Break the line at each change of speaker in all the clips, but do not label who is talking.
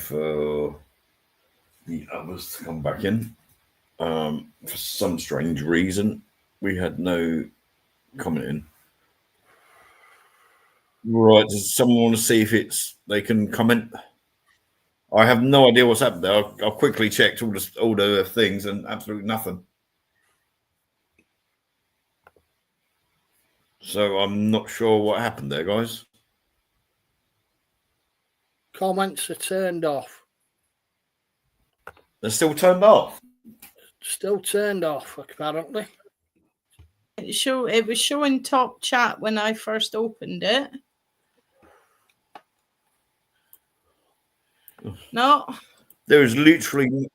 for the others to come back in. For some strange reason, we had no comment in. Right, does someone want to see if they can comment? I have no idea what's happened there. I've quickly checked all the things and absolutely nothing. So I'm not sure what happened there, guys.
Comments are turned off.
They're still turned off.
Still turned off, apparently.
It was showing top chat when I first opened it. No.
There is literally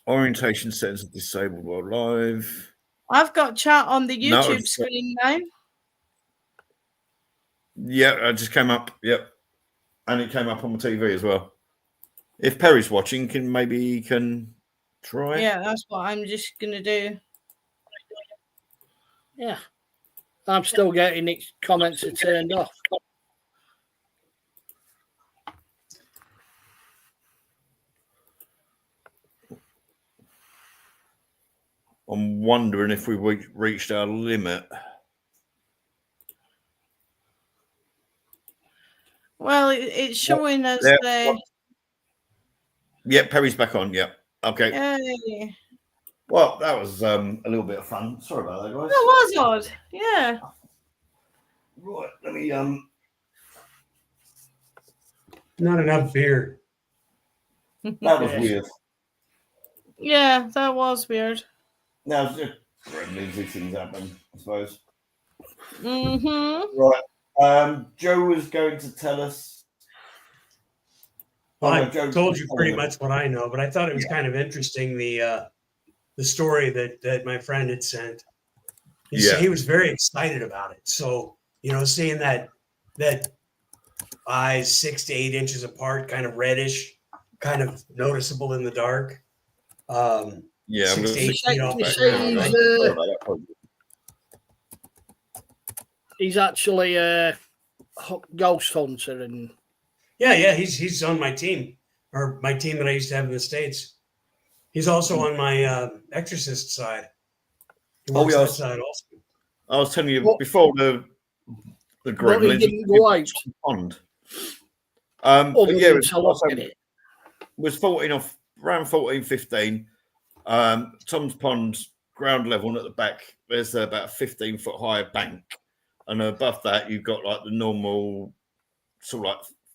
orientation settings are disabled while live.
I've got chat on the YouTube screen now.
Yeah, it just came up. Yep. And it came up on the TV as well. If Perry's watching, maybe he can try.
Yeah, that's what I'm just going to do.
Yeah. I'm still getting its comments are turned off.
I'm wondering if we reached our limit.
Well, it's showing us the...
Yeah, Perry's back on. Yeah. Okay.
Yay.
Well, that was a little bit of fun. Sorry about that, guys.
That was odd. Yeah.
Right. Let me
Not enough beer.
That was weird.
Yeah, that was weird.
Now, these things happen, I suppose.
Mm-hmm.
Right. Joe was going to tell us.
Well, I told you pretty much what I know, but I thought it was kind of interesting the story that my friend had sent. He was very excited about it. So, seeing that eyes 6 to 8 inches apart, kind of reddish, kind of noticeable in the dark.
Yeah,
6 to 8 feet off.
He's actually a ghost hunter, and
he's on my team, or my team that I used to have in the States. He's also on my exorcist side. He works that side also.
I was telling you before the gremlins
didn't go out.
Pond. It was 14 off around 14, 15. Tom's Pond's ground level, and at the back there's about a 15-foot high bank, and above that you've got like the normal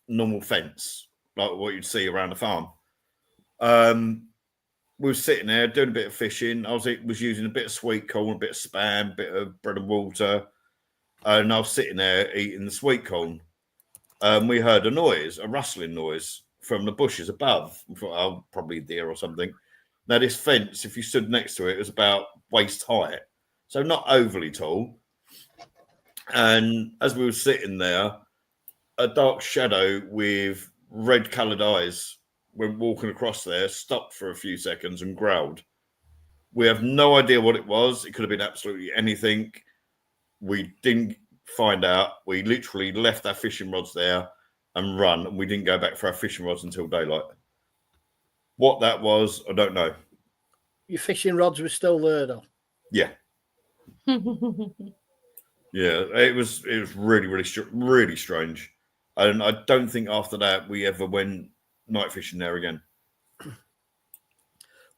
normal fence, like what you'd see around a farm. We were sitting there doing a bit of fishing. I was using a bit of sweet corn, a bit of spam, a bit of bread and water, and I was sitting there eating the sweet corn. We heard a rustling noise from the bushes above. I thought, oh, probably a deer or something. Now, this fence, if you stood next to it, was about waist height, so not overly tall. And as we were sitting there, a dark shadow with red-coloured eyes went walking across there, stopped for a few seconds and growled. We have no idea what it was. It could have been absolutely anything. We didn't find out. We literally left our fishing rods there and run, and we didn't go back for our fishing rods until daylight. What that was, I don't know.
Your fishing rods were still there, though.
Yeah. Yeah, it was really, really strange. And I don't think after that we ever went night fishing there again.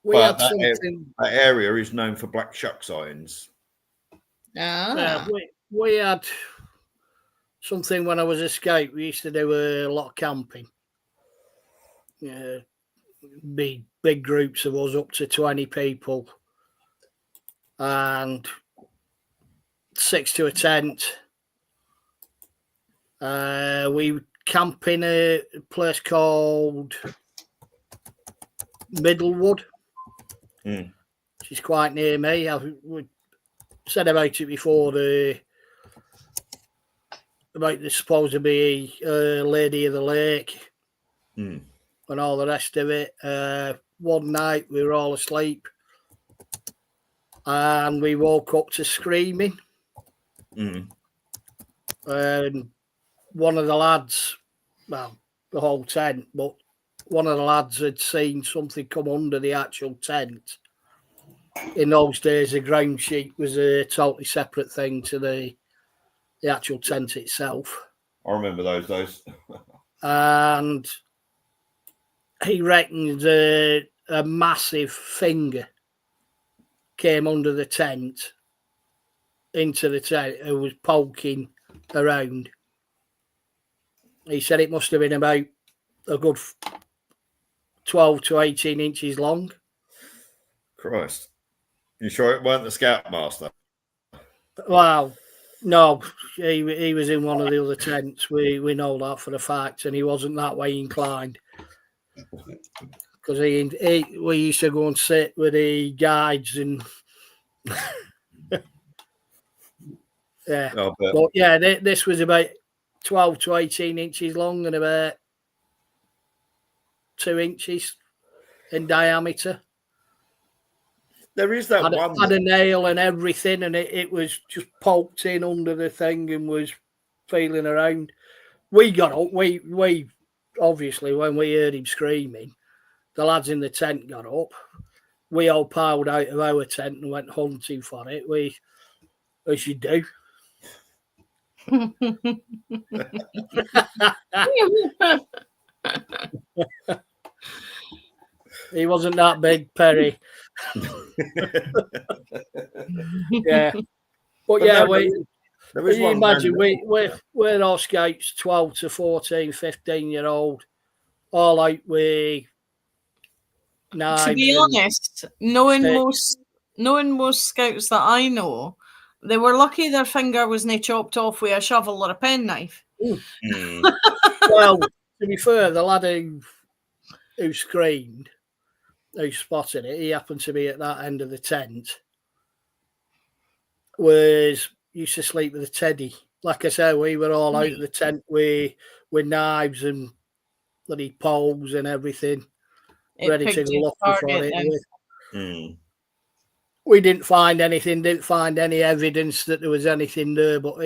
That area is known for black shuck sightings.
We had something when I was escaped. We used to do a lot of camping. Big groups of us, up to 20 people, and 6 to a tent. We camp in a place called Middlewood, which is quite near me. We said about it before, about the supposed to be Lady of the Lake and all the rest of it. One night we were all asleep and we woke up to screaming. And one of the lads well, the whole tent, but one of the lads had seen something come under the actual tent. In those days, the ground sheet was a totally separate thing to the actual tent itself.
I remember those days.
And he reckoned a massive finger came under the tent, into the tent, and was poking around. He said it must have been about a good 12 to 18 inches long.
Christ. You sure it weren't the Scoutmaster?
Wow. No, he was in one of the other tents. We know that for a fact, and he wasn't that way inclined. Because we used to go and sit with the guides and yeah.
Oh,
but yeah, this was about 12 to 18 inches long and about 2 inches in diameter.
there is that one.
Had a nail and everything, and it was just poked in under the thing and was feeling around. We got up. We obviously, when we heard him screaming, the lads in the tent got up. We all piled out of our tent and went hunting for it. As you do. He wasn't that big, Perry. Yeah. But yeah, you imagine we're all scouts, 12 to 14, 15-year-old, all out with knives.
To be honest, knowing most scouts that I know, they were lucky their finger wasn't chopped off with a shovel or a penknife.
Well, to be fair, the lad who screamed, who spotted it, he happened to be at that end of the tent, used to sleep with a teddy. Like I said, we were all out of the tent with knives and bloody poles and everything, ready to look for it. We didn't find anything, didn't find any evidence that there was anything there, but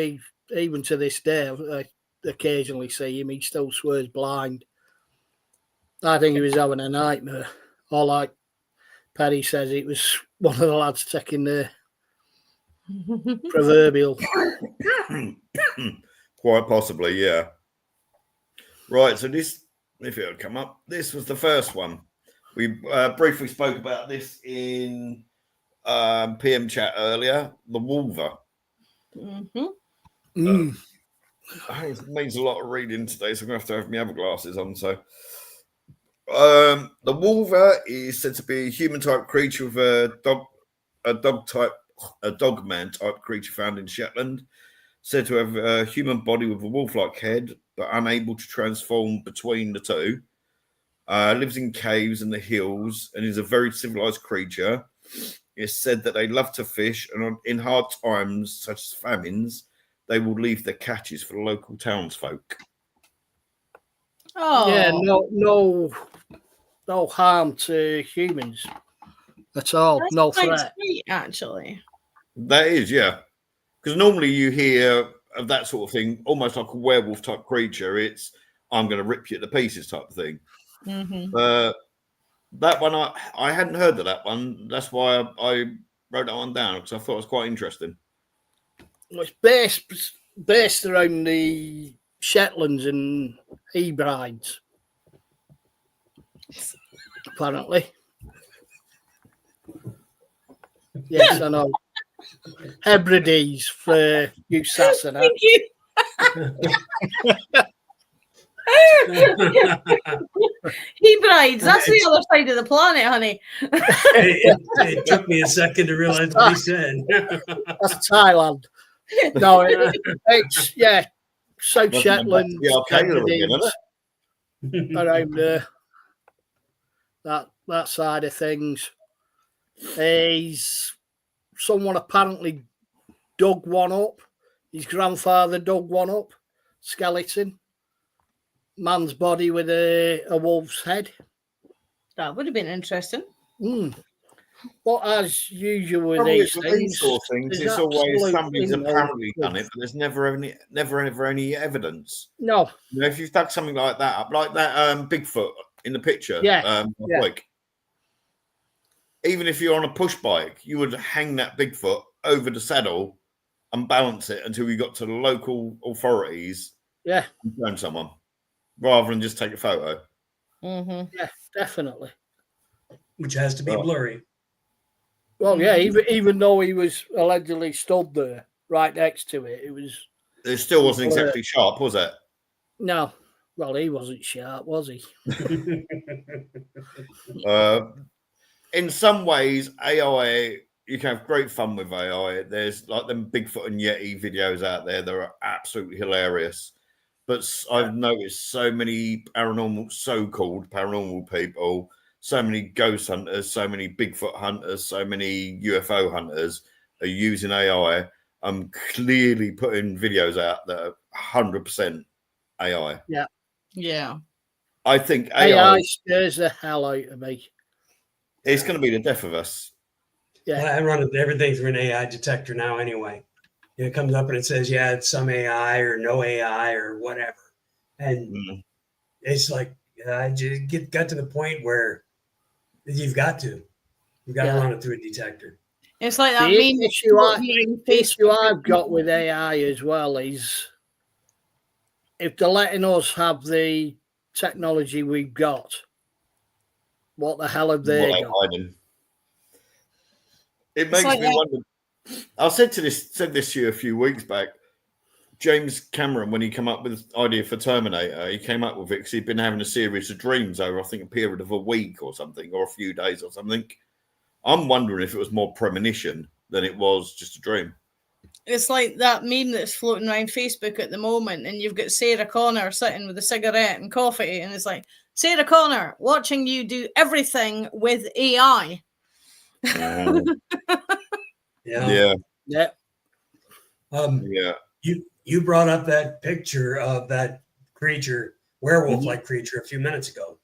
even to this day, I occasionally see him, he still swears blind. I think he was having a nightmare. Or like Perry says, it was one of the lads taking the proverbial.
Quite possibly, yeah. Right, so this, if it would come up, this was the first one. We briefly spoke about this in PM chat earlier, the Wolver. It means a lot of reading today, so I'm going to have my other glasses on. So, the Wolver is said to be a human-type creature with a dogman type creature found in Shetland. Said to have a human body with a wolf-like head, but unable to transform between the two. Lives in caves and the hills, and is a very civilized creature. It's said that they love to fish, and in hard times such as famines, they will leave their catches for the local townsfolk.
Oh,
yeah, no harm to humans at all.
that's
No
quite
threat.
sweet, actually.
That is, yeah. Because normally you hear of that sort of thing, almost like a werewolf type creature. It's, I'm going to rip you to pieces type of thing. That one, I hadn't heard of that one. That's why I wrote that one down, because I thought it was quite interesting.
It's based around the Shetlands and Hebrides, apparently. Yes, I know. Hebrides for you Sassanach.
Thank you. Hebrides, that's the other side of the planet, honey.
It took me a second to realize what he said.
That's Thailand. No, it's South Shetland, Hebrides, around there. That side of things. Someone apparently dug one up. His grandfather dug one up. Skeleton. Man's body with a wolf's head.
That would have been interesting.
But as usual with
Probably
these
for
things,
these sort of things,
there's
it's always
absolutely
somebody's
no
apparently done
proof.
it, but there's never ever any evidence.
No.
You know, if you've dug something like that up, like that Bigfoot in the picture, bike, even if you're on a push bike, you would hang that Bigfoot over the saddle and balance it until you got to the local authorities.
Yeah.
And phone someone rather than just take a photo.
Mm-hmm.
Yeah, definitely.
Which has to be blurry.
Well, yeah, even though he was allegedly stood there right next to it,
it still wasn't exactly sharp, was it?
No. Well, he wasn't sharp, was he?
In some ways, AI, you can have great fun with AI. There's like them Bigfoot and Yeti videos out there that are absolutely hilarious. But I've noticed so many so-called paranormal people, so many ghost hunters, so many Bigfoot hunters, so many UFO hunters are using AI. I'm clearly putting videos out that are 100% AI.
Yeah.
Yeah.
I think
AI scares the hell out of me.
It's going to be the death of us.
Yeah.
Well, I run everything through an AI detector now anyway. It comes up and it says, yeah, it's some AI or no AI or whatever. And it's like, I just got to the point where you've got to run it through a detector.
It's like that
the issue I've got with AI as well is if they're letting us have the technology we've got, what the hell have they got?
Hiding? It makes me wonder. I said this to you a few weeks back. James Cameron, when he came up with the idea for Terminator, he came up with it because he'd been having a series of dreams over, I think, a period of a week or something, or a few days or something. I'm wondering if it was more premonition than it was just a dream.
It's like that meme that's floating around Facebook at the moment, and you've got Sarah Connor sitting with a cigarette and coffee, and it's like, Sarah Connor, watching you do everything with AI.
Yeah.
You
brought up that picture of that creature, werewolf-like creature, a few minutes ago.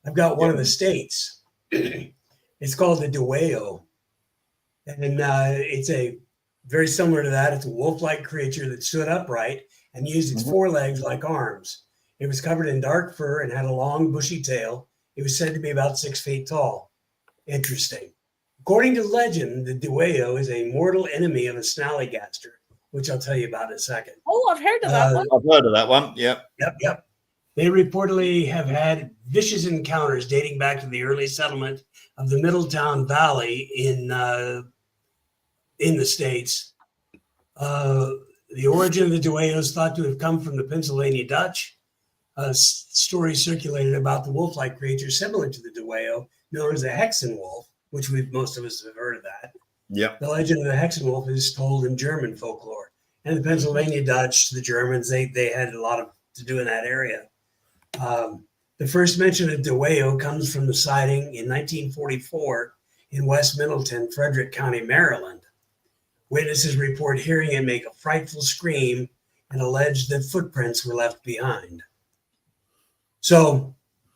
I've got one in the States. It's called the Dueo. And it's a very similar to that. It's a wolf-like creature that stood upright and used its forelegs like arms. It was covered in dark fur and had a long, bushy tail. It was said to be about 6 feet tall. Interesting. According to legend, the Dueo is a mortal enemy of a snallygaster, which I'll tell you about in a second.
Oh, I've heard of that one.
I've heard of that one. Yep.
Yep. They reportedly have had vicious encounters dating back to the early settlement of the Middletown Valley in the States. The origin of the Dueo is thought to have come from the Pennsylvania Dutch. A story circulated about the wolf-like creature similar to the Dueo, known as the Hexen wolf, which most of us have heard of that.
Yeah.
The legend of the Hexen wolf is told in German folklore. And the Pennsylvania Dutch, the Germans, they had a lot to do in that area. The first mention of Dueo comes from the sighting in 1944 in West Middleton, Frederick County, Maryland. Witnesses report hearing it make a frightful scream and allege that footprints were left behind. So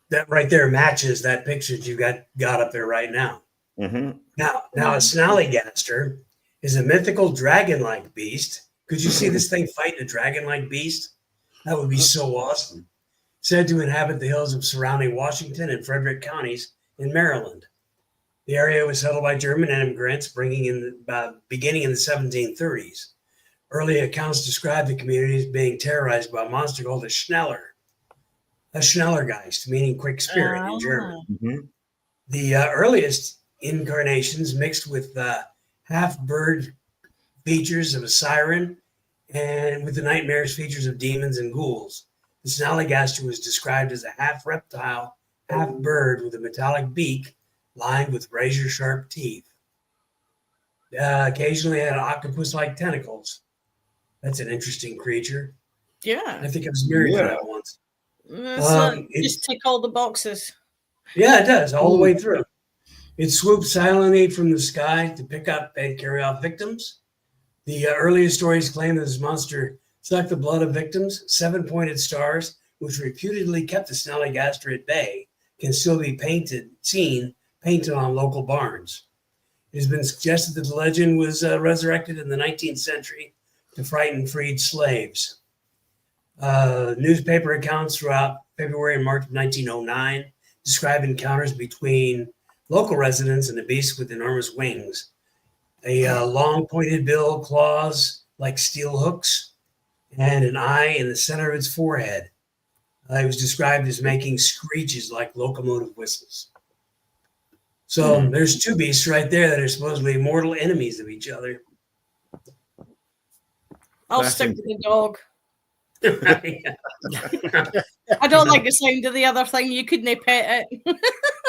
that right there matches that picture that you got up there right now.
Mm-hmm.
Now a snallygaster is a mythical dragon-like beast. Could you see this thing fighting a dragon-like beast? That would be so awesome. Said to inhabit the hills of surrounding Washington and Frederick counties in Maryland. The area was settled by German immigrants beginning in the 1730s. Early accounts describe the community as being terrorized by a monster called a Schnellergeist, meaning quick spirit in German.
Mm-hmm.
The earliest incarnations mixed with half-bird features of a siren and with the nightmares features of demons and ghouls. The snallygaster was described as a half-reptile, half-bird with a metallic beak lined with razor-sharp teeth. Occasionally had octopus-like tentacles. That's an interesting creature.
Yeah.
I think I was married to that once.
Just tick all the boxes.
Yeah, it does, all the way through. It swoops silently from the sky to pick up and carry off victims. The earliest stories claim that this monster sucked the blood of victims. 7-pointed stars, which reputedly kept the snallygaster at bay, can still be painted on local barns. It has been suggested that the legend was resurrected in the 19th century to frighten freed slaves. Newspaper accounts throughout February and March of 1909 describe encounters between local residents and a beast with enormous wings. A long pointed bill, claws like steel hooks, and an eye in the center of its forehead. It was described as making screeches like locomotive whistles. So there's two beasts right there that are supposedly mortal enemies of each other.
I'll stick to the dog. I don't like the sound of the other thing. You couldn't pet it.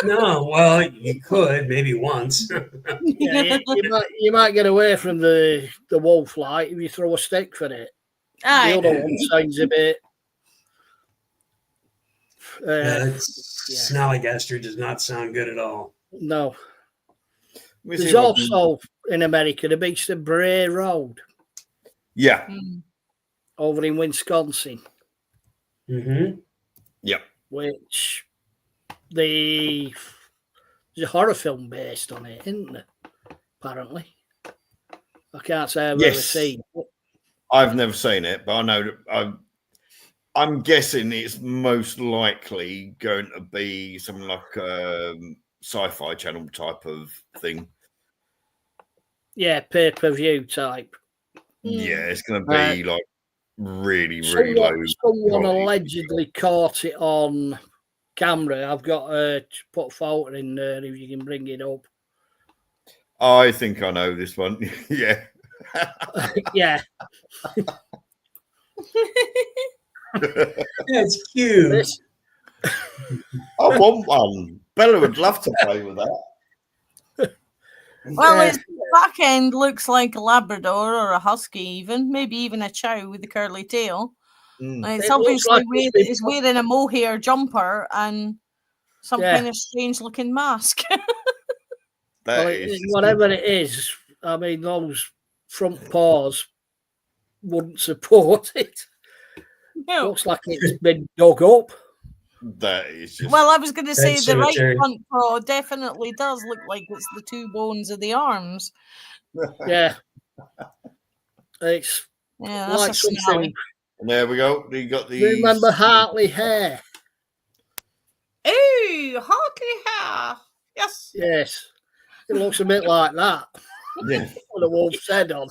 No, well, you could maybe once.
Yeah, you might get away from the wolf light if you throw a stick for it.
Aye.
The other one sounds a bit.
Snallygaster does not sound good at all.
No. There's also in America the beast of Bray Road.
Yeah.
Over in Wisconsin.
Mm-hmm.
Yeah.
Which there's a horror film based on it, isn't there? Apparently. I can't say I've ever seen it.
I've never seen it, but I know that I'm guessing it's most likely going to be something like a sci-fi channel type of thing.
Yeah, pay-per-view type.
Yeah, it's going to be like really low.
Someone allegedly caught it on camera. I've got to put a photo in there if you can bring it up.
I think I know this one. Yeah.
Yeah.
That's cute.
I want one. Bella would love to play with that.
Well, its back end looks like a Labrador or a Husky, maybe even a Chow with a curly tail. It's obviously it's wearing a mohair jumper and some kind of strange looking mask.
Whatever it is, I mean, those front paws wouldn't support it.
No.
Looks like it's been dug up.
That is just...
Well, I was going to say the right front paw definitely does look like it's the two bones of the arms.
Yeah. It's
that's
like something.
And there we go. You got the.
Remember Hartley Hare?
Ooh, Hartley Hare. Yes.
Yes. It looks a bit like that.
Yeah.
With a wolf's head on.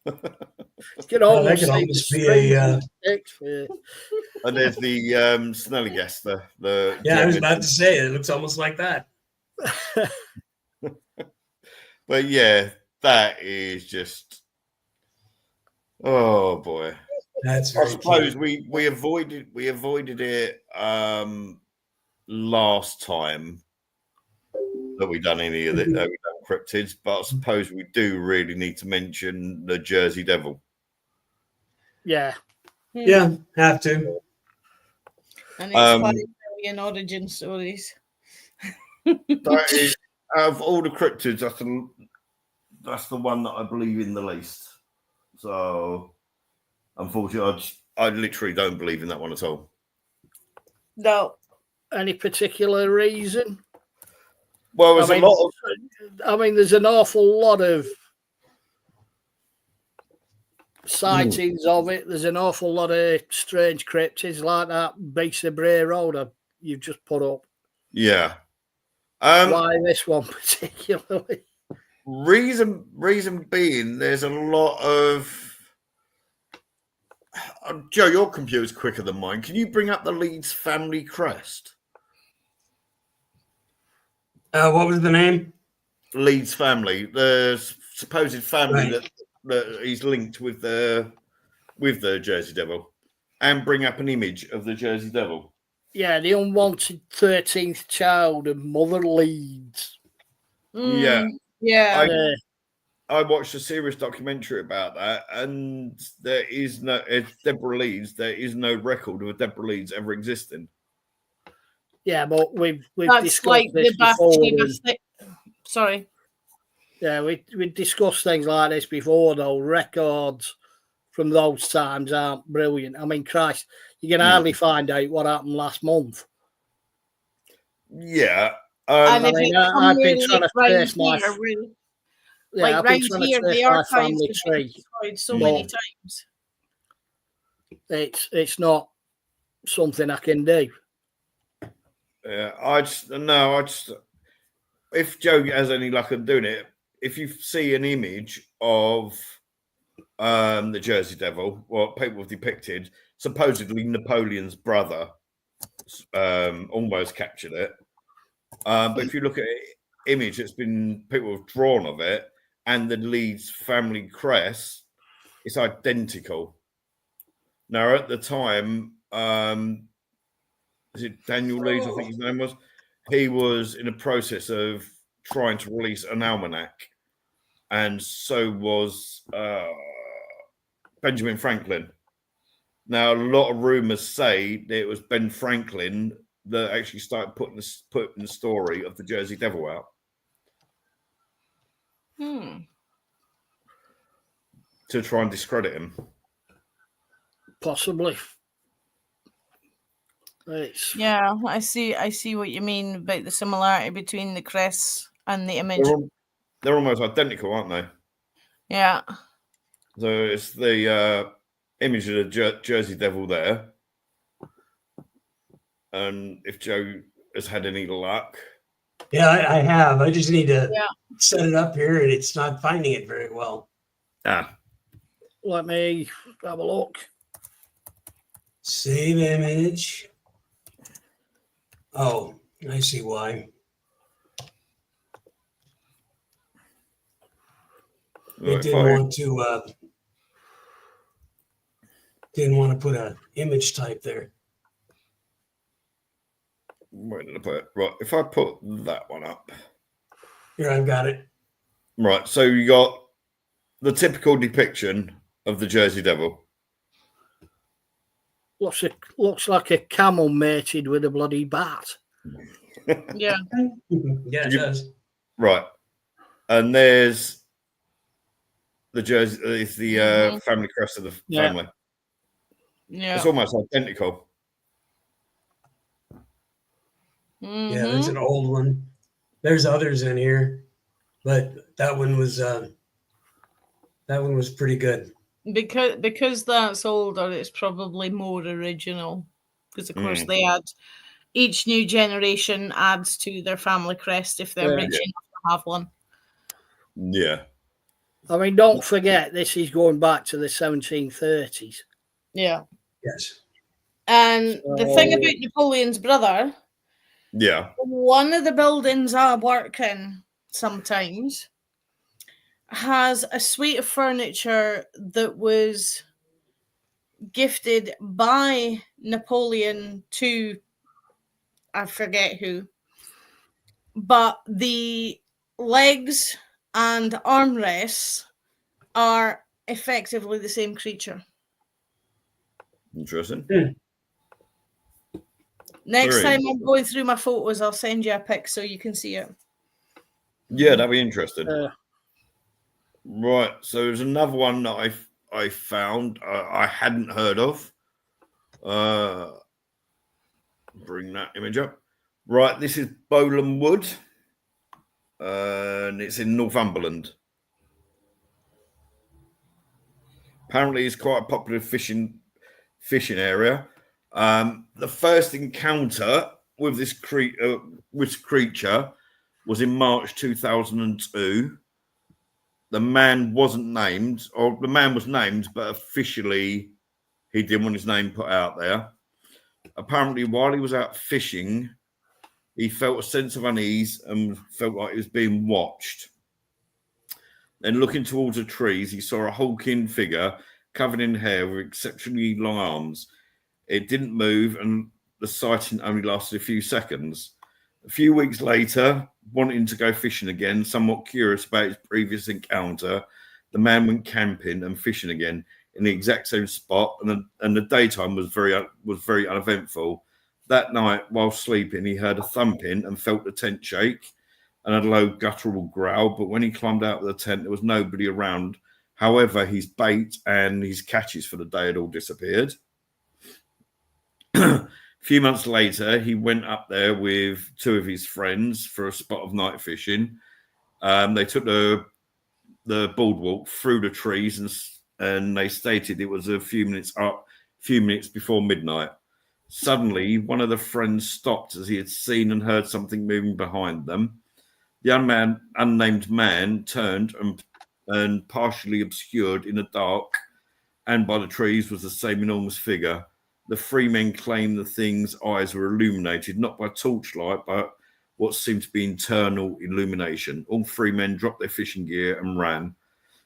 That could almost be a.
And there's the Snallygaster.
I was about to say it looks almost like that.
But yeah, that is just. Oh boy.
That's.
I suppose we avoided it last time that we done any of it. Cryptids, but I suppose we do really need to mention the Jersey Devil.
Yeah,
have to.
And it's 5 million origin stories.
That is, out of all the cryptids, that's the one that I believe in the least. So, unfortunately, I literally don't believe in that one at all.
No.
Any particular reason?
Well, there's a lot of.
I mean, there's an awful lot of sightings of it. There's an awful lot of strange cryptids like that beast of Bray Road you've just put up.
Yeah.
Why this one particularly?
Reason being, there's a lot of. Joe, your computer's quicker than mine. Can you bring up the Leeds family crest?
What was the name?
Leeds family, the supposed family that he's linked with the Jersey Devil, and bring up an image of the Jersey Devil.
Yeah, the unwanted 13th child of Mother Leeds.
Yeah. I watched a serious documentary about that, and there is no Deborah Leeds. There is no record of Deborah Leeds ever existing.
Yeah, but we've
that's
discussed
like
this
the
before.
Sorry.
Yeah, we discussed things like this before, though. Records from those times aren't brilliant. I mean, Christ, you can hardly find out what happened last month.
Yeah,
And
I
if
mean,
it's
I've been
somewhere
trying to
like round
trace my
here, really,
yeah,
like
I've been
round
trying to
here,
trace
the
my
archives
family
have been
tree.
destroyed so
but
many times.
It's not something I can do.
Yeah, if Joe has any luck of doing it, if you see an image of the Jersey Devil, what people have depicted, supposedly Napoleon's brother almost captured it. But if you look at an image that's been people have drawn of it and the Leeds family crest, it's identical. Now, at the time, is it Daniel Leeds? I think his name was. He was in a process of trying to release an almanac, and so was Benjamin Franklin. Now, a lot of rumors say that it was Ben Franklin that actually started putting the story of the Jersey Devil out. To try and discredit him.
Possibly.
Yeah, I see what you mean about the similarity between the crests and the image.
They're almost identical, aren't they?
Yeah.
So it's the image of the Jersey Devil there. And if Joe has had any luck.
Yeah, I have. I just need to set it up here, and it's not finding it very well.
Let me have a look.
Save image. Oh, I see why. It didn't want to put an image type there.
Where did I put it? Right, if I put that one up.
Here, I've got it.
Right, so you got the typical depiction of the Jersey Devil.
Looks like a camel mated with a bloody bat.
Yeah.
Yeah, it does.
Right. And there's the Jersey, it's the family crest of the family.
Yeah.
It's almost identical.
Yeah, there's an old one. There's others in here, but that one was pretty good.
Because that's older, it's probably more original. Because of course they add each new generation adds to their family crest if they're rich enough to have one.
Yeah.
I mean, don't forget this is going back to the 1730s.
Yeah.
Yes.
And the thing about Napoleon's brother, one of the buildings I work in sometimes has a suite of furniture that was gifted by Napoleon to, I forget who, but the legs and armrests are effectively the same creature.
Interesting.
Next time I'm going through my photos, I'll send you a pic so you can see it.
Yeah, that'd be interesting. Right, so there's another one that I found I hadn't heard of. Bring that image up. Right, this is Bowland Wood, and it's in Northumberland. Apparently, it's quite a popular fishing area. The first encounter with this creature was in March 2002. The man wasn't named, or the man was named, but officially he didn't want his name put out there. Apparently, while he was out fishing, he felt a sense of unease and felt like he was being watched. Then looking towards the trees, he saw a hulking figure covered in hair with exceptionally long arms. It didn't move, and the sighting only lasted a few seconds. A few weeks later, wanting to go fishing again, somewhat curious about his previous encounter, the man went camping and fishing again in the exact same spot, and the daytime was very uneventful. That night, while sleeping, he heard a thumping and felt the tent shake and a low guttural growl. But when he climbed out of the tent, there was nobody around. However, his bait and his catches for the day had all disappeared. A few months later, he went up there with 2 of his friends for a spot of night fishing. They took the boardwalk through the trees, and they stated it was a few minutes before midnight. Suddenly, one of the friends stopped as he had seen and heard something moving behind them. The unnamed man turned and partially obscured in the dark and by the trees was the same enormous figure. The 3 men claimed the thing's eyes were illuminated, not by torchlight, but what seemed to be internal illumination. All 3 men dropped their fishing gear and ran.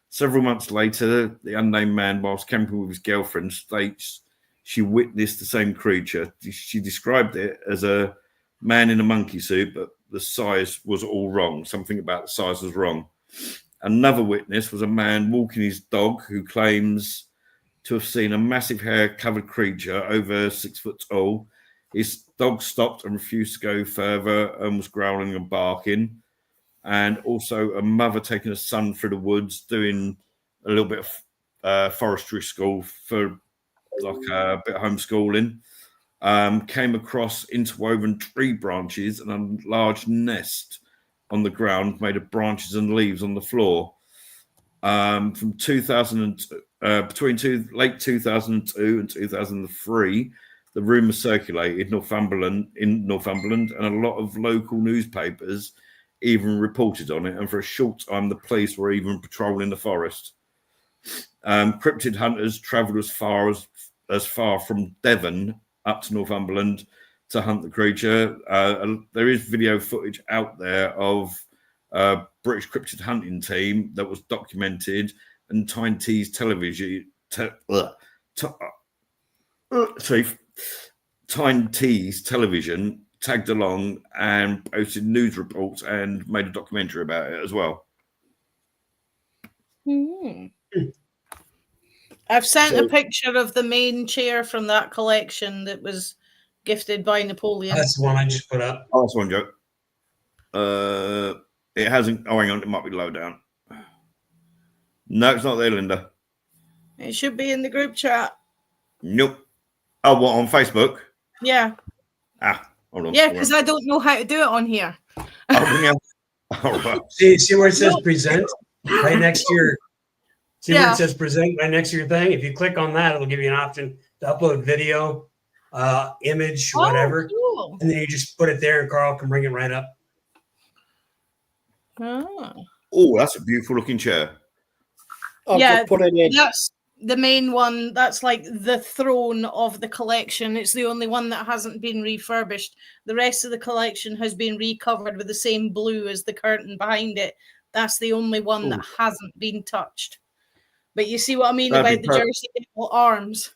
Several months later, the unnamed man, whilst camping with his girlfriend, states she witnessed the same creature. She described it as a man in a monkey suit, but the size was all wrong. Something about the size was wrong. Another witness was a man walking his dog who claims to have seen a massive hair-covered creature over 6 foot tall. His dog stopped and refused to go further and was growling and barking. And also a mother taking a son through the woods, doing a little bit of forestry school for like a bit of homeschooling. Came across interwoven tree branches and a large nest on the ground made of branches and leaves on the floor. From 2000 between late 2002 and 2003, the rumour circulated in Northumberland, and a lot of local newspapers even reported on it. And for a short time, the police were even patrolling the forest. Cryptid hunters travelled as far from Devon up to Northumberland to hunt the creature. There is video footage out there of a British cryptid hunting team that was documented, and Tyne Tees television, Tyne Tees television tagged along and posted news reports and made a documentary about it as well.
I've sent a picture of the main chair from that collection that was gifted by Napoleon.
That's the one I just put up.
Oh, that's one joke. It hasn't. Oh, hang on. It might be low down. No, it's not there, Linda.
It should be in the group chat.
Nope. Oh, what, on Facebook?
Yeah.
Hold on.
Yeah, because I don't know how to do it on here.
Oh, right.
See where it says present right next to your. See where it says present right next to your thing. If you click on that, it'll give you an option to upload video, image, whatever,
cool.
And then you just put it there, and Carl can bring it right up.
Oh, that's a beautiful looking chair.
Just put it in.
That's the main one. That's like the throne of the collection. It's the only one that hasn't been refurbished. The rest of the collection has been recovered with the same blue as the curtain behind it. That's the only one that hasn't been touched. But you see what I mean about the Jersey Devil arms?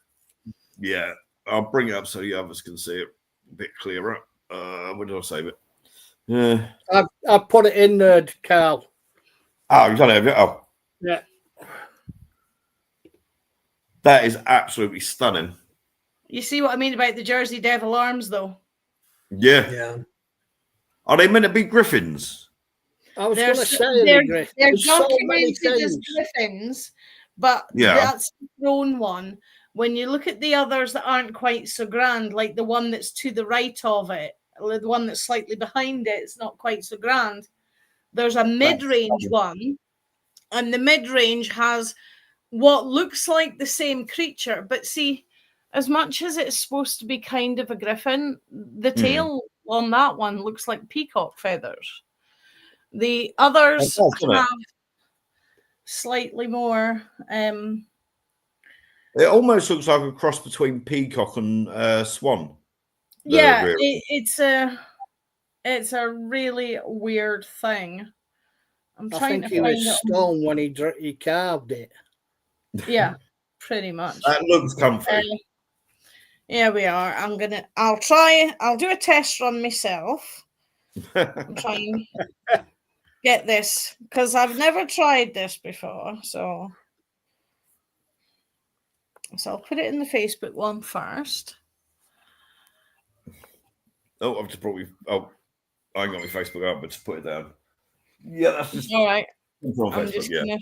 Yeah, I'll bring it up so the others can see it a bit clearer. Where did I save it? Yeah,
I've put it in there, Carl.
Oh, you don't have it? Oh,
yeah.
That is absolutely stunning.
You see what I mean about the Jersey Devil arms, though?
Yeah.
Are they meant to be griffins?
I was going to say
they're documented as griffins, but that's the throne one. When you look at the others that aren't quite so grand, like the one that's to the right of it, the one that's slightly behind it, it's not quite so grand. There's a mid-range one, and the mid-range has what looks like the same creature. But see, as much as it's supposed to be kind of a griffin, the tail on that one looks like peacock feathers. The others have slightly more.
It almost looks like a cross between peacock and swan.
Yeah, it's a really weird thing.
I think he was stone when he carved it.
Yeah, pretty much.
That looks comfy.
Yeah, we are. I'll do a test run myself. I'm trying to get this because I've never tried this before. So I'll put it in the Facebook one first.
Oh, I've just brought me. Oh, I ain't got my Facebook up, but just put it down. Yeah, that's just
all right.
I'm
Facebook, just gonna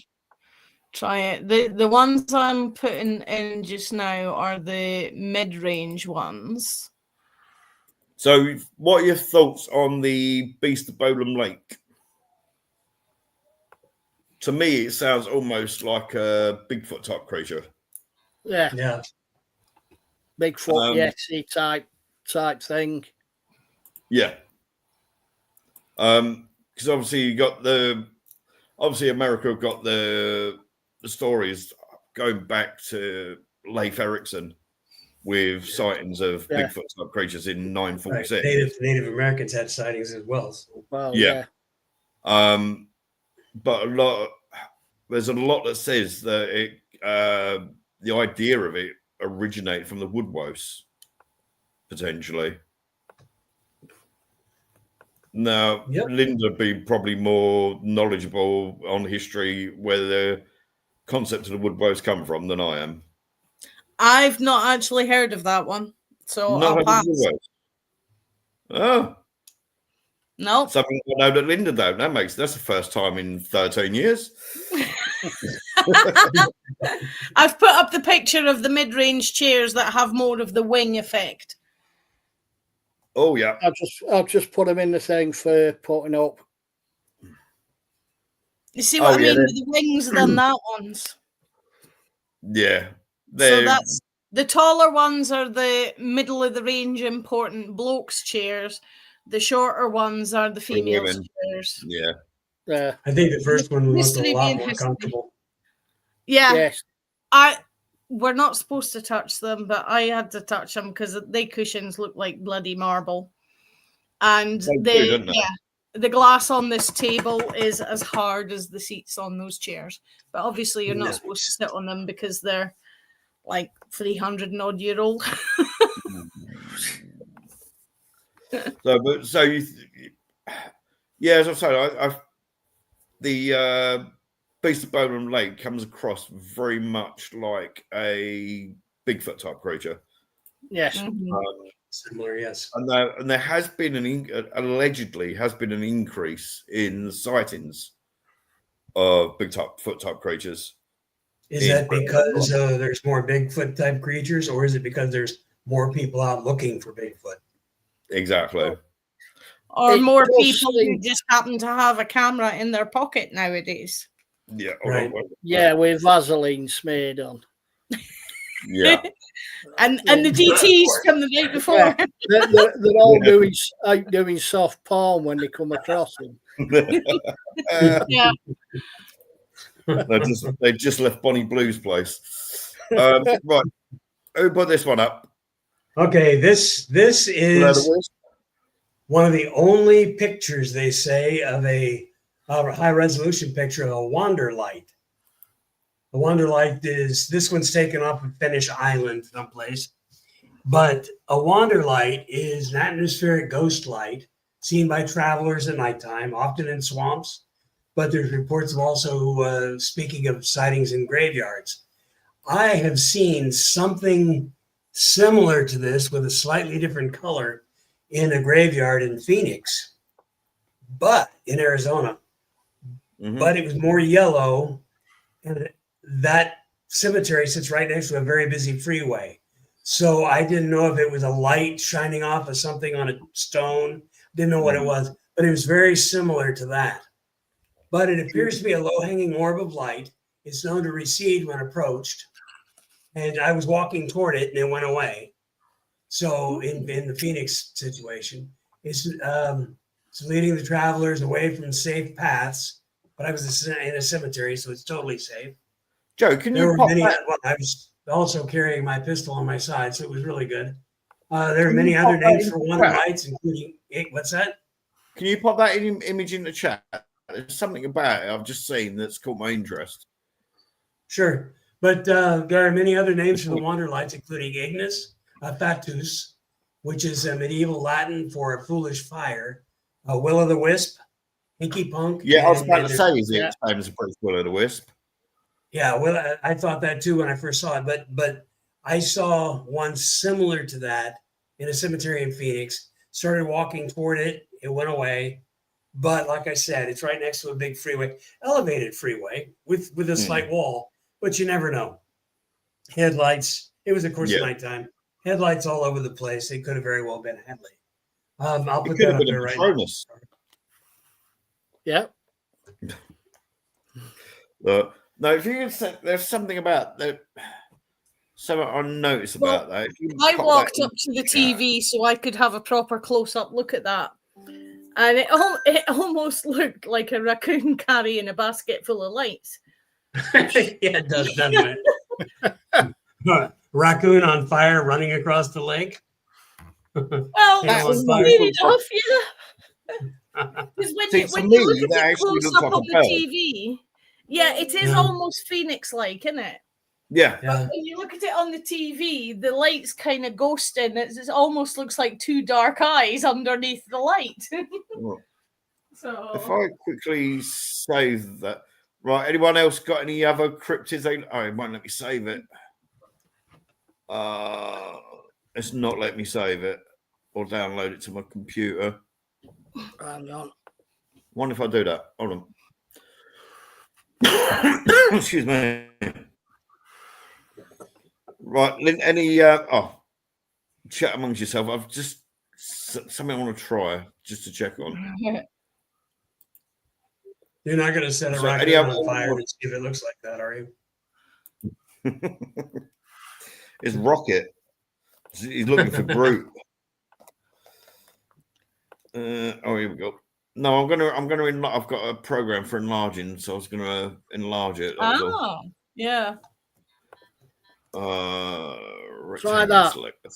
try it. The ones I'm putting in just now are the mid-range ones.
So, what are your thoughts on the Beast of Bowlam Lake? To me, it sounds almost like a Bigfoot type creature.
Yeah. Bigfoot, Yeti type thing.
Yeah. Because obviously you got America got the stories going back to Leif Erikson with sightings of Bigfoot type creatures in 946.
Right. Native Americans had sightings as well. So.
Well, yeah.
But there's a lot that says that the idea of it originated from the Woodwose, potentially. Now, Linda would be probably more knowledgeable on history, where the concept of the Woodwose come from, than I am.
I've not actually heard of that one, so I'll pass.
Oh.
No.
Something I know that Linda though. That's the first time in 13 years.
I've put up the picture of the mid-range chairs that have more of the wing effect.
Oh yeah.
I'll just put them in the thing for putting up.
You see what I mean? With the wings than that ones.
Yeah.
So that's the taller ones are the middle of the range important blokes chairs. The shorter ones are the females chairs.
Yeah.
I think the first one looked a lot more comfortable.
Yeah. Yes. We're not supposed to touch them, but I had to touch them because the cushions look like bloody marble. And the glass on this table is as hard as the seats on those chairs. But obviously you're not supposed to sit on them because they're like 300 and odd year old.
As I say, the Beast of Bowlam Lake comes across very much like a Bigfoot type creature.
Yes.
Similar, yes.
And there has been allegedly an increase in sightings of Bigfoot type creatures.
Is that because there's more Bigfoot type creatures, or is it because there's more people out looking for Bigfoot?
Exactly.
Or more people who just happen to have a camera in their pocket nowadays.
Yeah.
Right.
Yeah, with Vaseline smeared on.
Yeah.
and the DTs from the night before.
Yeah. They're all doing soft palm when they come across them.
Yeah.
They just left Bonnie Blue's place. Right. Who put this one up?
Okay, this is one of the only pictures, they say, of a high resolution picture of a wander light. The wander light this one's taken off of Finnish Island someplace. But a wander light is an atmospheric ghost light seen by travelers at nighttime, often in swamps. But there's reports of also speaking of sightings in graveyards. I have seen something similar to this with a slightly different color in a graveyard in Phoenix, but in Arizona. But it was more yellow, and that cemetery sits right next to a very busy freeway. So I didn't know if it was a light shining off of something on a stone. Didn't know what it was, but it was very similar to that. But it appears to be a low-hanging orb of light. It's known to recede when approached. And I was walking toward it, and it went away. So in the Phoenix situation, it's leading the travelers away from safe paths. But I was in a cemetery, so it's totally safe.
Joe, can you pop that?
I was also carrying my pistol on my side, so it was really good. There are many other names for wander lights, including what's that?
Can you pop that image in the chat? There's something about it I've just seen that's caught my interest.
Sure. But there are many other names for the wander lights, including Ignis, Fatus, which is a medieval Latin for a foolish fire, Will o' the Wisp, Hinky Punk.
Yeah, I was about to say, is it famous for Will o' the Wisp?
Yeah, well, I thought that too when I first saw it, but I saw one similar to that in a cemetery in Phoenix. Started walking toward it, it went away. But like I said, it's right next to a big freeway, elevated freeway with a slight wall. But you never know. Headlights. It was, of course, nighttime. Headlights all over the place. They could have very well been a headlight. I'll put
could
that
have
up
been
there
a
right
Patronus.
Yeah.
No, if you can say, there's something about that. Something I noticed about that. If you
I
pop
walked
that
up to the
chat-
TV so I could have a proper close-up look at that. And it almost looked like a raccoon carrying a basket full of lights.
now. Yeah, it does, doesn't it? Raccoon on fire running across the lake.
Well,
That
on
fair
fire.
enough, yeah. Because
See,
when
to
you look
me,
at
that
it
actually
close
looks
up
like a
on the
bird.
TV, yeah, it is
Yeah.
almost phoenix-like, isn't it?
Yeah.
But when you look at it on the TV, the light's kind of ghosting. It almost looks like two dark eyes underneath the light.
Well,
So
if I quickly save that, right? Anyone else got any other cryptids? Oh, it won't let me save it. It's not let me save it or download it to my computer.
Hang on.
Wonder if I do that. Hold on. Excuse me. Right, any chat amongst yourself. I've just something I want to try just to check on.
You're not going to set a
So,
raccoon
any
on
other-
fire and see if it looks like that, are you?
It's Rocket. He's looking for Groot. Oh, here we go. No, I'm gonna. I've got a program for enlarging, so I was gonna enlarge it. That was all.
oh, yeah.
Try that.
Select.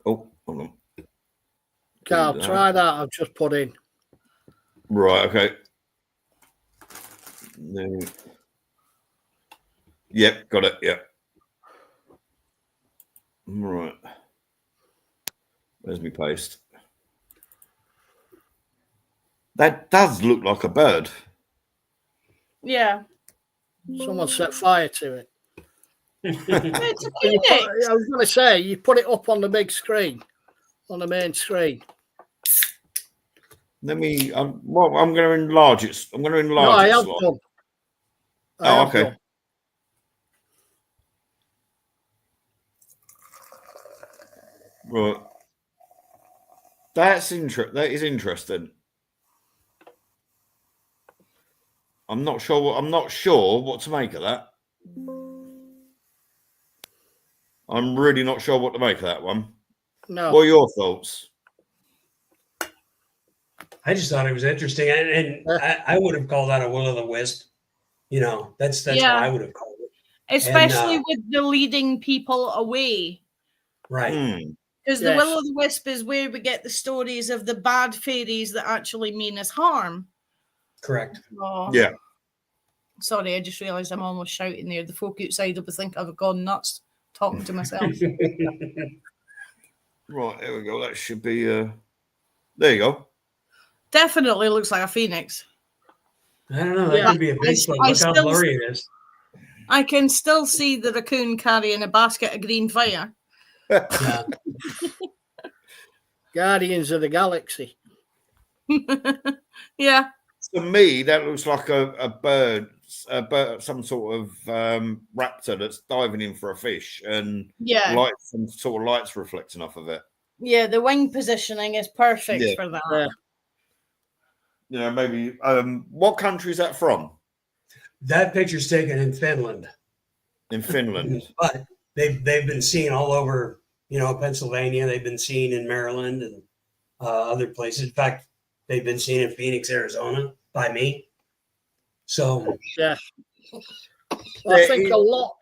Oh, hold on.
Carl, try that. I've just put in.
Right. Okay. No. Yep. Got it. Yep. Right. Where's my paste? That does look like a bird.
Yeah.
Someone set fire to it.
It's a
You
phoenix.
I was going to say, you put it up on the big screen, on the main screen.
Let me. I'm going to enlarge it. I'm going to enlarge
No, I
it.
have
slightly.
done. I
Oh,
have
okay.
done.
Right. That is interesting. I'm not sure what to make of that. I'm really not sure what to make of that one.
No.
What are your thoughts?
I just thought it was interesting, and I would have called that a will-o'-the-wisp. You know, that's what I would have called it.
Especially with the leading people away.
Right.
Because the will-o'-the-wisp is where we get the stories of the bad fairies that actually mean us harm.
Correct.
Oh.
Yeah.
Sorry, I just realised I'm almost shouting there. The folk outside will think I've gone nuts talking to myself.
Right, there we go. That should be there you go.
Definitely looks like a phoenix.
I don't know. That could be a Bigfoot. Look how blurry it is.
I can still see the raccoon carrying a basket of green fire.
Yeah.
Guardians of the Galaxy.
Yeah.
To me, that looks like a bird, some sort of raptor that's diving in for a fish, and some sort of lights reflecting off of it.
Yeah, the wing positioning is perfect for that.
Yeah.
You know, maybe what country is that from?
That picture's taken in Finland.
In Finland.
But they've been seen all over, Pennsylvania. They've been seen in Maryland and other places. In fact, they've been seen in Phoenix, Arizona by me. So
yeah. I think a lot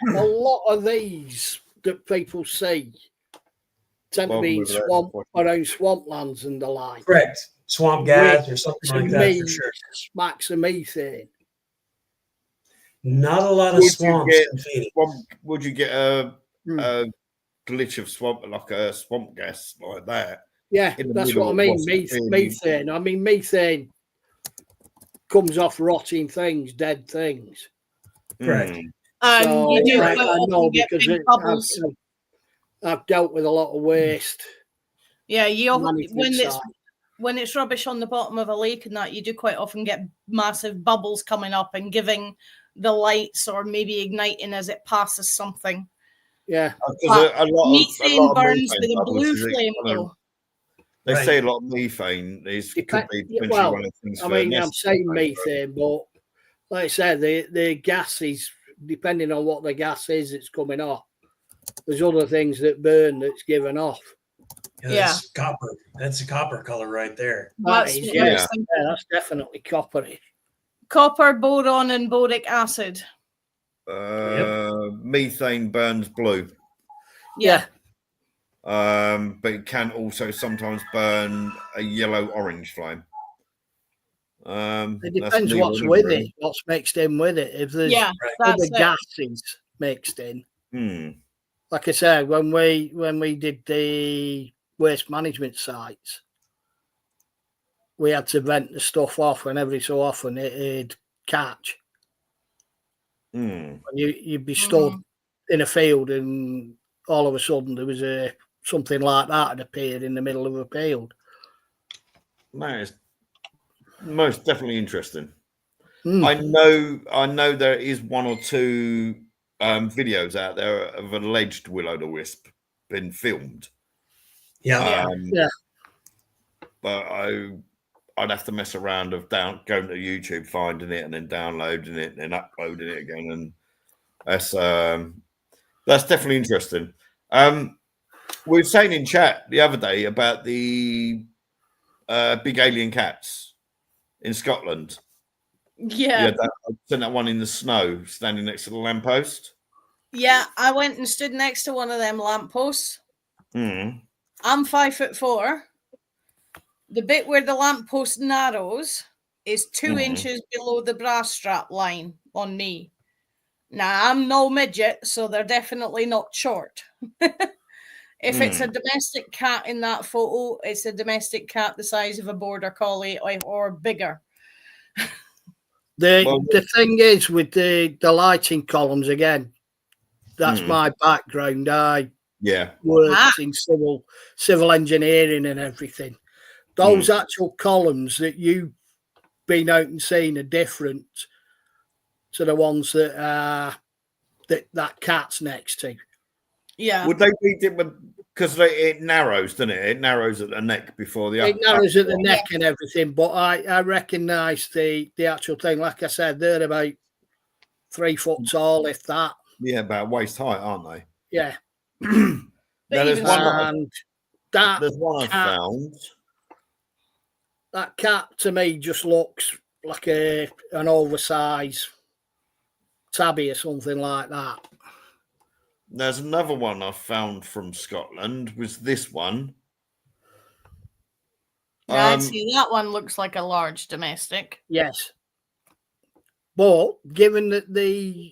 of these that people see tend to be in around swamplands and the like.
Correct. Swamp gas or something like that for sure.
Smacks of methane.
Not a lot of swamps in Phoenix.
Would you get a glitch of swamp, like a swamp gas like that?
Yeah, that's what I mean. Methane. I mean, methane comes off rotting things, dead things.
Correct.
And
so,
you do
I know because
bubbles.
I've dealt with a lot of waste.
Yeah, when it's rubbish on the bottom of a lake and that, you do quite often get massive bubbles coming up and giving the lights or maybe igniting as it passes something.
Yeah.
Because a lot
Methane
of
burns
methane
with a
bubbles
blue
is
flame, though.
They
Right.
say a lot of methane could be potentially one of the things.
I mean, I'm saying methane, but like I said, the gas is, depending on what the gas is, it's coming off. There's other things that burn that's given off.
Yeah, that's copper. That's a copper color right there.
That's
Yeah, that's definitely coppery.
Copper, boron, and boric acid.
Methane burns blue.
Yeah.
But it can also sometimes burn a yellow-orange flame.
It depends what's with it, what's mixed in with it. If there's other gases mixed in, like I said, when we did the waste management sites, we had to vent the stuff off, and every so often it'd catch. And you'd be stood in a field, and all of a sudden there was something like that had appeared in the middle of a field.
That is most definitely interesting. I know there is one or two videos out there of alleged will-o'-the-wisp been filmed.
Yeah.
But I'd have to mess around of going to YouTube, finding it, and then downloading it, and then uploading it again, and that's definitely interesting. We were saying in chat the other day about the big alien cats in Scotland.
Yeah.
I sent that one in the snow, standing next to the lamppost.
Yeah, I went and stood next to one of them lampposts. I'm 5'4". The bit where the lamppost narrows is 2 inches below the bra strap line on me. Now, I'm no midget, so they're definitely not short. If it's a domestic cat in that photo, it's a domestic cat the size of a border collie or bigger.
The thing is with the lighting columns, again, that's my background. I worked in civil engineering and everything. Those actual columns that you've been out and seen are different to the ones that that cat's next to.
Yeah.
Would they be different? Because it narrows, doesn't it? It narrows at the neck before the.
It narrows at the neck and everything, but I recognise the actual thing. Like I said, they're about 3 foot tall, if that.
Yeah, about waist height, aren't they?
Yeah.
There's one I found.
That cat to me just looks like an oversized tabby or something like that.
There's another one I found from Scotland. Was this one?
I'd see that one looks like a large domestic.
Yes, but given that the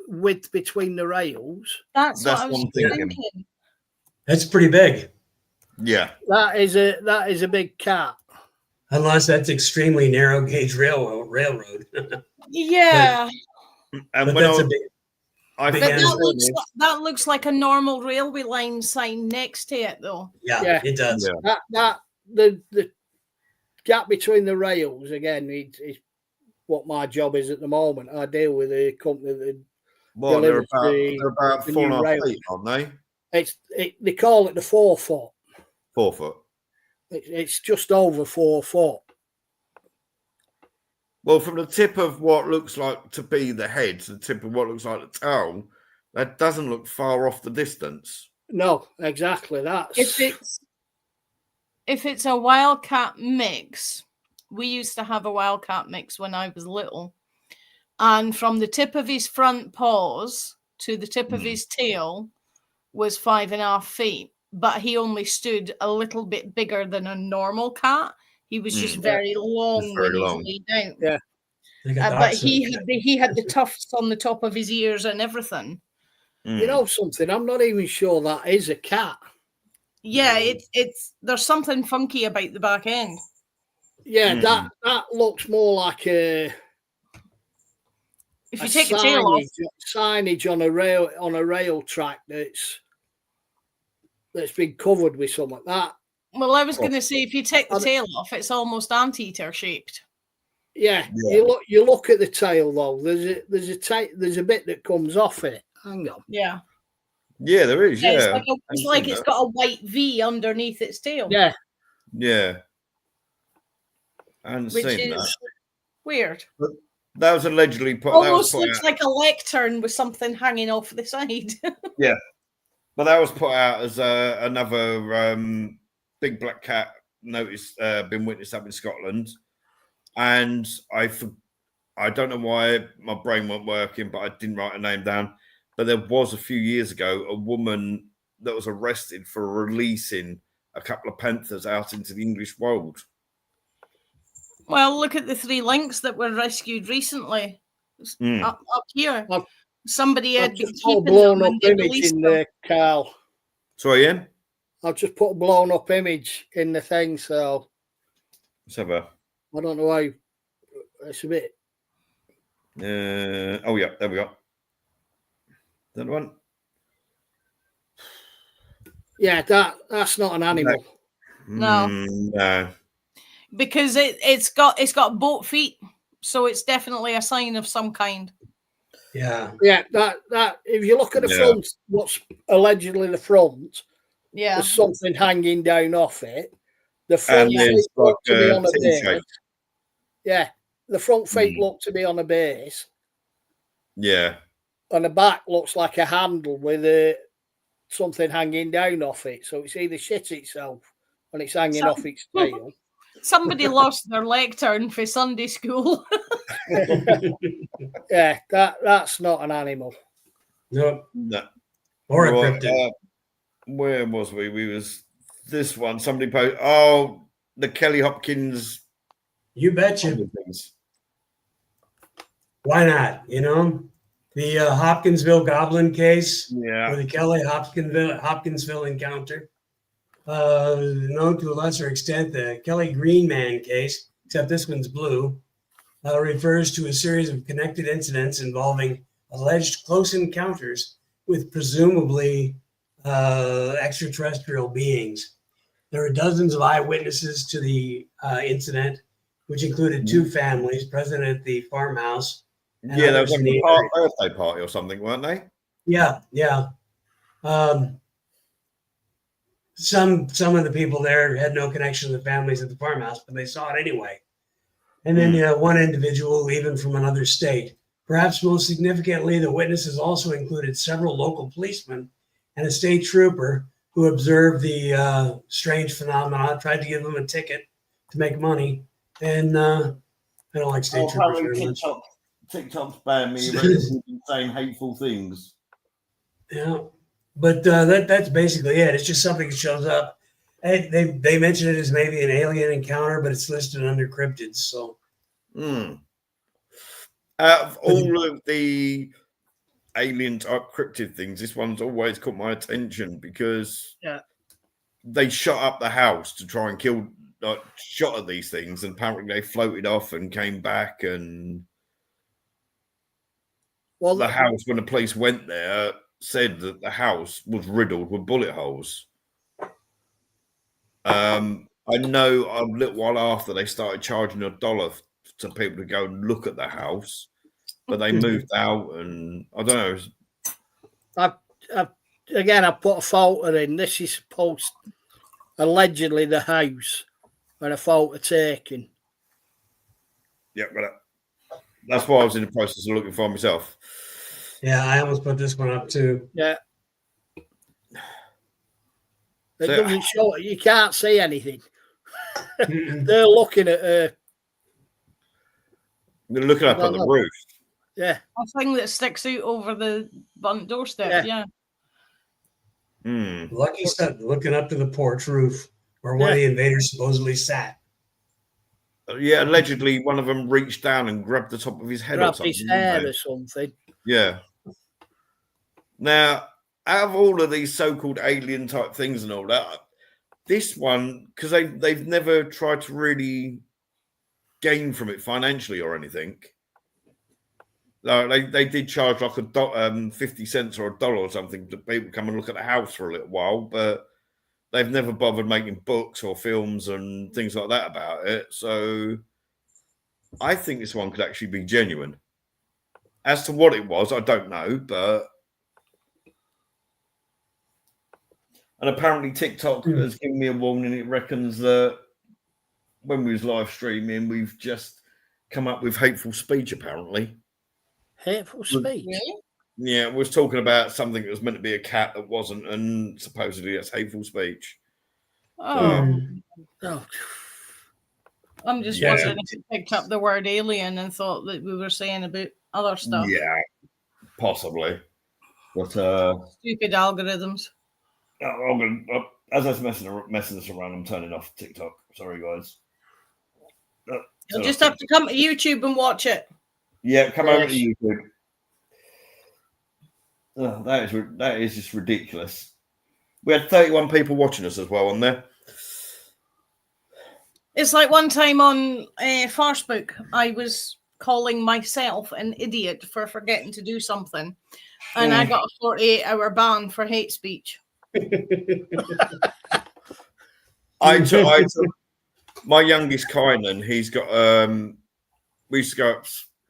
width between the rails,
that's what I was thinking.
That's pretty big.
Yeah,
that is a big cat.
Unless that's extremely narrow gauge railroad.
Yeah,
and when
that looks like a normal railway line sign next to it, though.
Yeah. It does.
Yeah. The gap between the rails again is what my job is at the moment. I deal with a company that
they're about 4.5 feet, aren't they?
They call it the 4 foot.
4 foot.
It's just over 4 foot.
Well, from the tip of what looks like to be the head to the tip of what looks like the tail, that doesn't look far off the distance.
No, exactly.
If it's a wildcat mix, we used to have a wildcat mix when I was little, and from the tip of his front paws to the tip of his tail was 5.5 feet, but he only stood a little bit bigger than a normal cat. He was just very long when he lay down.
Yeah.
But he had the tufts on the top of his ears and everything.
You know something? I'm not even sure that is a cat.
Yeah, it's there's something funky about the back end.
Yeah, that looks more like
if you take a tail off,
signage on a rail track that's been covered with something like that.
Well, I was going to say, if you take the tail off, it's almost anteater shaped.
Yeah. You look at the tail though. There's a bit that comes off it. Hang on.
Yeah.
Yeah, there is. Yeah,
it's like it's got a white V underneath its tail.
Yeah.
Yeah. I hadn't
Which
seen
is
that.
weird.
But that was allegedly put.
Almost
that was
looks like a lectern with something hanging off the side.
Yeah, but that was put out as another big black cat been witnessed up in Scotland, and I don't know why my brain wasn't working, but I didn't write a name down. But there was a few years ago a woman that was arrested for releasing a couple of panthers out into the English world.
Well, look at the 3 lynx that were rescued recently up here. Somebody had been keeping
blown
them
up image in the Carl.
Sorry, Ian?
I've just put a blown up image in the thing, so
Let's have a.
I don't know why it's a bit.
Oh yeah, there we go. That one.
Yeah, that's not an animal.
No.
No.
Because it's got boat feet, so it's definitely a sign of some kind.
Yeah.
Yeah, that if you look at the front, what's allegedly the front, there's something hanging down off it. The front feet look to be on a base. Yeah, the front feet look to be on a base.
Yeah.
And the back looks like a handle with something hanging down off it. So it's either shit itself when it's hanging off its tail.
Somebody lost their lectern for Sunday school.
Yeah, that's not an animal.
No.
Or
a cryptid.
Where was we? We was this one. Somebody posted. Oh, the Kelly Hopkins.
You betcha. Why not? You know, the Hopkinsville Goblin case.
Yeah.
Or the Kelly Hopkinsville encounter. Known to a lesser extent, the Kelly Green Man case, except this one's blue, refers to a series of connected incidents involving alleged close encounters with presumably extraterrestrial beings. There are dozens of eyewitnesses to the incident, which included 2 families present at the farmhouse.
Yeah, that was like a birthday party or something, weren't they?
Yeah. Some of the people there had no connection to the families at the farmhouse, but they saw it anyway. And then one individual, even from another state. Perhaps most significantly, the witnesses also included several local policemen and a state trooper who observed the strange phenomena, tried to give them a ticket to make money. And I don't like state troopers very much.
TikTok's banned me saying hateful things.
Yeah. But that's basically it. It's just something that shows up. They mention it as maybe an alien encounter, but it's listed under cryptids. So,
out of all of the alien type cryptid things, this one's always caught my attention because they shot up the house to try and kill, shot at these things, and apparently they floated off and came back. And the house, when the police went there, said that the house was riddled with bullet holes. I know a little while after they started charging $1 to people to go and look at the house, but they moved out, and I don't know.
I put a photo in. This is allegedly the house when a photo taken.
Yeah, but that's why I was in the process of looking for myself.
Yeah, I almost put this one up too.
Yeah. It doesn't show. You can't see anything. They're looking at
They're looking up at the roof.
Yeah.
A thing that sticks out over the front doorstep. Yeah.
Lucky stuff, looking up to the porch roof where one of the invaders supposedly sat.
Yeah, allegedly one of them reached down and grabbed the top of his head or something.
His hair or something.
Yeah. Now, out of all of these so-called alien type things and all that, this one, because they've never tried to really gain from it financially or anything. They did charge like 50 cents or $1 or something to people come and look at the house for a little while, but they've never bothered making books or films and things like that about it. So I think this one could actually be genuine. As to what it was, I don't know, but And apparently TikTok has given me a warning. It reckons that when we was live streaming, we've just come up with hateful speech, apparently.
Hateful speech?
Really?
Yeah, we was talking about something that was meant to be a cat that wasn't, and supposedly that's hateful speech.
Oh.
Oh.
I'm just wondering if it picked up the word alien and thought that we were saying about other stuff.
Yeah, possibly. But
stupid algorithms.
As I was messing this around, I'm turning off TikTok. Sorry, guys.
You'll just have to come to YouTube and watch it.
Yeah, come over to YouTube. Oh, that is just ridiculous. We had 31 people watching us as well on there.
It's like one time on Facebook, I was calling myself an idiot for forgetting to do something, and I got a 48-hour ban for hate speech.
I took my youngest Kynan. He's got we used to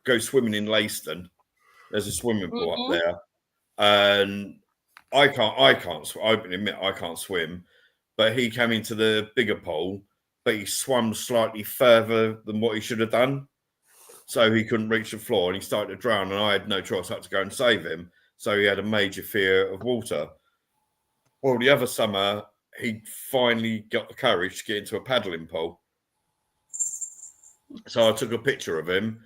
go swimming in Leiston. There's a swimming pool up there, and I can't. I admit I can't swim, but he came into the bigger pool, but he swam slightly further than what he should have done, so he couldn't reach the floor, and he started to drown. And I had no choice; I had to go and save him. So he had a major fear of water. Well, the other summer, he finally got the courage to get into a paddling pool. So I took a picture of him.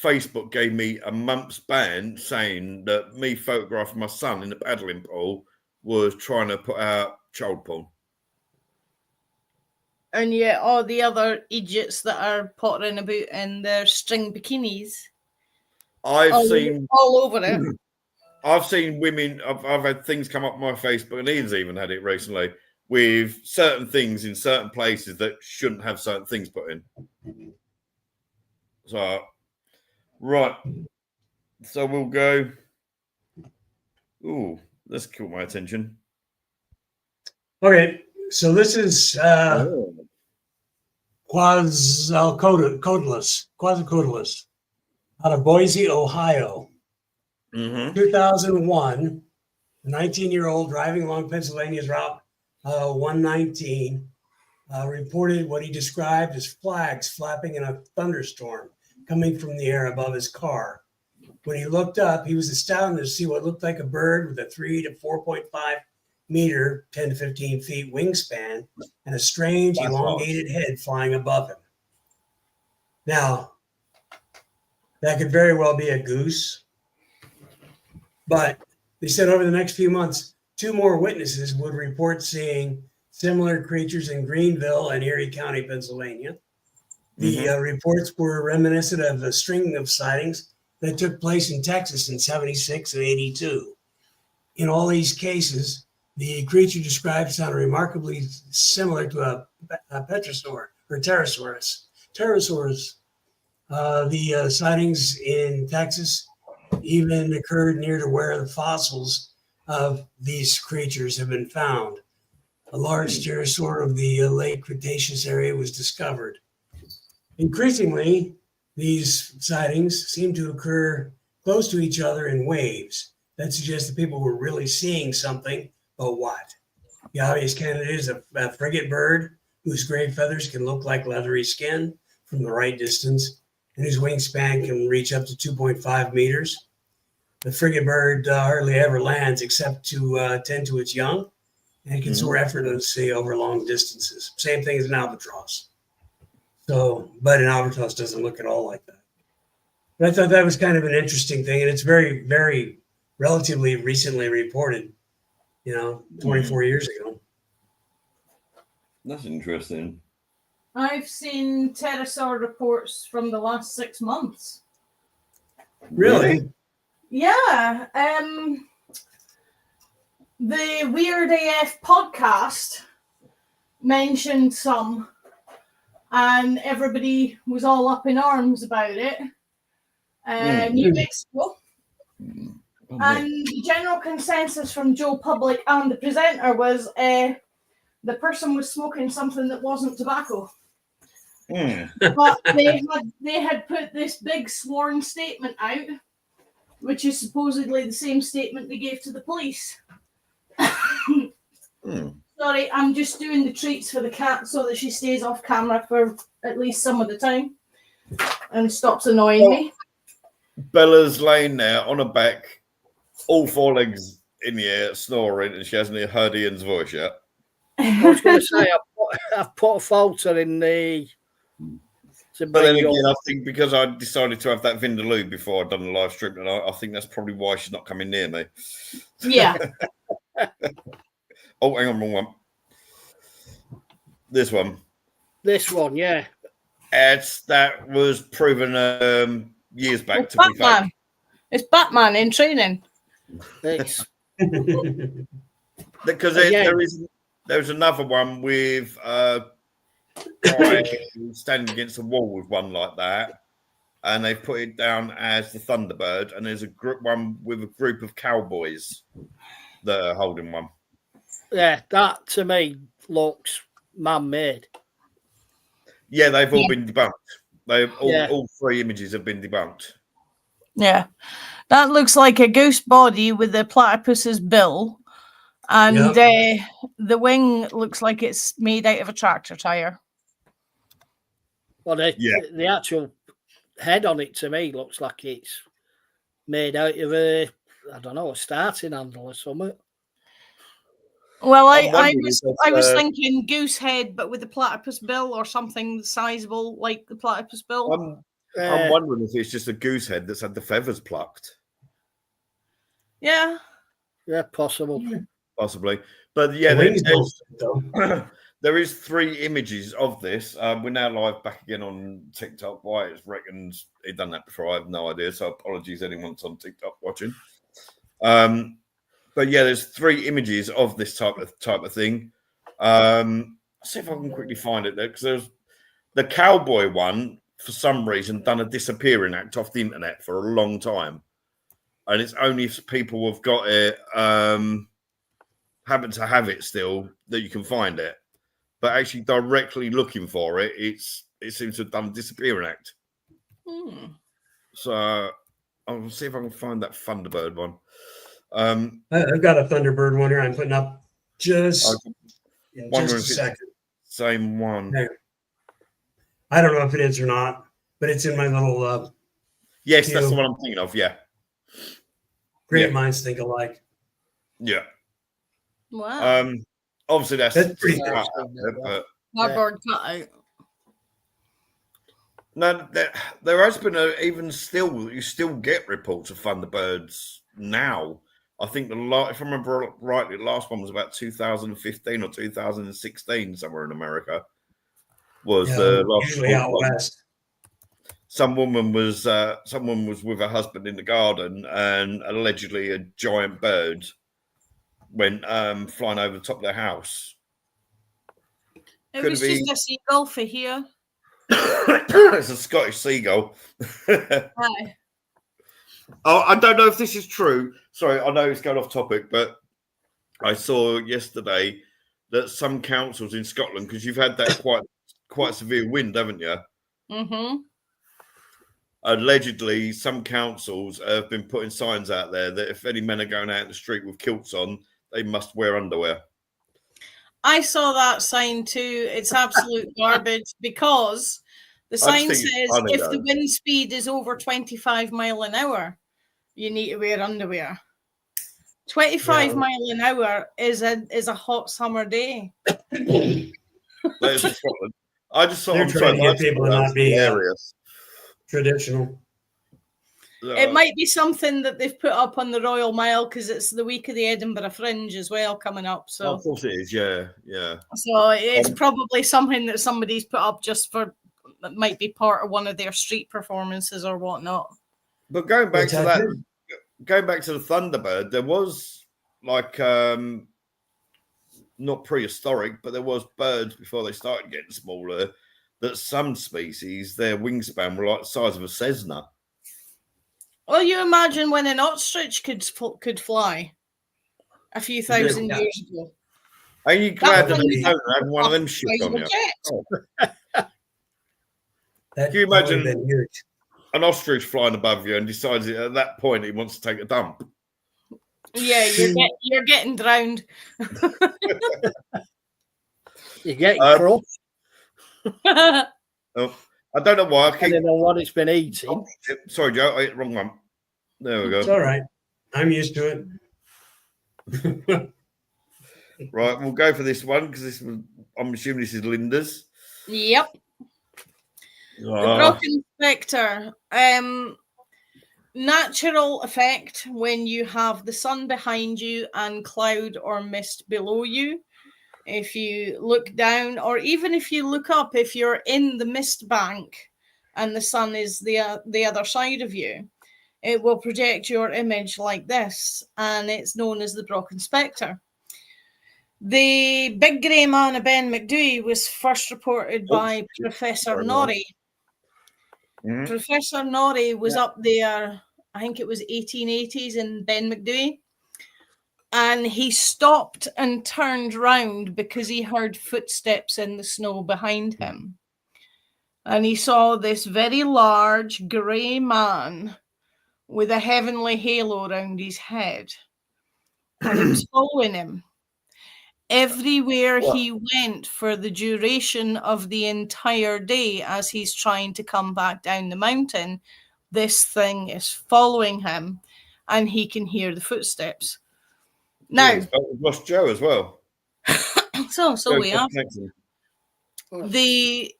Facebook gave me a month's ban saying that me photographing my son in the paddling pool was trying to put out child porn.
And yet all the other idiots that are pottering about in their string bikinis.
I've seen
all over it.
I've seen women, I've had things come up on my Facebook, and Ian's even had it recently, with certain things in certain places that shouldn't have certain things put in. So, right. So we'll go. Ooh, this caught my attention.
Okay, so this is Quetzalcoatlus out of Boise, Ohio. 2001, a 19-year-old driving along Pennsylvania's Route 119 reported what he described as flags flapping in a thunderstorm coming from the air above his car. When he looked up, he was astounded to see what looked like a bird with a 3 to 4.5 meter, 10 to 15 feet wingspan, and a strange elongated head flying above him. Now, that could very well be a goose. But they said over the next few months, 2 more witnesses would report seeing similar creatures in Greenville and Erie County, Pennsylvania. The reports were reminiscent of a string of sightings that took place in Texas in 76 and 82. In all these cases, the creature described sounded remarkably similar to a petrosaur or pterosaurus. The sightings in Texas even occurred near to where the fossils of these creatures have been found. A large pterosaur of the late Cretaceous area was discovered. Increasingly, these sightings seem to occur close to each other in waves. That suggests that people were really seeing something, but what? The obvious candidate is a frigate bird whose gray feathers can look like leathery skin from the right distance, and whose wingspan can reach up to 2.5 meters. The frigate bird hardly ever lands except to tend to its young, and can soar effortlessly over long distances. Same thing as an albatross. So, but an albatross doesn't look at all like that. But I thought that was kind of an interesting thing, and it's very, very relatively recently reported, 24 years ago.
That's interesting.
I've seen pterosaur reports from the last 6 months.
Really?
Yeah. The Weird AF podcast mentioned some, and everybody was all up in arms about it. New Mexico. And the general consensus from Joe Public and the presenter was the person was smoking something that wasn't tobacco. But they had put this big sworn statement out, which is supposedly the same statement they gave to the police. Sorry, I'm just doing the treats for the cat so that she stays off camera for at least some of the time and stops annoying me.
Bella's laying there on her back, all 4 legs in the air, snoring, and she hasn't heard Ian's voice yet.
I was going to say, I've put a filter in the...
But then again, I think because I decided to have that Vindaloo before I'd done the live stream, and I think that's probably why she's not coming near me.
Yeah.
Oh, hang on, wrong one. This one.
This one, yeah.
That was proven years back
It's
to
Batman.
be fake.
It's Batman in training.
It's...
Because there's another one with guy standing against a wall with one like that, and they put it down as the Thunderbird, and there's a one with a group of cowboys that are holding one.
Yeah, that to me looks man-made.
Yeah, they've all been debunked. All 3 images have been debunked.
Yeah. That looks like a goose body with a platypus's bill. And the wing looks like it's made out of a tractor tire.
Well, the actual head on it to me looks like it's made out of a starting handle or something.
Well, I was thinking goose head, but with a platypus bill or something sizable like the platypus bill.
I'm wondering if it's just a goose head that's had the feathers plucked.
Yeah.
Yeah, possible.
Possibly. But yeah, there is 3 images of this. We're now live back again on TikTok. Why it reckons he'd done that before, I have no idea. So apologies anyone that's on TikTok watching. But yeah, there's 3 images of this type of thing. I'll see if I can quickly find it there, because there's the cowboy one, for some reason, done a disappearing act off the internet for a long time. And it's only if people have got it, happen to have it still, that you can find it. But actually directly looking for it, it seems to have done a disappearing act. So I'll see if I can find that Thunderbird one.
I've got a Thunderbird one here. I'm putting up just a second.
Same one.
I don't know if it is or not, but it's in my little.
Yes, that's the one I'm thinking of. Yeah.
Great minds think alike.
Yeah.
Wow.
Obviously that's
pretty
but
cardboard cutout.
No, there has been you still get reports of Thunderbirds now. I think if I remember rightly, the last one was about 2015 or 2016, somewhere in America. Was the last
usually out west.
Some woman was with her husband in the garden, and allegedly a giant bird went flying over the top of their house.
It was just a seagull for here.
It's a Scottish seagull.
Hi.
I don't know if this is true. Sorry, I know it's going off topic, but I saw yesterday that some councils in Scotland, because you've had that quite severe wind, haven't you?
Mm-hmm.
Allegedly, some councils have been putting signs out there that if any men are going out in the street with kilts on, they must wear underwear.
I saw that sign too. It's absolute garbage, because the sign says if the wind speed is over 25 miles an hour, you need to wear underwear. 25 miles an hour is a hot summer day.
I just thought
they're trying to get people to not be traditional.
It might be something that they've put up on the Royal Mile, because it's the week of the Edinburgh Fringe as well coming up. So
of course it is, yeah.
So it's probably something that somebody's put up just for, that might be part of one of their street performances or whatnot.
But going back to the Thunderbird, there was not prehistoric, but there was birds before they started getting smaller, that some species, their wingspan were like the size of a Cessna.
Well, you imagine when an ostrich could fly a few thousand years ago.
Are you glad that you don't have one of them shit on you? Can you imagine an ostrich flying above you and decides at that point he wants to take a dump?
Yeah, you're getting drowned.
You're getting crushed.
Oh, I don't know why I keep.
I don't know what it's been eating.
Sorry, Joe, I hit the wrong one. There we go.
It's all right. I'm used to it.
Right, we'll go for this one because I'm assuming this is Linda's.
Yep. The broken spectre. Natural effect when you have the sun behind you and cloud or mist below you. If you look down, or even if you look up, if you're in the mist bank and the sun is the other side of you, it will project your image like this, and it's known as the broken spectre. The big grey man of Ben McDooey was first reported by Professor Norrie. Mm-hmm. Professor Norrie was up there, I think it was 1880s in Ben McDooey. And he stopped and turned round because he heard footsteps in the snow behind him. And he saw this very large grey man with a heavenly halo around his head. And he was following him. Everywhere he went for the duration of the entire day as he's trying to come back down the mountain, this thing is following him and he can hear the footsteps. Now,
we've lost Joe as well.
so we are. The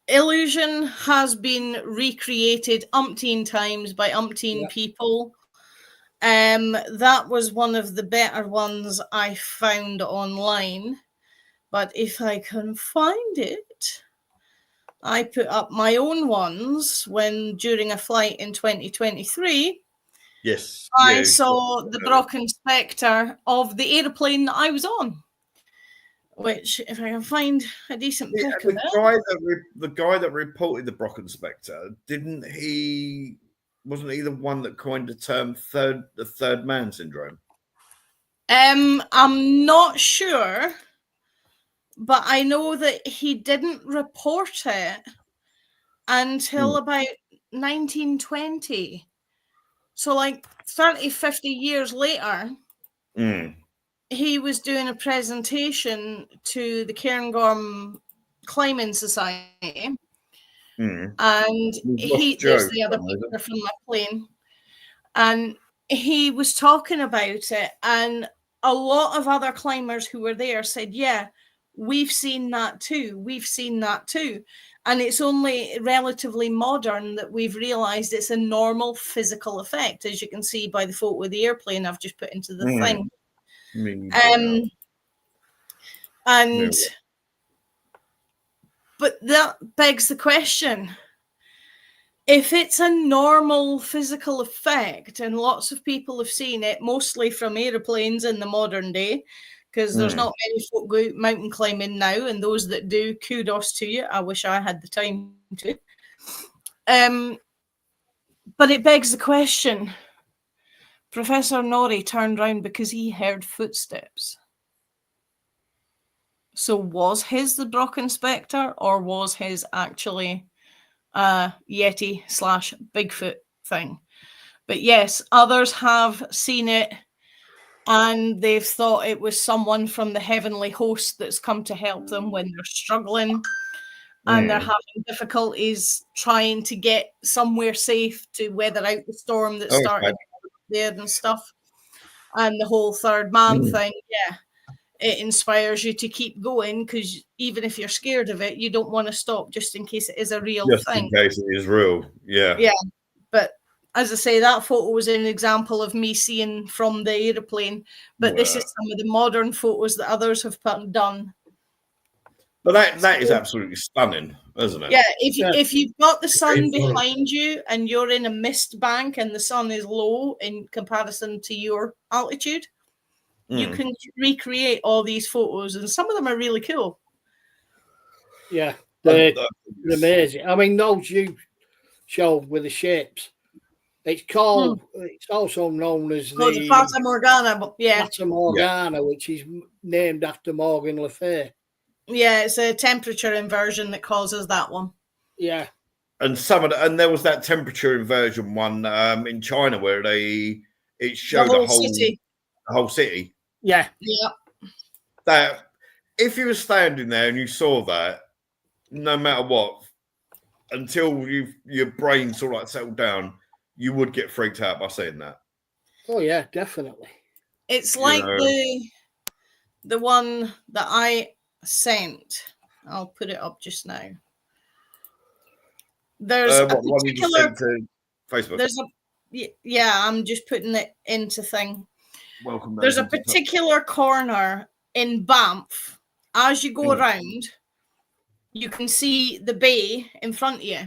illusion has been recreated umpteen times by umpteen people. That was one of the better ones I found online. But if I can find it, I put up my own ones during a flight in 2023.
Yes.
I saw the broken spectre of the aeroplane that I was on. Which, if I can find a decent pic of it.
The guy that reported the broken spectre, wasn't he the one that coined the term the third man syndrome?
I'm not sure, but I know that he didn't report it until about 1920. So like 30, 50 years later, he was doing a presentation to the Cairngorm Climbing Society. And there's the other picture from my plane. And he was talking about it. And a lot of other climbers who were there said, yeah, we've seen that too. We've seen that too. And it's only relatively modern that we've realized it's a normal physical effect, as you can see by the photo of the airplane I've just put into the thing. But that begs the question, if it's a normal physical effect, and lots of people have seen it, mostly from aeroplanes in the modern day, because there's not many folk go out mountain climbing now, and those that do, kudos to you. I wish I had the time to. But it begs the question, Professor Norrie turned round because he heard footsteps. So was his the broken spectre, or was his actually a Yeti/Bigfoot thing? But yes, others have seen it, and they've thought it was someone from the heavenly host that's come to help them when they're struggling and they're having difficulties trying to get somewhere safe to weather out the storm that started there and stuff. And the whole third man thing, it inspires you to keep going, because even if you're scared of it, you don't want to stop just in case it is a real thing.
Just in case it is real, yeah.
But as I say, that photo was an example of me seeing from the aeroplane. But this is some of the modern photos that others have done.
But that is absolutely stunning, isn't it?
Yeah, if you've got the sun behind you and you're in a mist bank and the sun is low in comparison to your altitude, you can recreate all these photos, and some of them are really cool.
Yeah, they're amazing. I mean, those you showed with the shapes, it's called, it's also known as the
Fata Morgana,
Fata Morgana, which is named after Morgan Le Fay.
Yeah, it's a temperature inversion that causes that one.
Yeah.
And there was that temperature inversion one in China where they it showed the whole city.
Yeah.
Yeah.
That if you were standing there and you saw that, no matter what, until your brain sort of like settled down, you would get freaked out by seeing that.
Oh yeah, definitely.
It's like the one that I sent. I'll put it up just now. There's a particular
to Facebook.
There's I'm just putting it into thing.
Welcome.
There's a particular corner in Banff. As you go around, you can see the bay in front of you.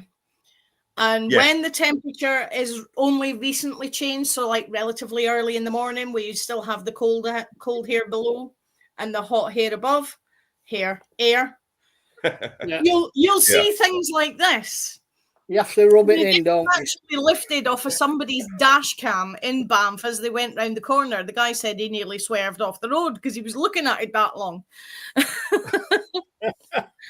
And when the temperature is only recently changed, so like relatively early in the morning, where you still have the cold hair below and the hot hair above, air, you'll see things like this.
You have to rub it in, don't you?
Actually lifted off of somebody's dash cam in Banff as they went round the corner. The guy said he nearly swerved off the road because he was looking at it that long.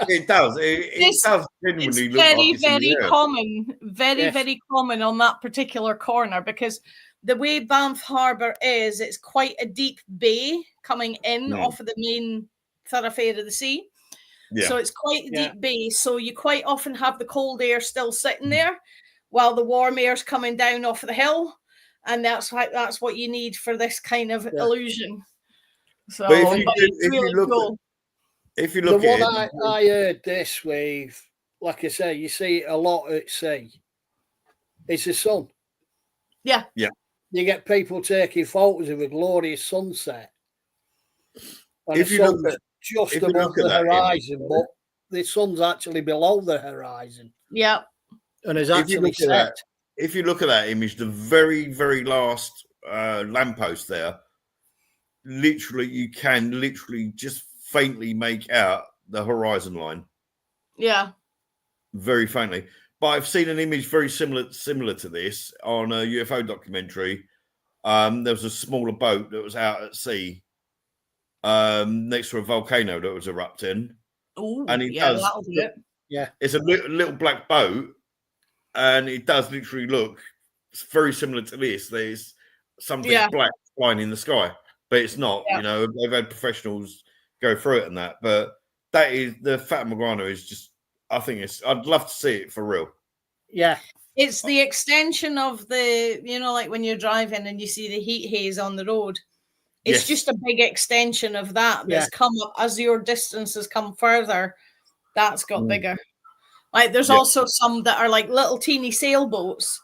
It does. It does genuinely look
very,
like it's
very common. Very common on that particular corner, because the way Banff Harbour is, it's quite a deep bay coming in off of the main thoroughfare of the sea. Yeah. So it's quite a deep bay. So you quite often have the cold air still sitting there while the warm air's coming down off of the hill. And that's what you need for this kind of illusion. So
if you look
at it, I heard this with, like I say, you see it a lot at sea. It's the sun.
Yeah.
Yeah.
You get people taking photos of a glorious sunset. And
if you look at
just above the horizon, but the sun's actually below the horizon.
Yeah.
And is actually set.
If you look at that image, the very, very last lamppost there, you can just faintly make out the horizon line.
Yeah.
Very faintly. But I've seen an image very similar to this on a UFO documentary. There was a smaller boat that was out at sea next to a volcano that was erupting.
Ooh,
and that'll do it.
Yeah.
It's a little black boat, and it does literally look very similar to this. There's something black flying in the sky, but it's not. Yeah. You know, they've had professionals go through it and that, but that is the Fata Morgana is just. I think I'd love to see it for real.
Yeah.
It's the extension of the, like when you're driving and you see the heat haze on the road. It's just a big extension of that that's come up as your distance has come further. That's got bigger. Like there's also some that are like little teeny sailboats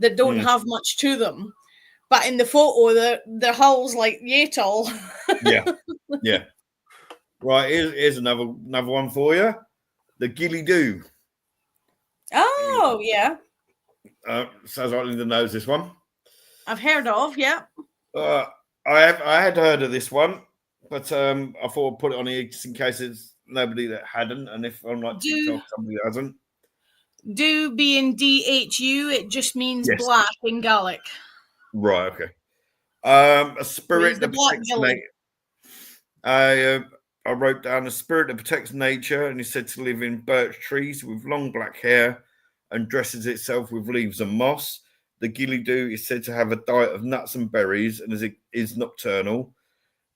that don't have much to them. But in the photo, the hull's like yay tall.
Yeah. Right, here's another one for you. The Ghillie Doo.
Oh, yeah.
Sounds like Linda knows this one.
I've heard of, yeah.
I had heard of this one, but I thought I'd put it on here just in case it's nobody that hadn't, and if on like TikTok somebody hasn't.
Do being DHU, it just means black in Gaelic.
Right, okay. A spirit that protects nature. I wrote down a spirit that protects nature and is said to live in birch trees with long black hair and dresses itself with leaves and moss. The Ghillie Doo is said to have a diet of nuts and berries and is nocturnal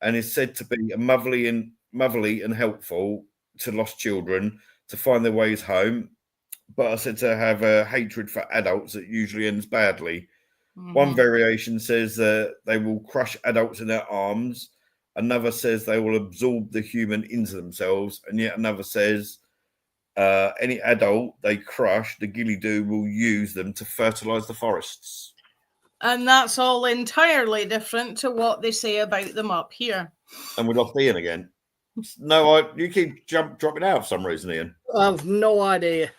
and is said to be motherly and helpful to lost children to find their ways home, but are said to have a hatred for adults that usually ends badly. Mm-hmm. One variation says that they will crush adults in their arms. Another says they will absorb the human into themselves. And yet another says any adult they crush, the Ghillie Doo will use them to fertilize the forests.
And that's all entirely different to what they say about them up here.
And we lost Ian again. No, you keep dropping out for some reason, Ian.
I've no idea.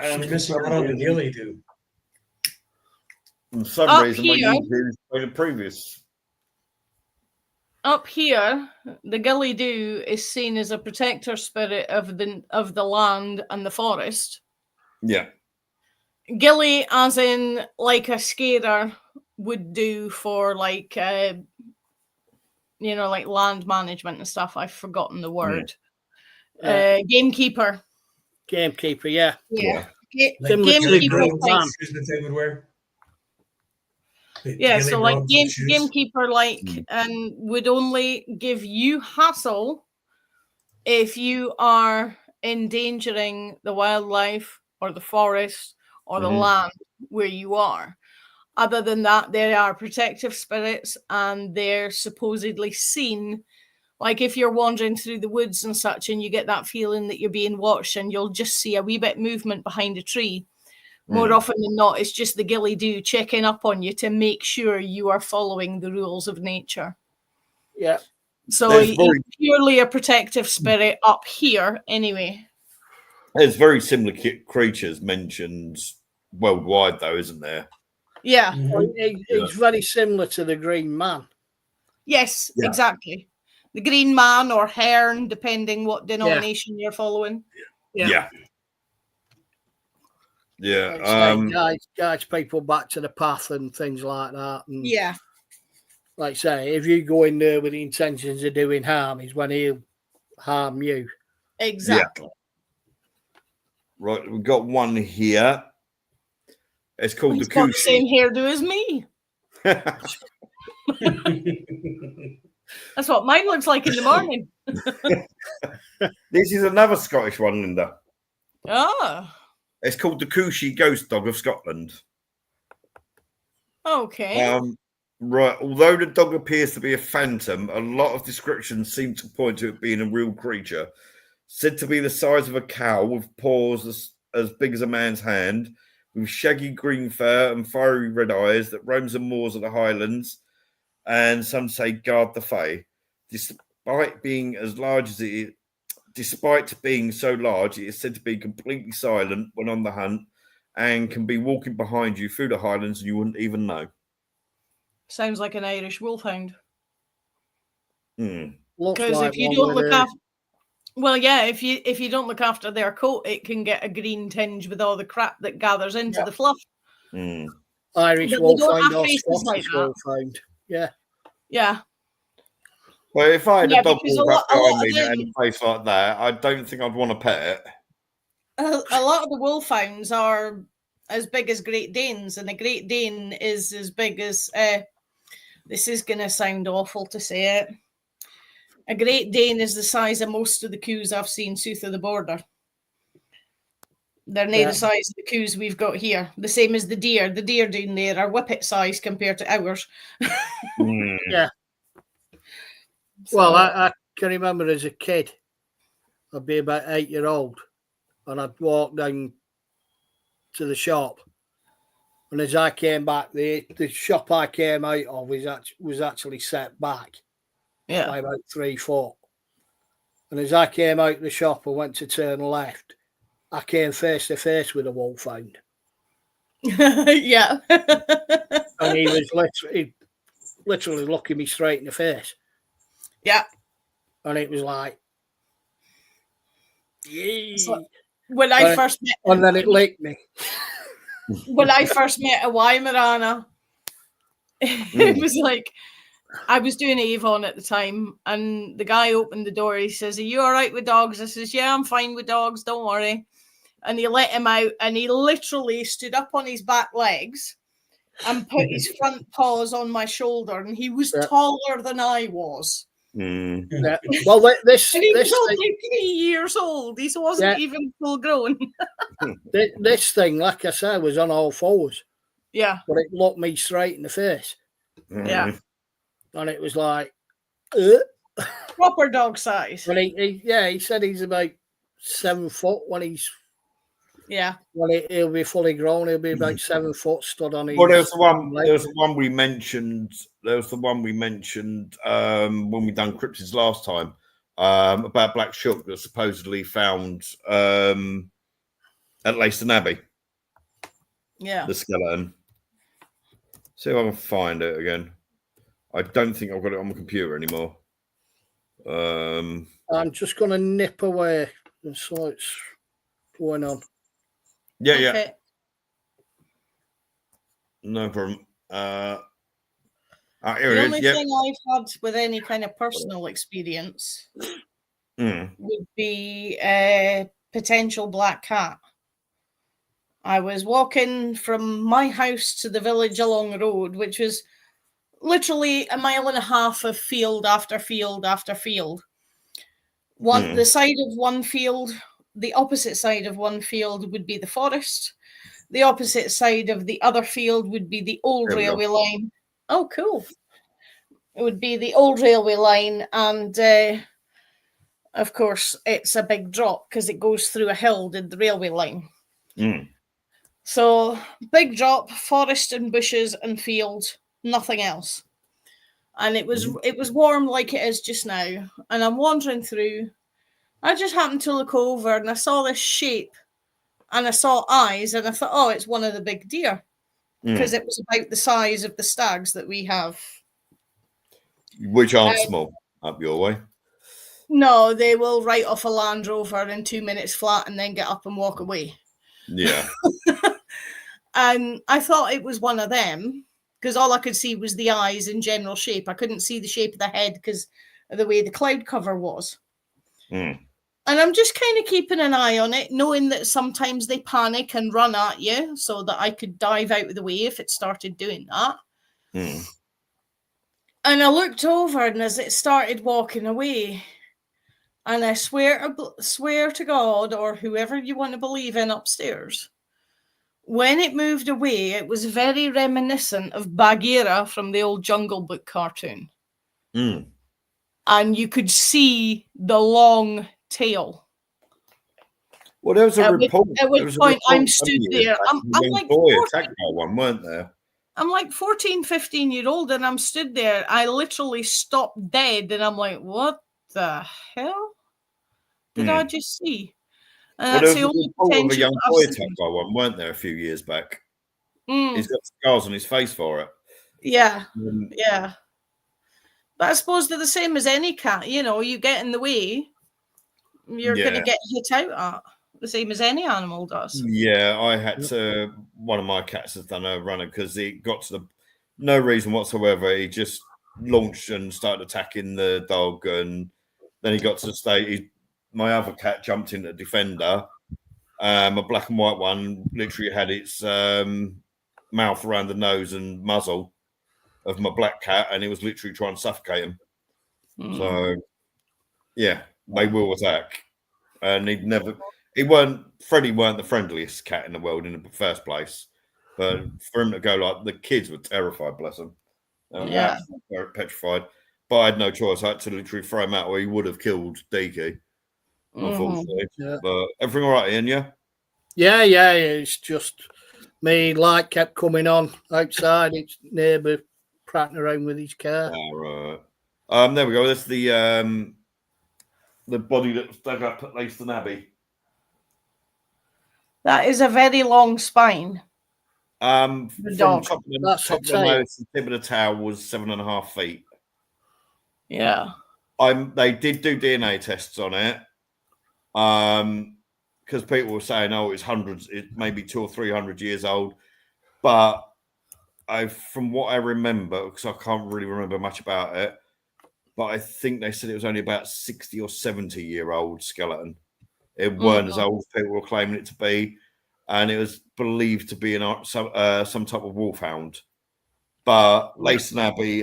I'm missing out on the Ghillie Doo.
For some reason, when you do the previous.
Up here, the Ghillie Doo is seen as a protector spirit of the land and the forest.
Yeah.
Ghillie, as in like a scarer would do for like like land management and stuff. I've forgotten the word. Gamekeeper.
Gamekeeper, yeah.
Yeah.
Like
Gamekeeper.
Shoes that they would wear.
Yeah, so like gamekeeper, and would only give you hassle if you are endangering the wildlife or the forest or the land where you are. Other than that, there are protective spirits, and they're supposedly seen. Like if you're wandering through the woods and such, and you get that feeling that you're being watched, and you'll just see a wee bit movement behind a tree. More often than not, it's just the ghillie-doo checking up on you to make sure you are following the rules of nature.
Yeah.
So he's purely a protective spirit up here, anyway.
There's very similar creatures mentioned worldwide, though, isn't there?
Yeah.
He's very similar to the Green Man.
Yes, exactly. The Green Man or Hern, depending what denomination you're following.
Yeah.
Guides people back to the path and things like that. And
yeah.
Like I say, if you go in there with the intentions of doing harm, is when he'll harm you.
Exactly.
Yeah. Right, we've got one here. It's called
He's
the
got
Kushi.
the same hairdo as me. That's what mine looks like in the morning.
This is another Scottish one, Linda.
Oh.
It's called the Kushi Ghost Dog of Scotland.
Okay.
Right. Although the dog appears to be a phantom, a lot of descriptions seem to point to it being a real creature. Said to be the size of a cow with paws as big as a man's hand, with shaggy green fur and fiery red eyes that roams the moors of the Highlands, and some say guard the Fae. Despite being so large, it is said to be completely silent when on the hunt and can be walking behind you through the Highlands and you wouldn't even know.
Sounds like an Irish wolfhound.
Because
if you don't look after, if you don't look after their coat, it can get a green tinge with all the crap that gathers into the fluff.
Irish wolfhound or Scottish wolfhound. Yeah.
Yeah.
Well, if I had a dog walk up behind me that had a face like that, I don't think I'd want to pet it.
A lot of the wolfhounds are as big as Great Danes, and the Great Dane is as big as this is going to sound awful to say it. A Great Dane is the size of most of the coos I've seen south of the border. They're near the size of the coos we've got here. The same as the deer. The deer down there are whippet size compared to ours.
Yeah. Well, I can remember as a kid, I'd be about 8-year-old, and I'd walk down to the shop. And as I came back, the shop I came out of was actually set back by about 3 foot. And as I came out of the shop and went to turn left, I came face to face with a wolfhound.
Yeah.
And he was literally looking me straight in the face.
Yeah.
And it was like, yeah.
So when I first met
and then it licked me.
When I first met a Weimaraner, it was like, I was doing Avon at the time, and the guy opened the door. He says, "Are you all right with dogs?" I says, "Yeah, I'm fine with dogs. Don't worry." And he let him out, and he literally stood up on his back legs and put his front paws on my shoulder, and he was taller than I was.
Yeah. Well,
and he was only 3 years old. He wasn't even full grown.
This thing, like I said, was on all fours.
Yeah.
But it looked me straight in the face.
Yeah.
And it was like,
proper dog size.
And he said he's about 7 foot when he's when he'll be fully grown. He'll be about 7 foot stood on his.
Well, there's the one we mentioned. There was the one we mentioned when we done cryptids last time about Black Shuck that supposedly found at Leiston Abbey.
Yeah,
the skeleton. See if I can find it again. I don't think I've got it on my computer anymore.
I'm just going to nip away and so it's going on.
Yeah, okay. No problem.
The only thing I've had with any kind of personal experience would be a potential black cat. I was walking from my house to the village along the road, which was literally a mile and a half of field after field after field. The side of one field, the opposite side of one field would be the forest. The opposite side of the other field would be the old railway line. Oh, cool. It would be the old railway line. And of course, it's a big drop because it goes through a hill, the railway line. So big drop, forest and bushes and fields, nothing else. And it was warm like it is just now. And I'm wandering through. I just happened to look over and I saw this shape and I saw eyes and I thought, oh, it's one of the big deer, because it was about the size of the stags that we have.
Which aren't small up your way.
No, they will write off a Land Rover in 2 minutes flat and then get up and walk away.
Yeah.
And I thought it was one of them because all I could see was the eyes in general shape. I couldn't see the shape of the head because of the way the cloud cover was. And I'm just kind of keeping an eye on it, knowing that sometimes they panic and run at you so that I could dive out of the way if it started doing that. And I looked over, and as it started walking away, and I swear to God, or whoever you want to believe in upstairs, when it moved away, it was very reminiscent of Bagheera from the old Jungle Book cartoon. And you could see the long tail.
Well, there was a report.
At which point I'm stood there. I'm like,
attacked by one, weren't there?
I'm like 14, 15-year-old, and I'm stood there. I literally stopped dead, and I'm like, what the hell did I just see? And that's the only potential.
Of a young boy attacked by one, weren't there, a few years back? He's got scars on his face for it.
Yeah, yeah. But I suppose they're the same as any cat. You know, you get in the way, you're going to get hit out at. The same as any animal does.
Yeah, I had to. One of my cats has done a runner because he got to no reason whatsoever. He just launched and started attacking the dog, and then he got to the stage. My other cat jumped in the defender. A black and white one literally had its mouth around the nose and muzzle of my black cat, and it was literally trying to suffocate him. So, yeah, they will attack, and Freddie weren't the friendliest cat in the world in the first place, but for him to go, like, the kids were terrified, bless them. Petrified. But I had no choice. I had to literally throw him out, or he would have killed Deaky, unfortunately. But everything all right, Ian?
Yeah. It's just me. Light kept coming on outside. It's neighbour prattling around with his car.
Right. There we go. That's the body that was dug up at Leiston Abbey.
That is a very long spine.
From top of the nose to the tip of the tail was 7.5 feet.
Yeah.
They did do DNA tests on it. Because people were saying, oh, it's hundreds, it may be 200 or 300 years old. But from what I remember, because I can't really remember much about it, but I think they said it was only about 60 or 70-year-old skeleton. It weren't as old as people were claiming it to be, and it was believed to be some type of wolfhound. But Leiston Abbey,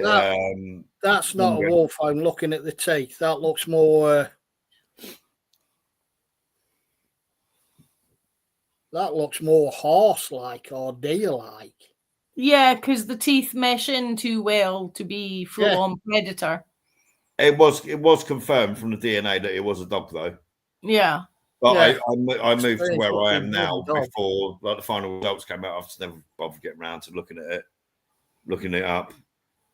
that's not a wolfhound. Looking at the teeth, that looks more. That looks more horse-like or deer-like.
Yeah, because the teeth mesh in too well to be full-on predator.
It was confirmed from the DNA that it was a dog, though.
Yeah.
But I moved to where I am now before the final results came out. I've just never bothered getting around to looking it up.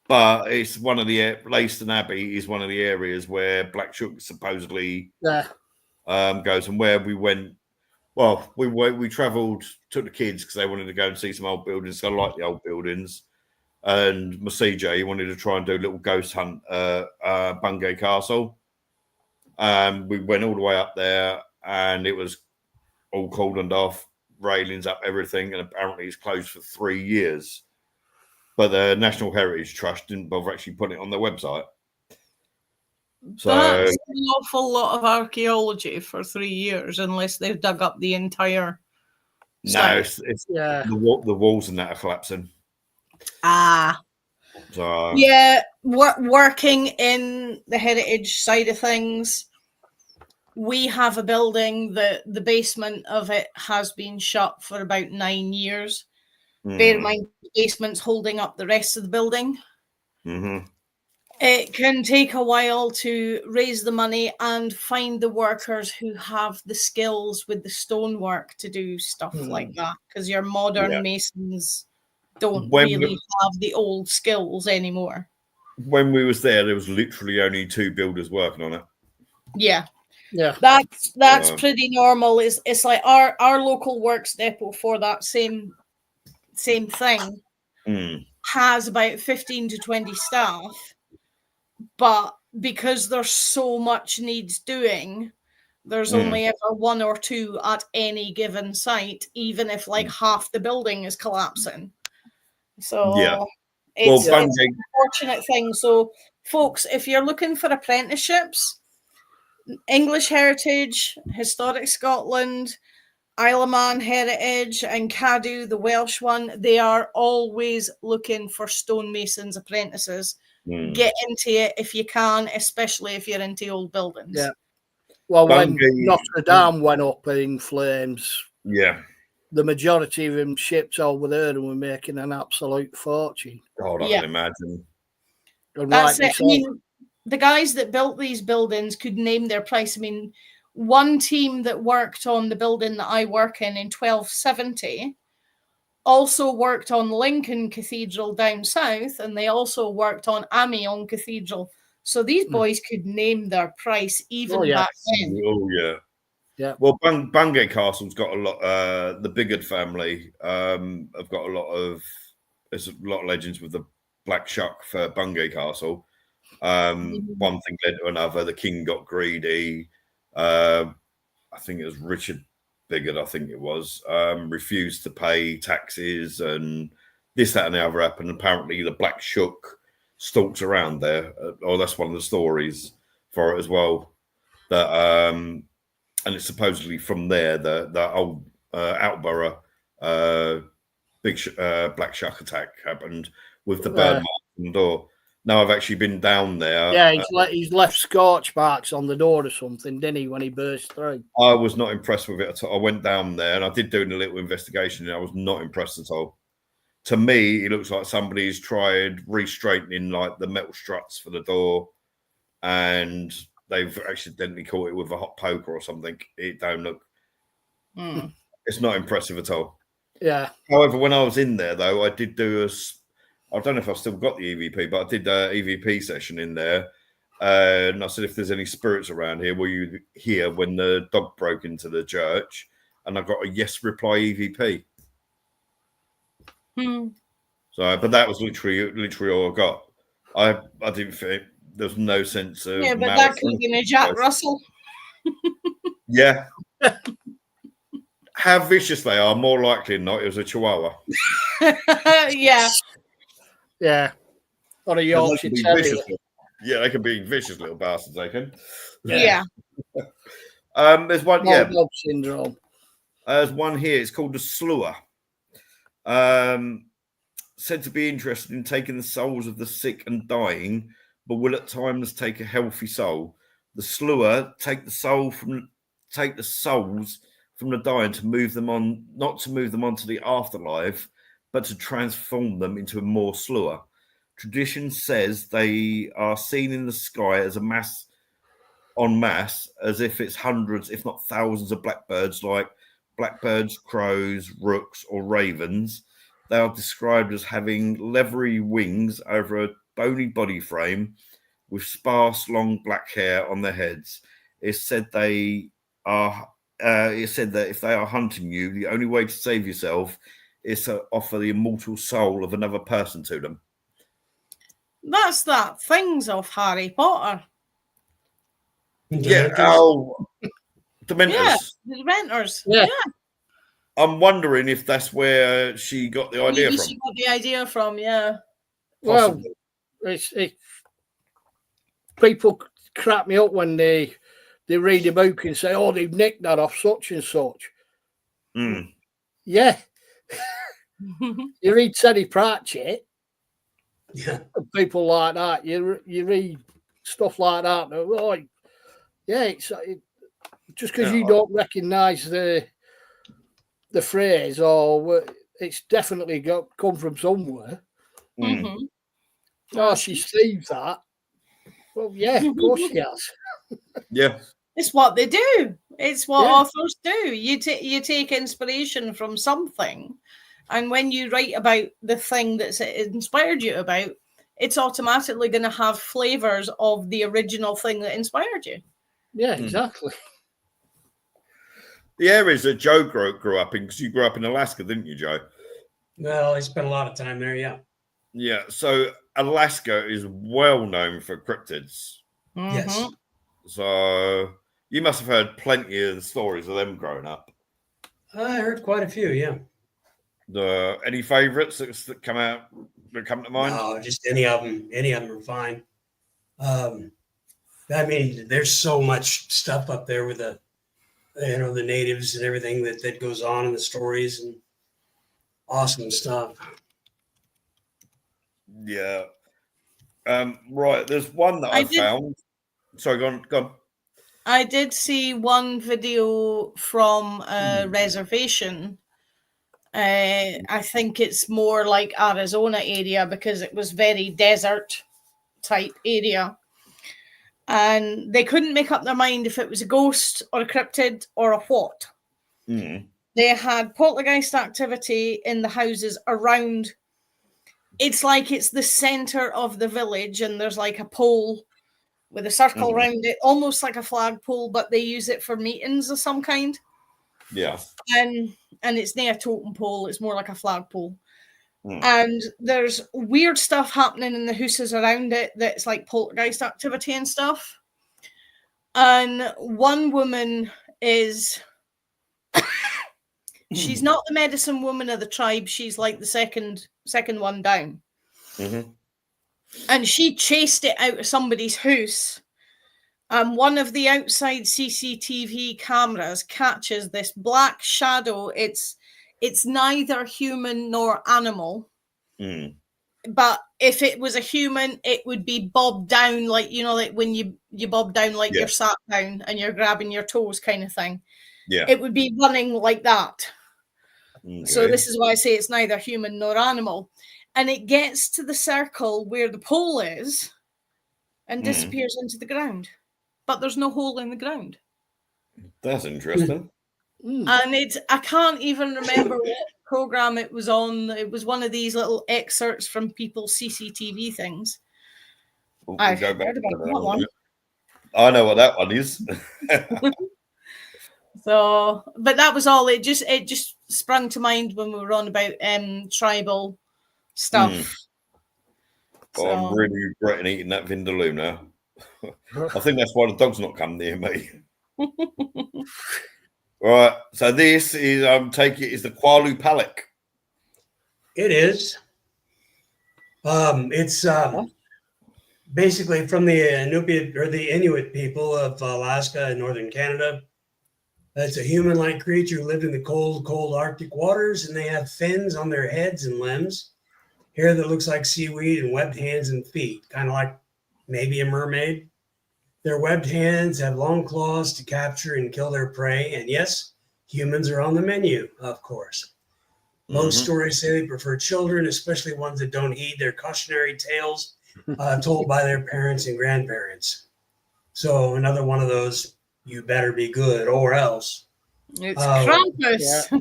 But it's one of the Leiston Abbey is one of the areas where Black Chook supposedly goes, and where we went. Well, we travelled, took the kids because they wanted to go and see some old buildings. So I like the old buildings. And my CJ wanted to try and do a little ghost hunt Bungay Castle. We went all the way up there, and it was all cordoned off, railings up, everything. And apparently it's closed for 3 years. But the National Heritage Trust didn't bother actually putting it on their website. So
that's an awful lot of archaeology for 3 years, unless they've dug up the entire
No, it's the walls and that are collapsing. So
yeah, working in the heritage side of things, we have a building that the basement of it has been shut for about 9 years. Bear in mind, the basement's holding up the rest of the building.
Mm-hmm.
It can take a while to raise the money and find the workers who have the skills with the stonework to do stuff like that, because your modern masons don't really have the old skills anymore.
When we was there was literally only 2 builders working on it.
Yeah. That's pretty normal. It's like our local works depot for that same thing has about 15 to 20 staff, but because there's so much needs doing, there's only ever 1 or 2 at any given site, even if like half the building is collapsing. So it's an unfortunate thing. So folks, if you're looking for apprenticeships, English Heritage, Historic Scotland, Isle of Man Heritage, and Cadw, the Welsh one, they are always looking for stonemasons apprentices. Get into it if you can, especially if you're into old buildings.
Yeah. Well, when Notre Dame went up in flames, the majority of them shipped over there and were making an absolute fortune.
God, I can imagine.
That's it. I mean, the guys that built these buildings could name their price. I mean, one team that worked on the building that I work in 1270 also worked on Lincoln Cathedral down south, and they also worked on Amiens Cathedral. So these boys could name their price even back then.
Oh, yeah. Yeah. Well, Bungay Castle's got a lot. The Biggood family have got there's a lot of legends with the Black Shuck for Bungay Castle. One thing led to another. The king got greedy. I think it was Richard Biggood, I think it was, refused to pay taxes, and this, that, and the other happened. Apparently, the Black Shuck stalks around there. That's one of the stories for it as well. That and it's supposedly from there the old Outborough Black Shuck attack happened with the burn marks on the door. Now I've actually been down there.
Yeah, he's left scorch marks on the door or something, didn't he, when he burst through?
I was not impressed with it at all. I went down there and I did do a little investigation, and I was not impressed at all. To me, it looks like somebody's tried re-straightening like the metal struts for the door, and they've accidentally caught it with a hot poker or something. It don't look. It's not impressive at all.
Yeah.
However, when I was in there, though, I did do I don't know if I've still got the EVP, but I did an EVP session in there. And I said, if there's any spirits around here, will you hear when the dog broke into the church? And I got a yes reply EVP. So, but that was literally all I got. I didn't think there's no sense of.
Yeah, but that could have been a Jack Russell.
Yeah. How vicious they are, more likely than not, it was a Chihuahua.
Yeah.
Yeah. Or a Yorkshire Terrier.
Yeah, they can be vicious little bastards, they can.
Yeah.
There's one,
dog syndrome.
There's one here. It's called the Slewer. Said to be interested in taking the souls of the sick and dying, but will at times take a healthy soul. The Slewer take the souls from the dying to move them on, not to move them on to the afterlife, but to transform them into a more slewer. Tradition says they are seen in the sky as a mass, as if it's hundreds, if not thousands of blackbirds, like blackbirds, crows, rooks, or ravens. They are described as having leathery wings over a bony body frame with sparse, long black hair on their heads. It's said that if they are hunting you, the only way to save yourself is to offer the immortal soul of another person to them.
That's that things of Harry Potter.
Yeah. Dementors.
Yeah, the Dementors.
Yeah.
I'm wondering if that's where she got the idea
Maybe
from.
she got the idea from, yeah.
Possibly.
Well, people crap me up when they read a book and say, "Oh, they've nicked that off such and such." Yeah. You read Teddy Pratchett,
Yeah.
and people like that. You read stuff like that. Oh, yeah, it's just because you don't recognise the phrase, or it's definitely come from somewhere.
Mm-hmm.
Oh, she sees that. Well, yeah, of course she has.
Yeah.
It's what they do. It's what authors do. You take inspiration from something, and when you write about the thing that's inspired you about, it's automatically going to have flavors of the original thing that inspired you.
Yeah, exactly.
The areas that Joe grew up in, because you grew up in Alaska, didn't you, Joe?
Well, I spent a lot of time there, yeah.
Yeah, so Alaska is well known for cryptids.
Mm-hmm.
Yes.
So you must have heard plenty of the stories of them growing up.
I heard quite a few, yeah.
Any favourites that come to mind?
No, just any of them. Any of them are fine. I mean, there's so much stuff up there with the natives and everything that goes on in the stories, and awesome stuff.
Yeah. Right. There's one that I found. Sorry, go on.
I did see one video from a reservation. I think it's more like Arizona area because it was very desert type area. And they couldn't make up their mind if it was a ghost or a cryptid or a what.
Mm.
They had poltergeist activity in the houses around. It's like it's the center of the village, and there's like a pole with a circle around it, almost like a flagpole, but they use it for meetings of some kind.
Yeah.
And it's near a totem pole. It's more like a flagpole. And there's weird stuff happening in the houses around it that's like poltergeist activity and stuff. And one woman is she's not the medicine woman of the tribe. She's like the second one down.
Mm-hmm.
And she chased it out of somebody's house. And one of the outside CCTV cameras catches this black shadow. It's neither human nor animal. But if it was a human, it would be bobbed down, like, like when you bob down like you're sat down and you're grabbing your toes kind of thing.
Yeah.
It would be running like that.
Okay.
So this is why I say it's neither human nor animal. And it gets to the circle where the pole is and disappears into the ground. But there's no hole in the ground.
That's interesting.
And I can't even remember what program it was on. It was one of these little excerpts from people's CCTV things. I've heard about that one.
I know what that one is.
So, but that was all. It just sprung to mind when we were on about tribal stuff.
So, I'm really regretting eating that vindaloo now. I think that's why the dog's not come near me. Right. So this is, take it, is the Kwalu Palik.
It is. It's basically from the Inuit people of Alaska and northern Canada. It's a human-like creature who lived in the cold, cold Arctic waters, and they have fins on their heads and limbs, hair that looks like seaweed, and webbed hands and feet, kind of like maybe a mermaid. Their webbed hands have long claws to capture and kill their prey, and yes, humans are on the menu, of course. Most stories say they prefer children, especially ones that don't heed their cautionary tales told by their parents and grandparents. So another one of those, you better be good or else.
It's Krampus.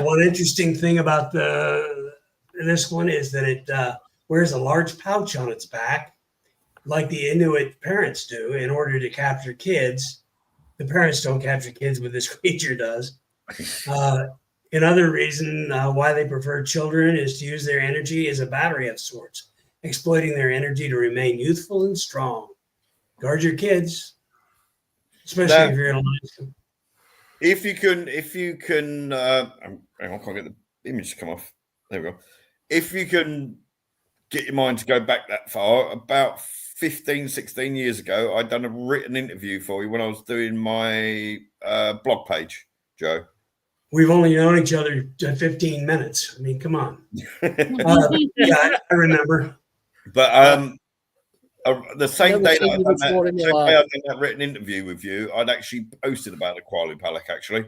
One interesting thing about this one is that it wears a large pouch on its back, like the Inuit parents do, in order to capture kids. The parents don't capture kids, but this creature does. Another reason why they prefer children is to use their energy as a battery of sorts, exploiting their energy to remain youthful and strong. Guard your kids, especially if you're in Alaska.
If you can, hang on, I can't get the image to come off. There we go. If you can get your mind to go back that far, about 15, 16 years ago, I'd done a written interview for you when I was doing my blog page, Joe.
We've only known each other 15 minutes. I mean, come on. Yeah, I remember.
But the same day
Never
that
seen you before in your
I
life.
done that written interview with you, I'd actually posted about the Kwali Palak. Actually,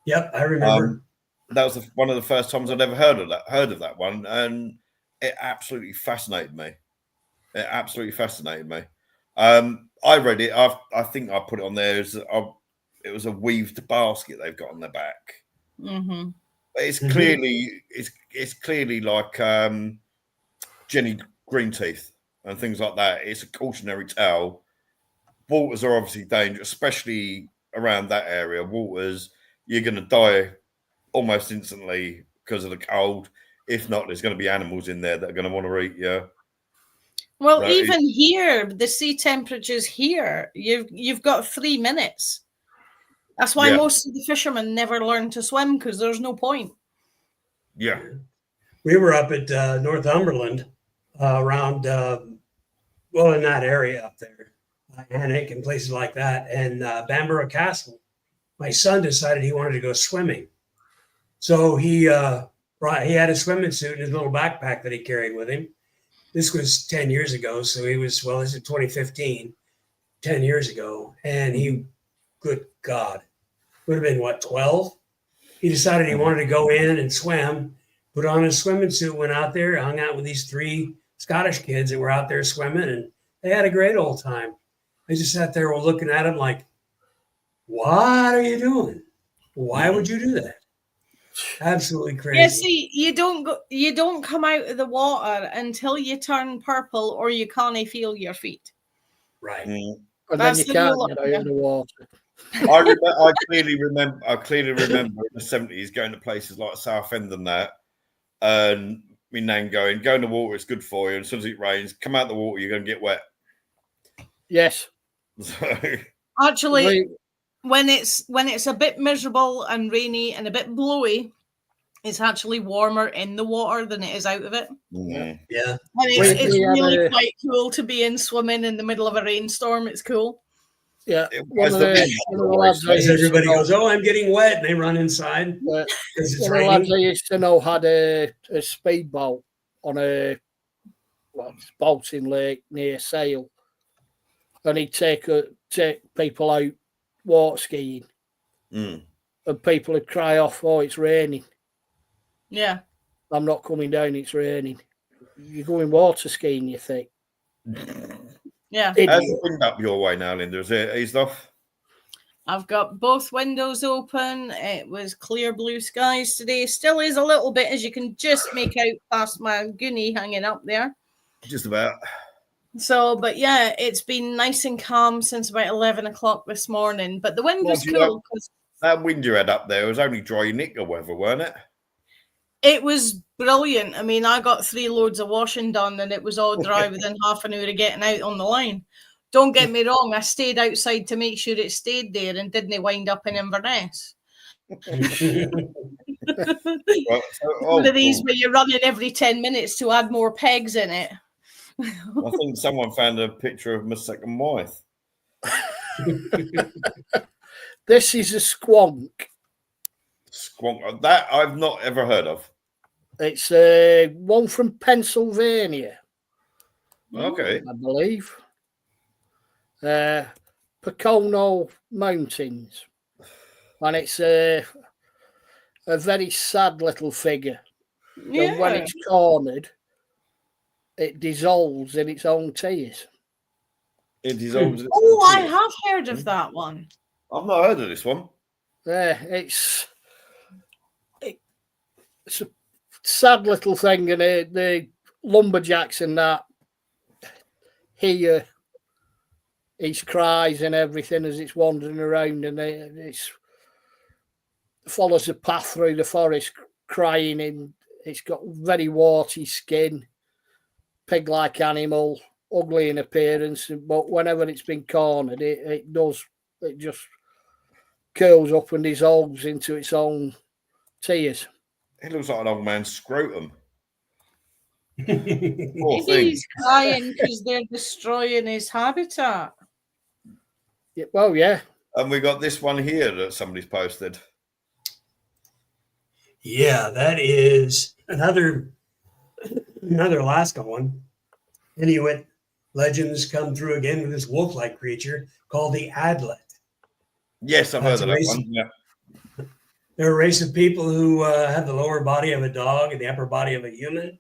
Yep, I remember.
that was one of the first times I'd ever heard of that one, and it absolutely fascinated me. It absolutely fascinated me. I read it. I think I put it on there. It was a weaved basket they've got on their back.
Mm-hmm.
But it's clearly like Jenny Greenteeth and things like that. It's a cautionary tale. Waters are obviously dangerous, especially around that area. Waters, you're going to die almost instantly because of the cold. If not, there's going to be animals in there that are going to want to eat you.
Well,
Right.
even here, the sea temperatures here, you've got 3 minutes. That's why most of the fishermen never learn to swim, because there's no point.
Yeah.
We were up at Northumberland around, well, in that area up there, Annick and places like that, and Bamborough Castle. My son decided he wanted to go swimming. So he had a swimming suit in his little backpack that he carried with him. This was 10 years ago. So this is 2015, 10 years ago. And he, good God, would have been, 12? He decided he wanted to go in and swim, put on his swimming suit, went out there, hung out with these 3 Scottish kids that were out there swimming, and they had a great old time. I just sat there looking at him like, what are you doing? Why would you do that? Absolutely crazy.
Yeah, see, you don't come out of the water until you turn purple or you can't feel your feet.
Right.
And
That's
then you
the
can't
rule
get
up
out
there.
of the water.
I clearly remember in the 70s going to places like Southend and that, and me nan go in the water, it's good for you. And as soon as it rains, come out the water, you're going to get wet.
Yes.
So,
Actually, when it's a bit miserable and rainy and a bit blowy, it's actually warmer in the water than it is out of it.
yeah.
Yeah.
And it's really quite cool to be in swimming in the middle of a rainstorm. It's cool.
Yeah.
As
everybody goes, oh, I'm getting wet, and they run inside because it's raining.
One of the lads I used to know had a speedboat on a boating lake near Sale, and he'd take people out water skiing, and people would cry off, "Oh, it's raining."
Yeah,
I'm not coming down. It's raining. You're going water skiing, you think?
Yeah.
How's the wind up your way now, Linda? Is it eased off?
I've got both windows open. It was clear blue skies today. Still is a little bit, as you can just make out past my goonie hanging up there.
Just about.
So, but yeah, it's been nice and calm since about 11 o'clock this morning. But the wind was cool.
That wind you had up there was only dry knicker weather, weren't it?
It was brilliant. I mean, I got 3 loads of washing done, and it was all dry within half an hour of getting out on the line. Don't get me wrong, I stayed outside to make sure it stayed there and didn't wind up in Inverness. One of these where you're running every 10 minutes to add more pegs in it.
I think someone found a picture of my second wife.
This is a squonk.
Squonk. That I've not ever heard of.
It's one from Pennsylvania.
Okay.
I believe. Pocono Mountains. And it's a very sad little figure.
Yeah.
And when it's cornered, it dissolves in its own tears.
It dissolves.
Oh, I have heard of that one.
I've not heard of this one.
It's a sad little thing, and the lumberjacks and that hear his cries and everything as it's wandering around, and it follows a path through the forest crying, and it's got very warty skin, pig-like animal, ugly in appearance, but whenever it's been cornered, it just curls up and dissolves into its own tears.
It looks like an old man's scrotum.
Maybe he's crying because they're destroying his habitat.
Yeah, well, yeah.
And we got this one here that somebody's posted.
Yeah, that is another Alaska one. Inuit legends come through again with this wolf-like creature called the adlet.
Yes, I've heard of that one. Yeah.
They're a race of people who have the lower body of a dog and the upper body of a human.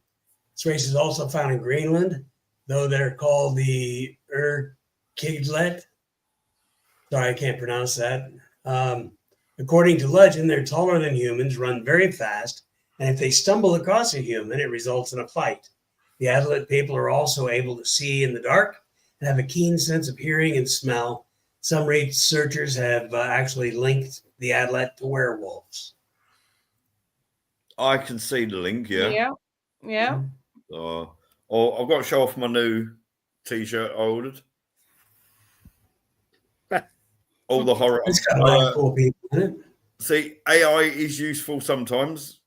This race is also found in Greenland, though they're called the Kiglet. Sorry, I can't pronounce that. According to legend, they're taller than humans, run very fast, and if they stumble across a human, it results in a fight. The Adlet people are also able to see in the dark and have a keen sense of hearing and smell. Some researchers have actually linked the Adlet to werewolves.
I can see the link,
Yeah.
Oh, I've got to show off my new T-shirt I ordered. All the horror.
It's got a lot of cool people in it.
See, AI is useful sometimes.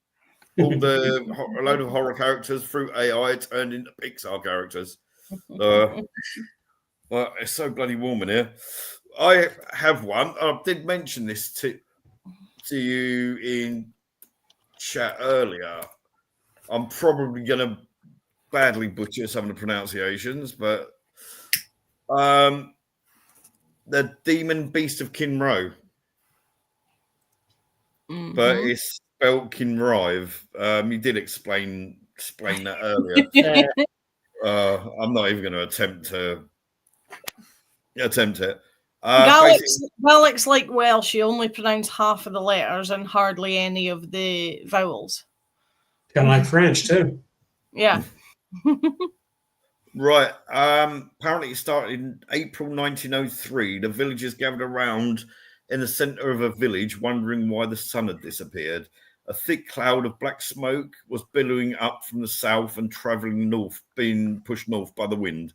A load of horror characters through AI turned into Pixar characters. Well, it's so bloody warm in here. I have one. I did mention this to you in chat earlier. I'm probably going to badly butcher some of the pronunciations, but the demon beast of Kinrow. Mm-hmm. But it's spelled Kinrive. You did explain that earlier. I'm not even going to attempt it.
Gaelics like Welsh, you only pronounce half of the letters and hardly any of the vowels.
Kind of like French too.
Yeah.
Right. Apparently it started in April 1903. The villagers gathered around in the center of a village, wondering why the sun had disappeared. A thick cloud of black smoke was billowing up from the south and traveling north, being pushed north by the wind.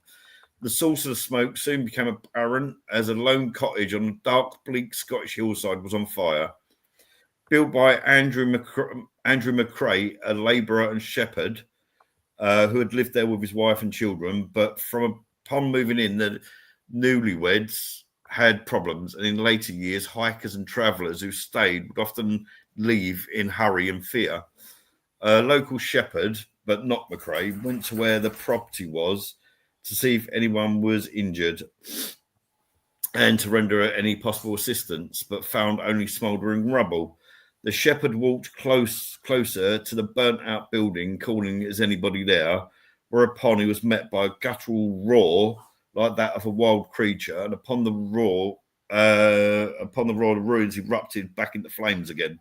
The source of the smoke soon became apparent as a lone cottage on a dark, bleak Scottish hillside was on fire. Built by Andrew McCrae, a labourer and shepherd, who had lived there with his wife and children, but upon moving in, the newlyweds had problems, and in later years, hikers and travellers who stayed would often leave in hurry and fear. A local shepherd, but not McCrae, went to where the property was to see if anyone was injured and to render any possible assistance, but found only smouldering rubble. The shepherd walked closer to the burnt-out building, calling, "Is anybody there?" Whereupon he was met by a guttural roar like that of a wild creature, and upon the roar, the ruins erupted back into flames again.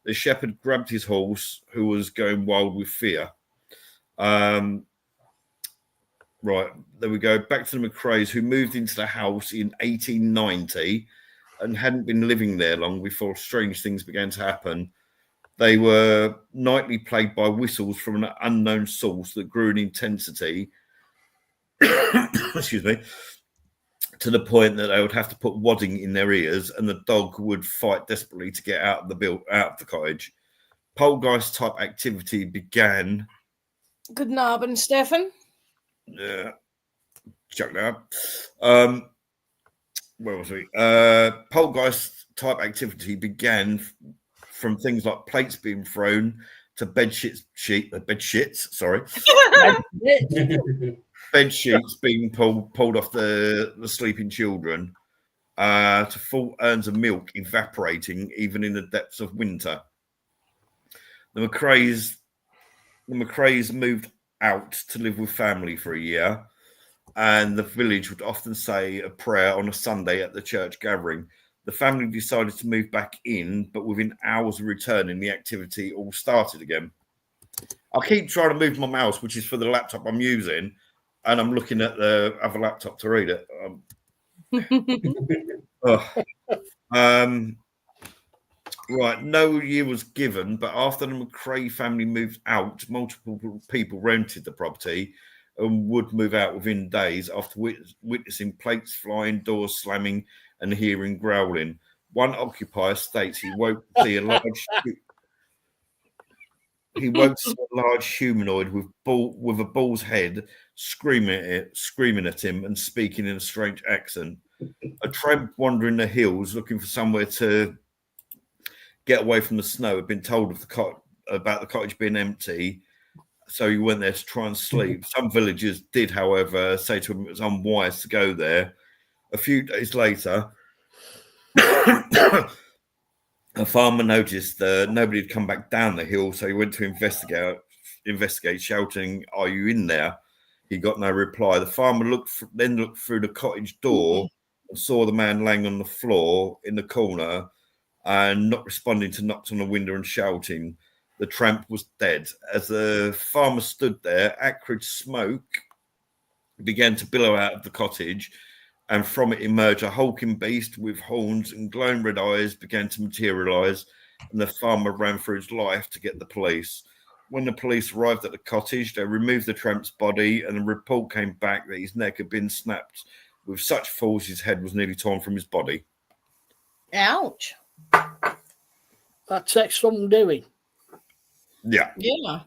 The shepherd grabbed his horse, who was going wild with fear. Right, there we go. Back to the McCraes, who moved into the house in 1890 and hadn't been living there long before strange things began to happen. They were nightly plagued by whistles from an unknown source that grew in intensity, excuse me, to the point that they would have to put wadding in their ears, and the dog would fight desperately to get out of the cottage. Poltergeist type activity began.
Good nabbing, Stefan.
Yeah, check that out. Where was we? Poltergeist type activity began from things like plates being thrown to bed sheets being pulled off the sleeping children, to full urns of milk evaporating even in the depths of winter. The McCraes moved out to live with family for a year, and the village would often say a prayer on a Sunday at the church gathering. The family decided to move back in, but within hours of returning, the activity all started again. I keep trying to move my mouse, which is for the laptop I'm using, and I'm looking at the other laptop to read it. Right, no year was given, but after the McCrae family moved out, multiple people rented the property and would move out within days after witnessing plates flying, doors slamming, and hearing growling. One occupier states he woke to see a large humanoid with a bull's head screaming at him and speaking in a strange accent. A tramp wandering the hills looking for somewhere to get away from the snow had been told of the about the cottage being empty, so he went there to try and sleep. Some villagers did, however, say to him it was unwise to go there. A few days later, a farmer noticed that nobody had come back down the hill, so he went to investigate, shouting, "Are you in there?" He got no reply. The farmer then looked through the cottage door and saw the man laying on the floor in the corner and not responding to knocks on the window and shouting. The tramp was dead. As the farmer stood there, acrid smoke began to billow out of the cottage, and from it emerged a hulking beast with horns and glowing red eyes began to materialize, and the farmer ran for his life to get the police. When the police arrived at the cottage, they removed the tramp's body, and a report came back that his neck had been snapped with such force his head was nearly torn from his body.
Ouch.
That takes some doing.
Yeah.
Yeah.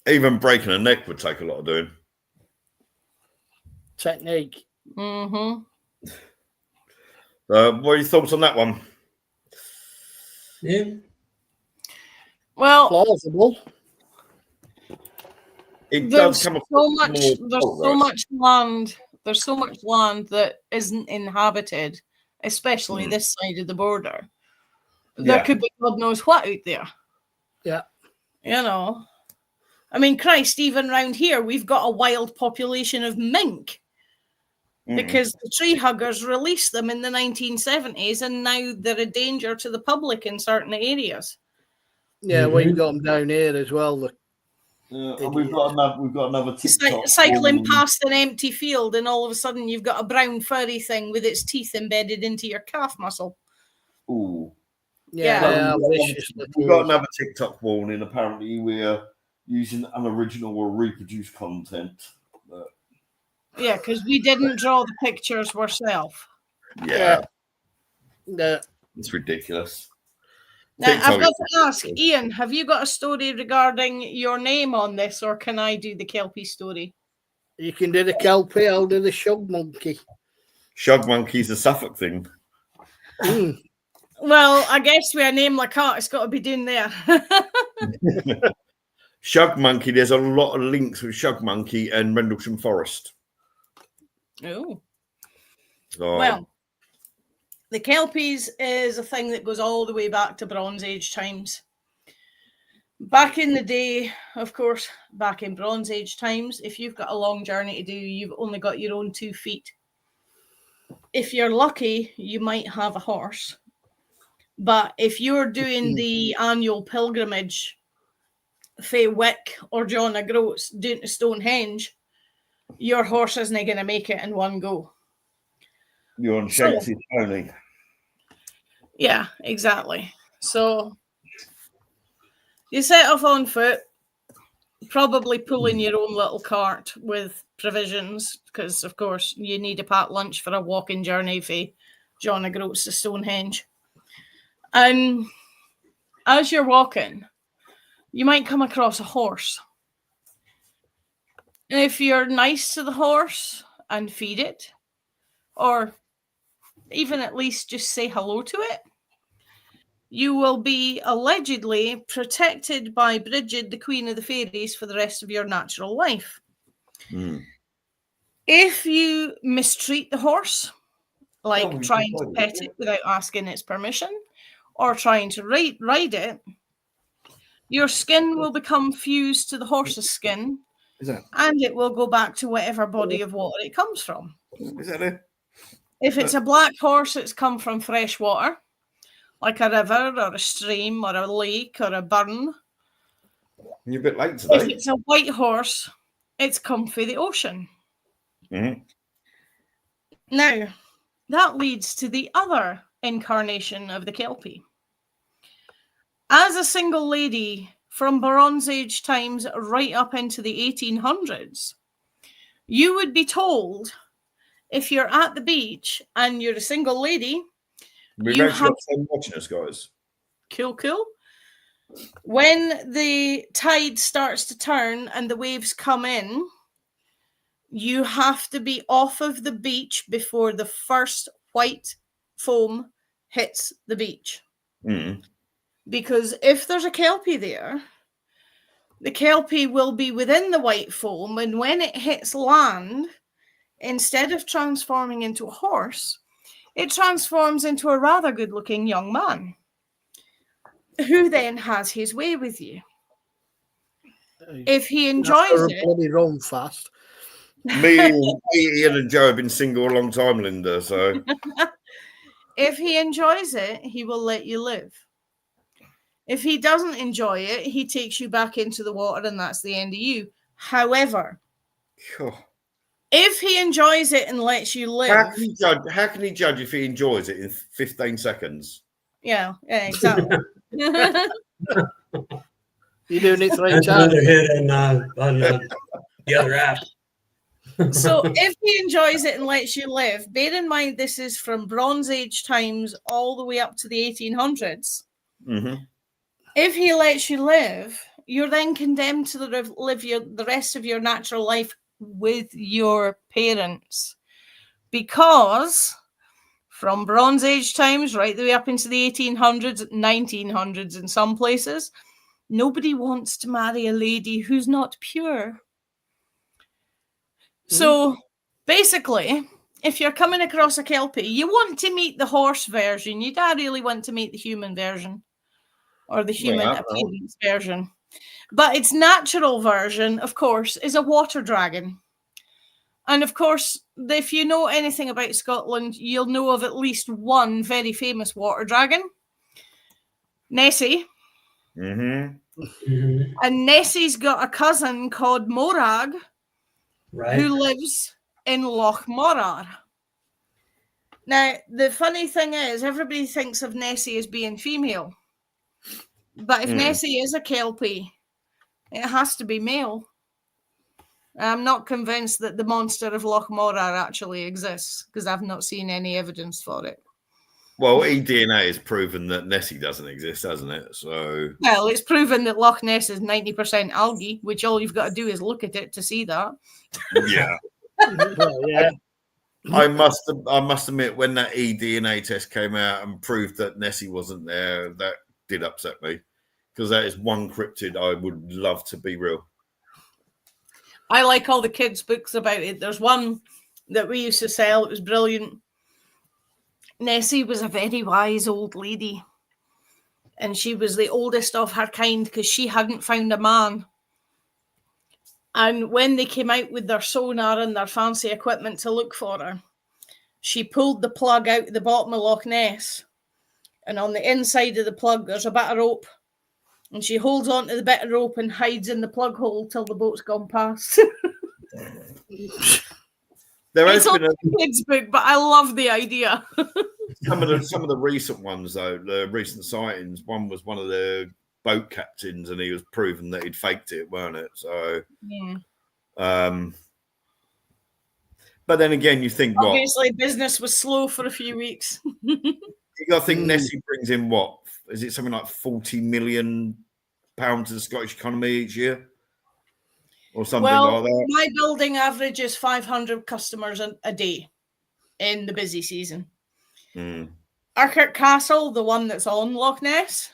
Even breaking a neck would take a lot of doing.
Technique.
Mm-hmm.
What are your thoughts on that one?
Yeah.
Well,
Plausible.
It
there's
does come
so much.
more
There's so much land. There's so much land that isn't inhabited, especially this side of the border. There could be God knows what out there.
Yeah.
You know, I mean, Christ, even around here, we've got a wild population of mink because the tree huggers released them in the 1970s, and now they're a danger to the public in certain areas.
Yeah, we've got them down here as well.
We've got another TikTok.
Cycling past an empty field, and all of a sudden you've got a brown furry thing with its teeth embedded into your calf muscle.
Ooh.
Yeah,
we've got another TikTok warning. Apparently, we're using unoriginal or reproduced content.
Yeah, because we didn't draw the pictures ourselves.
Yeah.
Yeah.
It's ridiculous.
Now, I've got to ask, Ian, have you got a story regarding your name on this, or can I do the Kelpie story?
You can do the Kelpie, I'll do the shug monkey.
Shug monkey's a Suffolk thing.
Well, I guess with a name like that, it's got to be doing there.
Shug monkey, there's a lot of links with Shug monkey and Rendlesham Forest.
Oh.
So,
well, the Kelpies is a thing that goes all the way back to Bronze Age times. Back in the day, of course, back in Bronze Age times, if you've got a long journey to do, you've only got your own 2 feet. If you're lucky, you might have a horse. But if you're doing the annual pilgrimage, Fae Wick or John O'Groats doing to Stonehenge, your horse isn't going to make it in one go.
You're on Shanks's pony.
Yeah, exactly. So you set off on foot, probably pulling your own little cart with provisions, because, of course, you need a packed lunch for a walking journey for John O'Groats to Stonehenge. And as you're walking, you might come across a horse. And if you're nice to the horse and feed it, or even at least just say hello to it, you will be allegedly protected by Bridget, the Queen of the Fairies, for the rest of your natural life. If you mistreat the horse, like trying to pet it without asking its permission, or trying to ride it, your skin will become fused to the horse's skin, and it will go back to whatever body of water it comes from.
Is that it?
If it's a black horse, it's come from fresh water, like a river or a stream or a lake or a burn.
You're a bit late today.
If it's a white horse, it's come from the ocean. Now, that leads to the other incarnation of the Kelpie. As a single lady from Bronze Age times right up into the 1800s, you would be told, if you're at the beach and you're a single lady,
We've actually got some watching us, guys.
Cool. When the tide starts to turn and the waves come in, you have to be off of the beach before the first white foam hits the beach. Because if there's a Kelpie there, the Kelpie will be within the white foam, and when it hits land, instead of transforming into a horse, it transforms into a rather good-looking young man who then has his way with you. If he enjoys it,
bloody run fast.
Me, Ian, and Joe have been single a long time, Linda. So,
if he enjoys it, he will let you live. If he doesn't enjoy it, he takes you back into the water, and that's the end of you. However, if he enjoys it and lets you live,
how can he judge if he enjoys it in 15 seconds?
Yeah, exactly.
You're doing it 3 times.
Another hit on the other app.
So if he enjoys it and lets you live, bear in mind this is from Bronze Age times all the way up to the 1800s.
Mm-hmm.
If he lets you live, you're then condemned to live the rest of your natural life with your parents. Because from Bronze Age times right the way up into the 1800s, 1900s in some places, nobody wants to marry a lady who's not pure. So basically, if you're coming across a Kelpie, you want to meet the horse version. You don't really want to meet the human version or the human appearance version. But its natural version, of course, is a water dragon. And of course, if you know anything about Scotland, you'll know of at least one very famous water dragon, Nessie.
Mm-hmm.
And Nessie's got a cousin called Morag,
right,
who lives in Loch Morar. Now, the funny thing is, everybody thinks of Nessie as being female. But if Nessie is a Kelpie, it has to be male. I'm not convinced that the monster of Loch Morar actually exists, because I've not seen any evidence for it.
Well, eDNA has proven that Nessie doesn't exist, hasn't it? So,
well, it's proven that Loch Ness is 90% algae, which all you've got to do is look at it to see that.
Yeah.
Well, yeah.
I must admit, when that eDNA test came out and proved that Nessie wasn't there, that did upset me, because that is one cryptid I would love to be real.
I like all the kids' books about it. There's one that we used to sell. It was brilliant. Nessie was a very wise old lady, and she was the oldest of her kind because she hadn't found a man. And when they came out with their sonar and their fancy equipment to look for her, she pulled the plug out the bottom of Loch Ness, and on the inside of the plug there's a bit of rope, and she holds onto the bit of rope and hides in the plug hole till the boat's gone past. It's a kid's book, but I love the idea.
Some of the recent ones, though, the recent sightings, one was one of the boat captains, and he was proven that he'd faked it, weren't it? So,
yeah.
But then again, you think
obviously business was slow for a few weeks.
You got to think Nessie brings in what? Is it something like £40 million to the Scottish economy each year? Or something like that.
My building averages 500 customers a day in the busy season. Urquhart Castle, the one that's on Loch Ness,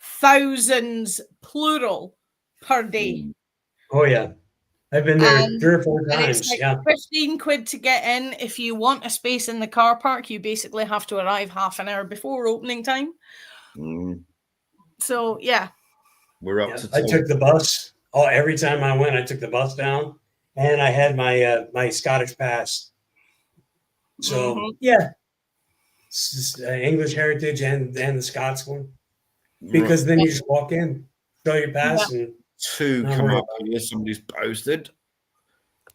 thousands, plural, per day.
Oh, yeah. I've been there 3 or 4 times.
It's like 15 quid to get in. If you want a space in the car park, you basically have to arrive half an hour before opening time. So, yeah.
We're up to
I took the bus. Every time I went, I took the bus down, and I had my my Scottish pass. So yeah, it's English heritage and the Scots one, because then you just walk in, show your pass, and
two come up here. Somebody's posted.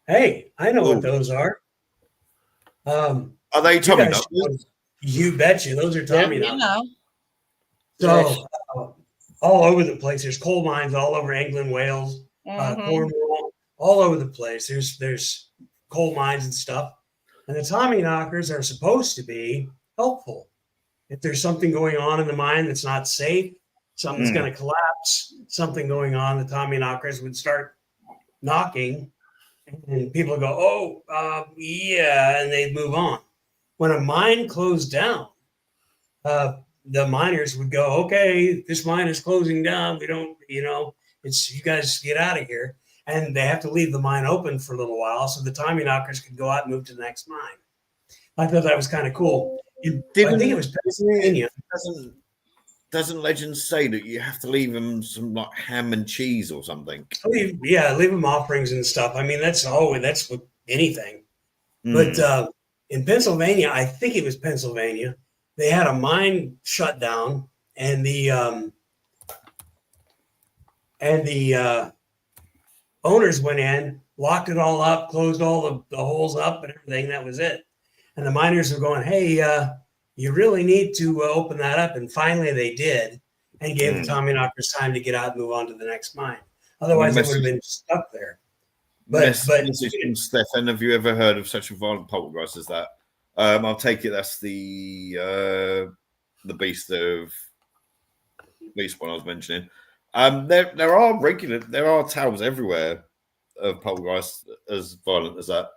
Hey, I know what those are.
Are they Tommy knockers?
You betcha, those are Tommy knockers.
So.
All over the place. There's coal mines all over England, Wales, Cornwall, all over the place. There's coal mines and stuff. And the Tommy knockers are supposed to be helpful. If there's something going on in the mine that's not safe, something's going to collapse, something going on, the Tommy knockers would start knocking, and people go, yeah, and they'd move on. When a mine closed down, the miners would go, okay, this mine is closing down. We don't, it's you guys get out of here. And they have to leave the mine open for a little while so the Tommy knockers could go out and move to the next mine. I thought that was kind of cool. I think it was Pennsylvania.
Doesn't legend say that you have to leave them some like ham and cheese or something?
Leave them offerings and stuff. I mean, that's with anything. But in Pennsylvania, I think it was Pennsylvania, they had a mine shut down, and the owners went in, locked it all up, closed all the holes up and everything. That was it. And the miners were going, hey, you really need to open that up. And finally they did, and gave the Tommyknockers time to get out and move on to the next mine. Otherwise, they would have been stuck there. But
Stefan, have you ever heard of such a violent poltergeist as that? I'll take it that's the beast one I was mentioning. There are tales everywhere of poltergeists as violent as that.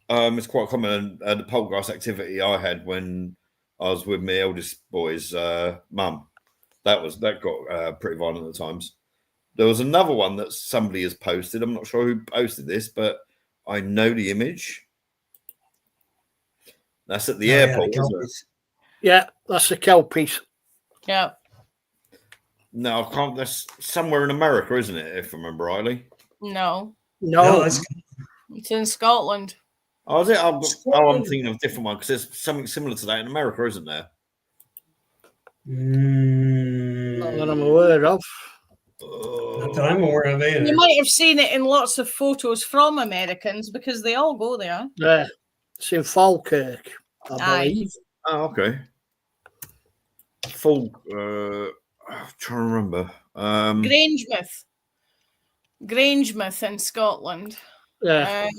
It's quite common. The poltergeist activity I had when I was with my eldest boy's mum, that got pretty violent at times. There was another one that somebody has posted. I'm not sure who posted this, but I know the image. That's at the airport, isn't it?
Yeah, that's the Kelpies.
Yeah.
No, I can't. That's somewhere in America, isn't it? If I remember rightly.
No,
it's
in Scotland.
Oh, is it? I'm thinking of a different one because there's something similar to that in America, isn't there?
Not that I'm aware of.
Not that I'm aware of either.
You might have seen it in lots of photos from Americans because they all go there.
Yeah, it's in Falkirk, I believe.
Oh, okay. I'm trying to remember.
Grangemouth in Scotland.
Yeah.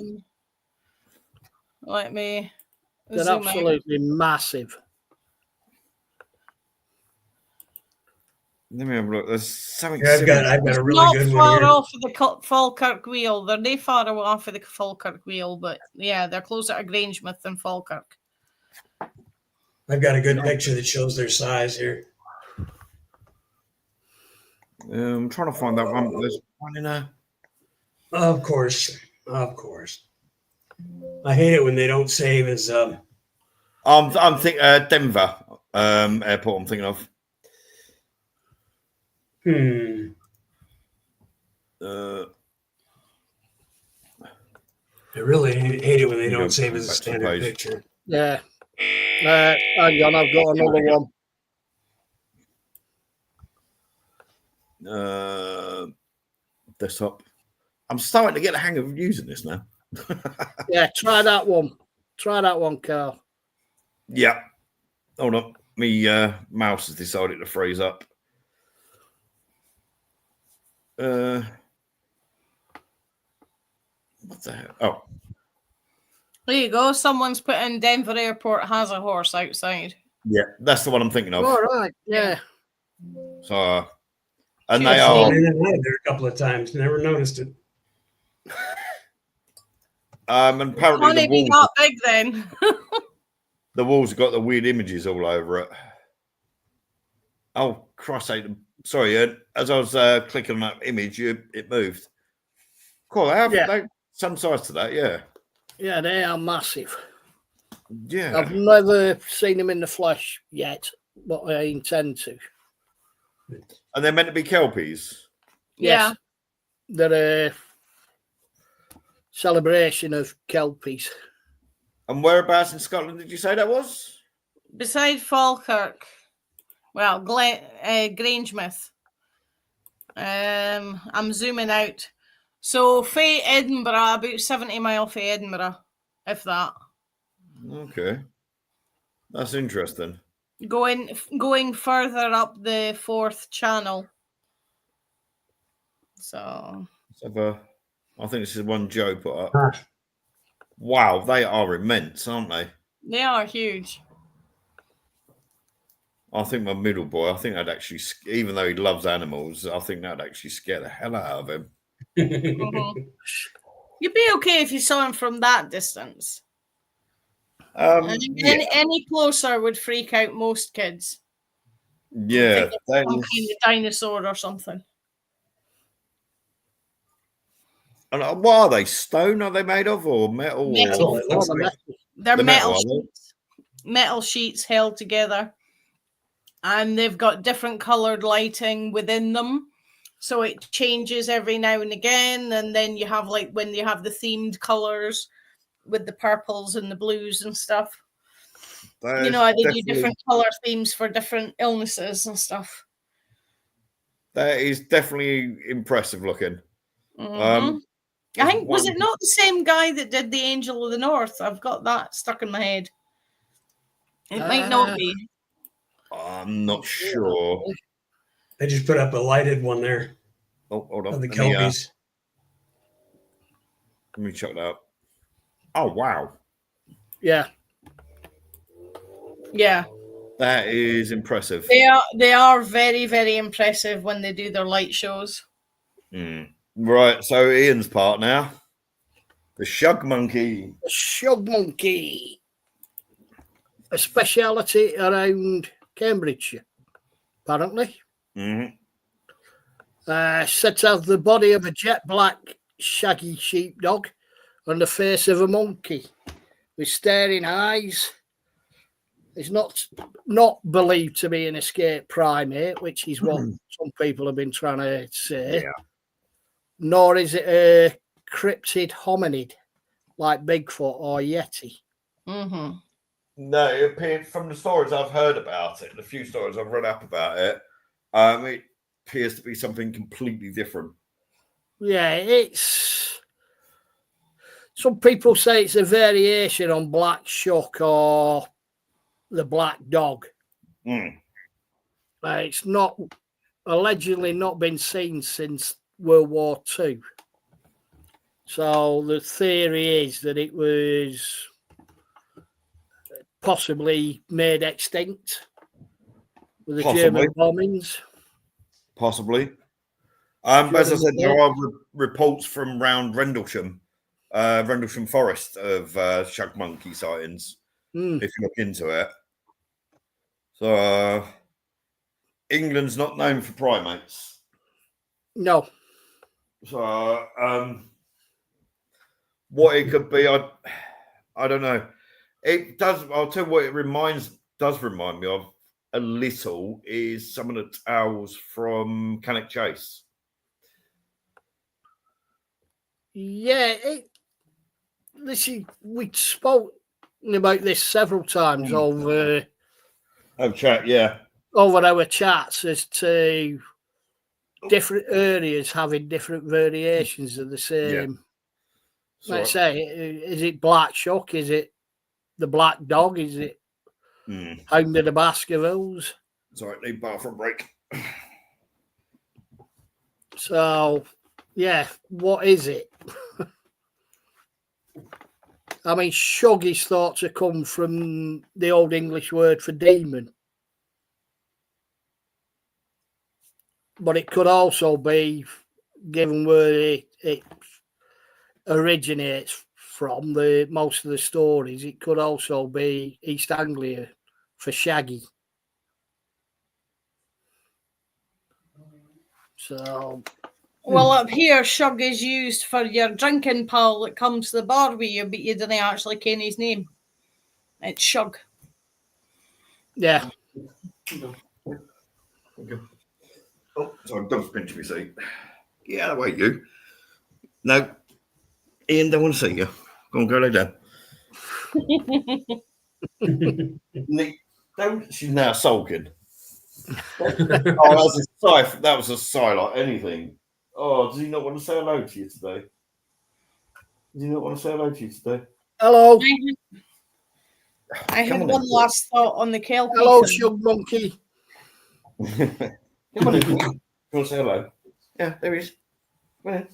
Let me.
They're absolutely massive.
Let me have a look. There's something.
Yeah, I've got a really good one.
Not far off of the Falkirk Wheel. They're not far off of the Falkirk Wheel, but yeah, they're closer to Grangemouth than Falkirk.
I've got a good picture that shows their size here.
I'm trying to find that one. There's one in a.
Of course. I hate it when they don't save as.
I'm thinking Denver airport. I'm thinking of.
I really hate it when they don't save as a standard picture.
Yeah. Hang on, I've got another one.
Desktop. I'm starting to get the hang of using this now.
Yeah, try that one. Try that one, Carl.
Yeah. Hold on. Me mouse has decided to freeze up. What the hell? Oh.
There you go. Someone's put in Denver Airport has a horse outside.
Yeah, that's the one I'm thinking of.
All right. Yeah.
So, and
Cheers.
they are.
I've been there a couple of times. Never noticed it.
And apparently
Can't be that big then.
the walls have got the weird images all over it. Oh, Christ sake. Sorry, as I was clicking on that image, it moved. Cool. They have some size to that, yeah.
Yeah, they are massive.
Yeah.
I've never seen them in the flesh yet, but I intend to.
And they're meant to be Kelpies?
Yeah.
Yes. They're a celebration of Kelpies.
And whereabouts in Scotland did you say that was?
Beside Falkirk. Well, Grangemouth. I'm zooming out. So, Faye, Edinburgh, about 70 miles from Edinburgh, if that.
Okay. That's interesting.
Going further up the Forth Channel. So.
I think this is one Joe put up. Wow, they are immense, aren't they?
They are huge.
I think my middle boy, I think I'd actually, even though he loves animals, I think that'd actually scare the hell out of him.
Mm-hmm. You'd be okay if you saw him from that distance. Any closer would freak out most kids.
Yeah,
some kind of dinosaur or something.
And what are they? Stone? Are they made of or metal?
Metal.
Or...
They're metal
sheets.
Metal sheets held together, and they've got different coloured lighting within them, so it changes every now and again. And then you have like when you have the themed colours with the purples and the blues and stuff. They do different colour themes for different illnesses and stuff.
That is definitely impressive looking.
Mm-hmm. I think, was it not the same guy that did the Angel of the North? I've got that stuck in my head. It might not be.
I'm not sure.
They just put up a lighted one there.
Oh, hold on.
Of the Kelpies.
Let me check that out. Oh, wow.
Yeah.
Yeah.
That is impressive.
They are very, very impressive when they do their light shows.
Right, so Ian's part now. The shug monkey.
The shug monkey. A speciality around Cambridgeshire, apparently. Set out the body of a jet black shaggy sheepdog and the face of a monkey with staring eyes. It's not believed to be an escaped primate, which is what some people have been trying to say.
Yeah.
Nor is it a cryptid hominid like Bigfoot or Yeti.
No, it appeared from the stories I've heard about it, the few stories I've read up about it, it appears to be something completely different.
Yeah, it's... Some people say it's a variation on Black Shuck or the Black Dog. It's not allegedly not been seen since World War II. So the theory is that it was possibly made extinct with the German bombings.
Possibly. As I said, there are reports from around Rendlesham Forest of shug monkey sightings, if you look into it. So England's not known for primates.
No.
So what it could be, I don't know. It does. I'll tell you what it does remind me of a little is some of the tales from Cannock Chase.
Yeah, we spoke about this several times over
chat, yeah,
over our chats as to different areas having different variations of the same. Yeah. Let's say, is it Black Shuck? Is it the Black Dog? Is it Hound of the Baskervilles?
Sorry, need bathroom break.
So, yeah, what is it? I mean, shug is thought to come from the Old English word for demon. But it could also be, given where it originates from, most of the stories, it could also be East Anglia for shaggy. So...
Well, up here, shug is used for your drinking pal that comes to the bar with you, but you didn't actually ken his name. It's shug.
Yeah.
Oh, sorry, dog's pinching me seat. Get out of the way, you. No, Ian, don't want to see you. Go on, go lay down. Nick, don't. She's now sulking. That was a sigh like anything. Oh, does he not want to say hello to you today? Does he not want to say hello to you today?
Hello.
I had one last thought on the Kelpie.
Hello, shug monkey.
Come on, you want to say hello? Yeah, there he is. Come on in.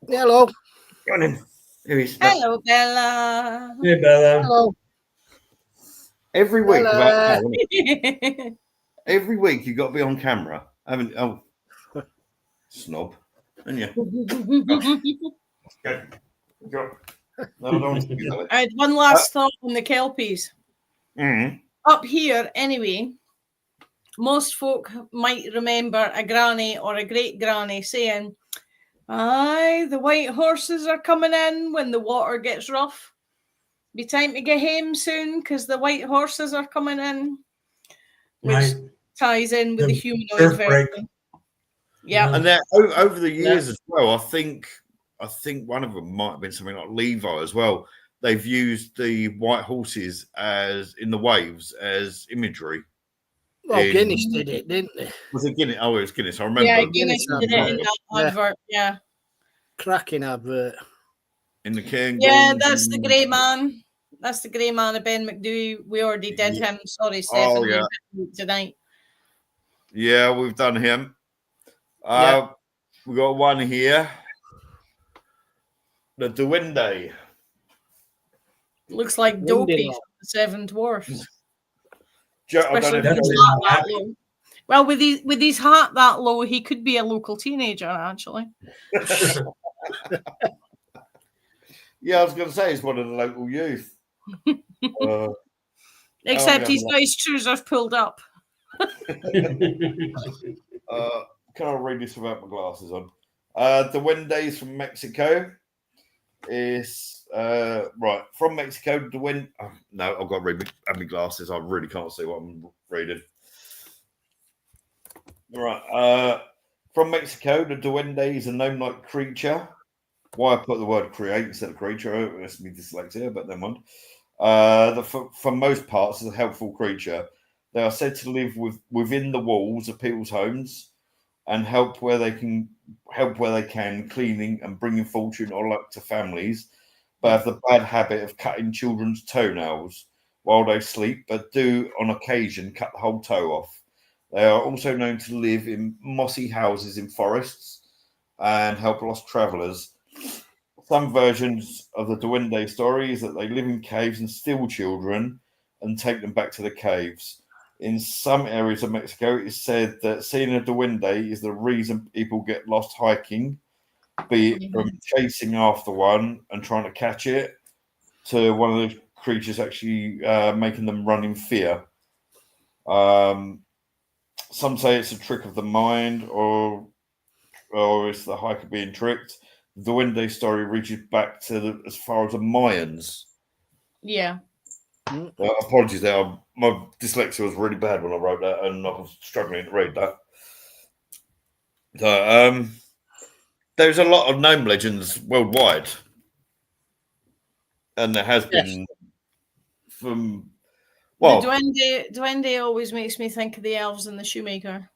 Hello.
Come on in. There he is.
Hello, Bella.
Hey, Bella.
Hello.
Every week, every week you've got to be on camera. Snob. And you. Go. No, I don't want to see that.
I had one last thought on the Kelpies. Up here, anyway, most folk might remember a granny or a great granny saying, "Aye, the white horses are coming in when the water gets rough. Be time to get home soon because the white horses are coming in." Which ties in with the humanoid version. Yeah.
And then over the years as well, I think one of them might have been something like Levi as well. They've used the white horses as in the waves as imagery.
Well, Guinness did it, didn't they?
Was it Guinness? Oh, it was Guinness. I remember.
Yeah, Guinness did it in that advert. Yeah.
Cracking advert.
In the King.
Yeah, that's the grey man. That's the grey man of Ben McDewey. We already did him. Sorry, Stephen.
Oh, yeah.
Tonight.
Yeah, we've done him. We've got one here. The Duende.
Looks like Dopey from the Seven Dwarfs. Well, with his hat that low, he could be a local teenager, actually.
Yeah, I was going to say he's one of the local youth.
Except he's got his trousers pulled up.
Can I read this without my glasses on? Duendes from Mexico is right from Mexico. No, I've got to read my glasses. I really can't see what I'm reading. Right, from Mexico, the Duende is a gnome-like creature. Why I put the word create instead of creature? It's me dyslexia, but never mind. For most parts, is a helpful creature. They are said to live within the walls of people's homes and help where they can, cleaning and bringing fortune or luck to families, but have the bad habit of cutting children's toenails while they sleep, but do on occasion cut the whole toe off. They are also known to live in mossy houses in forests and help lost travelers. Some versions of the Duende story is that they live in caves and steal children and take them back to the caves. In some areas of Mexico, it is said that seeing a Duende is the reason people get lost hiking, be it from chasing after one and trying to catch it, to one of the creatures actually making them run in fear. Some say it's a trick of the mind, or it's the hiker being tricked. The Duende story reaches back to as far as the Mayans.
Yeah.
Apologies there. My dyslexia was really bad when I wrote that, and I was struggling to read that. So, there's a lot of gnome legends worldwide, and there has been from. Well,
the Duende always makes me think of the elves and the shoemaker.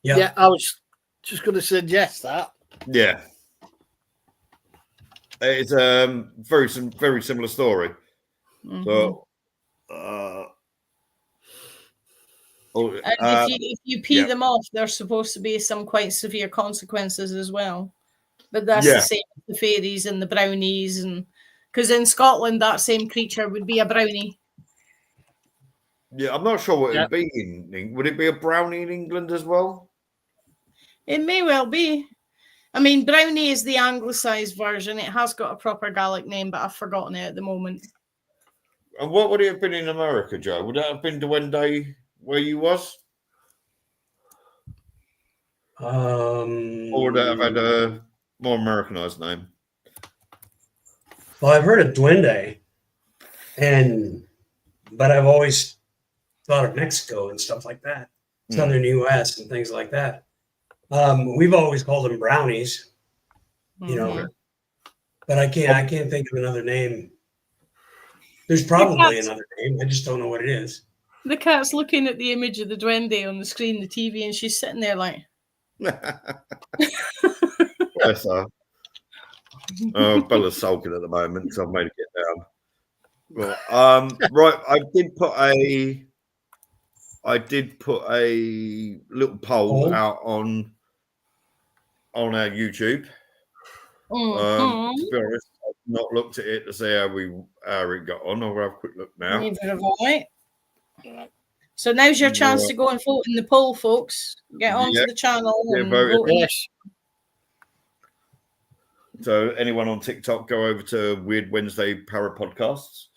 Yeah, I was just going to suggest that.
Yeah, it's a very similar story.
Mm-hmm.
So,
if you pee them off, there's supposed to be some quite severe consequences as well. But that's the same with the fairies and the brownies, and because in Scotland that same creature would be a brownie.
Yeah, I'm not sure what it'd be in. Would it be a brownie in England as well?
It may well be. I mean, brownie is the anglicised version. It has got a proper Gaelic name, but I've forgotten it at the moment.
And what would it have been in America, Joe? Would that have been Duende where you was? Or would that have had a more Americanized name?
Well, I've heard of Duende, but I've always thought of Mexico and stuff like that, Southern U.S. and things like that. We've always called them brownies, you know, but I can't think of another name. There's probably another name. I just don't know what it is.
The cat's looking at the image of the Duende on the screen, the TV, and she's sitting there like.
Yes, sir. Bella's sulking at the moment because I've made her get down. Well, right, I did put a little poll out on our YouTube. To be honest, I've not looked at it to see how it got on. I'll have a quick look now.
Neither have I. So now's your chance to go and vote in the poll, folks. Get onto the channel and vote.
Yes.
So anyone on TikTok, go over to Weird Wednesday Para Podcasts.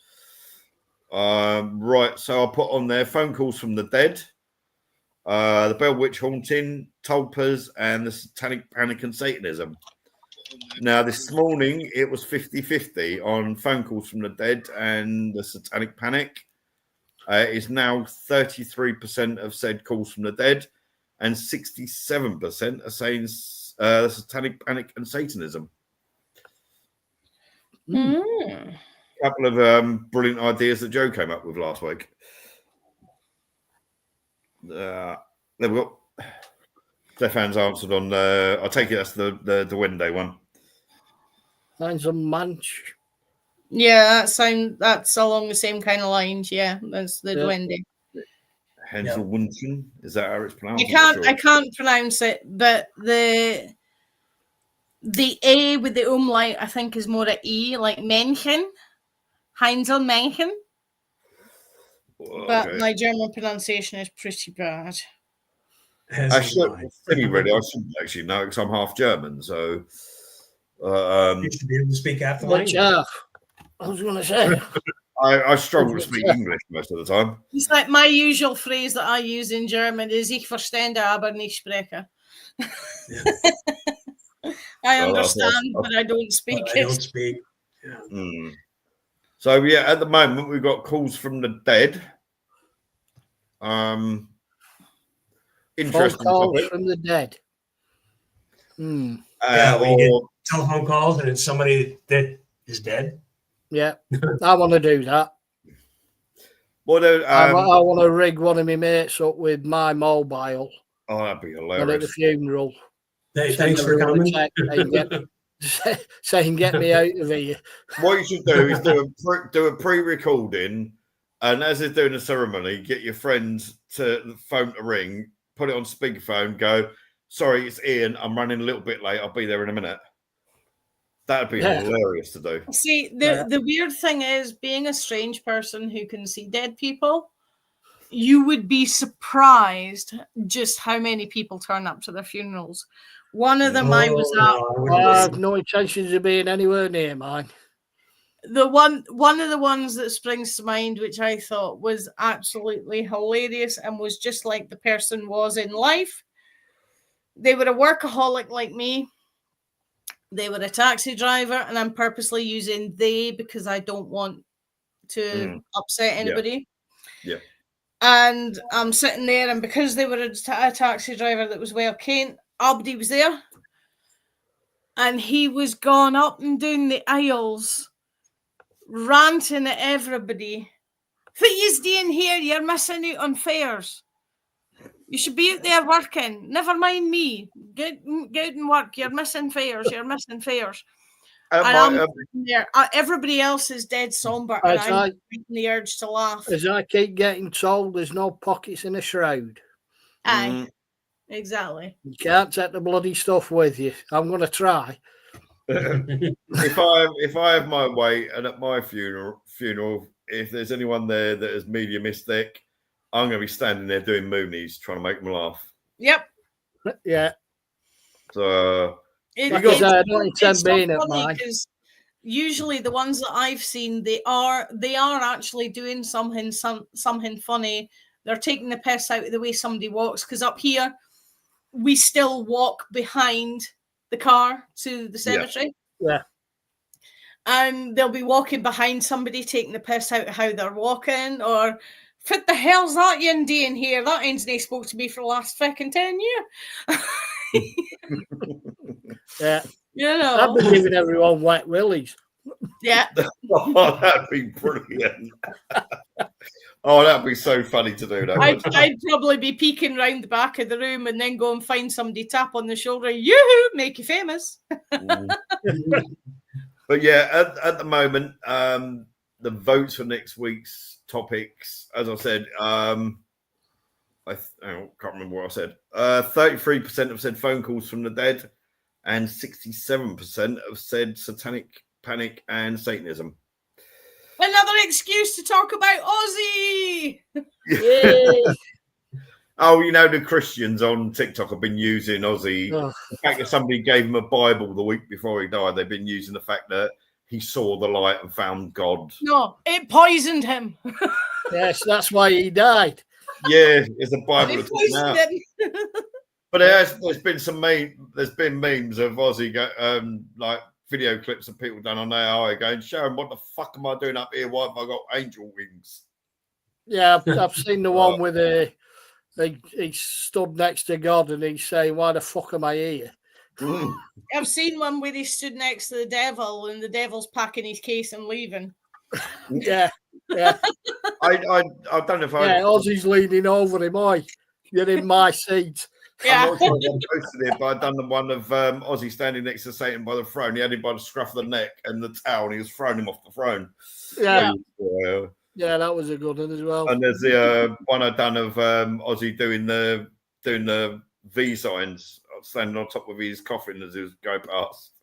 Right, so I'll put on there phone calls from the dead, the Bell Witch haunting, tulpas, and the satanic panic and Satanism. Now, this morning, it was 50-50 on phone calls from the dead and the satanic panic. It is now 33% have said calls from the dead, and 67% are saying the satanic panic and Satanism.
Mm.
A couple of brilliant ideas that Joe came up with last week. There we go. Stefan's answered on. I take it that's the Wednesday one.
Mine's a munch.
Yeah, that's along the same kind of lines. Yeah, that's the duende.
Hensel Wunschen, is that how it's pronounced?
I can't pronounce it, but the A with the umlaut I think is more a E, like Männchen, Heinzel Männchen. But my German pronunciation is pretty bad.
Actually, really, I shouldn't actually know because I'm half German, so
you should be able to speak half the language.
I was going to say.
I struggle to speak English most of the time.
It's like my usual phrase that I use in German is "Ich verstande, aber nicht spreche." I understand, but I don't speak it.
I don't speak. Yeah.
So yeah, at the moment we've got calls from the dead. Interesting
calls from the dead.
Yeah, we get telephone calls and it's somebody that is dead.
Yeah, I want to do that.
Well,
I want to rig one of my mates up with my mobile.
Oh, that'd be hilarious.
And at the funeral.
Hey, thanks for coming.
Saying, get me out of here.
What you should do is do a pre-recording, and as they're doing the ceremony, get your friends to the phone to ring, put it on speakerphone, go, sorry, it's Ian, I'm running a little bit late, I'll be there in a minute. That'd be hilarious to do.
See, the weird thing is, being a strange person who can see dead people, you would be surprised just how many people turn up to their funerals. One of them I
have no intentions of being anywhere near mine.
One of the ones that springs to mind, which I thought was absolutely hilarious and was just like the person was in life. They were a workaholic like me. They were a taxi driver, and I'm purposely using they because I don't want to upset anybody.
Yeah.
And I'm sitting there, and because they were a taxi driver that was well keen, Abdi was there. And he was gone up and down the aisles, ranting at everybody. What you doing here? You're missing out on fares. You should be out there working. Never mind me. Get out and work. You're missing fares. You're missing fares. And I'm there. Everybody else is dead somber, and I'm getting the urge to laugh.
As I keep getting told, there's no pockets in a shroud.
Aye, exactly.
You can't take the bloody stuff with you. I'm going to try.
If I have my way, and at my funeral, if there's anyone there that is mediumistic, I'm going to be standing there doing moonies, trying to make them laugh.
Yep.
Yeah.
So
because I don't intend being at mine.
Usually, the ones that I've seen, they are actually doing something funny. They're taking the piss out of the way somebody walks. Because up here, we still walk behind the car to the cemetery.
Yeah.
And they'll be walking behind somebody, taking the piss out of how they're walking, or what the hell's that you doing here? That ain't spoke to me for the last fucking 10 years.
Yeah.
You know.
I've been giving everyone wet willies.
Yeah.
Oh, that'd be brilliant. Oh, that'd be so funny to do.
I'd probably be peeking round the back of the room and then go and find somebody, tap on the shoulder, yoo-hoo, make you famous.
But yeah, at the moment, the votes for next week's topics, as I said, I can't remember what I said. 33% have said phone calls from the dead, and 67% have said satanic panic and Satanism.
Another excuse to talk about Aussie.
Oh, you know, the Christians on TikTok have been using Ozzy.
Oh.
The fact that somebody gave him a Bible the week before he died, they've been using the fact that he saw the light and found God.
No, it poisoned him.
Yes, that's why he died.
Yeah, it's a Bible.
It poisoned him.
But there's been there's been memes of Ozzy like video clips of people done on AI going, Sharon, what the fuck am I doing up here? Why have I got angel wings?
Yeah, I've seen the one with he stood next to God and he's saying, why the fuck am I here?
I've seen one where he stood next to the devil and the devil's packing his case and leaving.
Yeah.
I don't know if
Ozzy's leaning over him. You're in my seat.
Yeah.
I'm not sure if I posted it, but I've done the one of Ozzy standing next to Satan by the throne. He had him by the scruff of the neck and the towel, and he was throwing him off the throne.
Yeah, that was a good one as well.
And there's the one I've done of Ozzy doing the V signs, standing on top of his coffin as he was going past.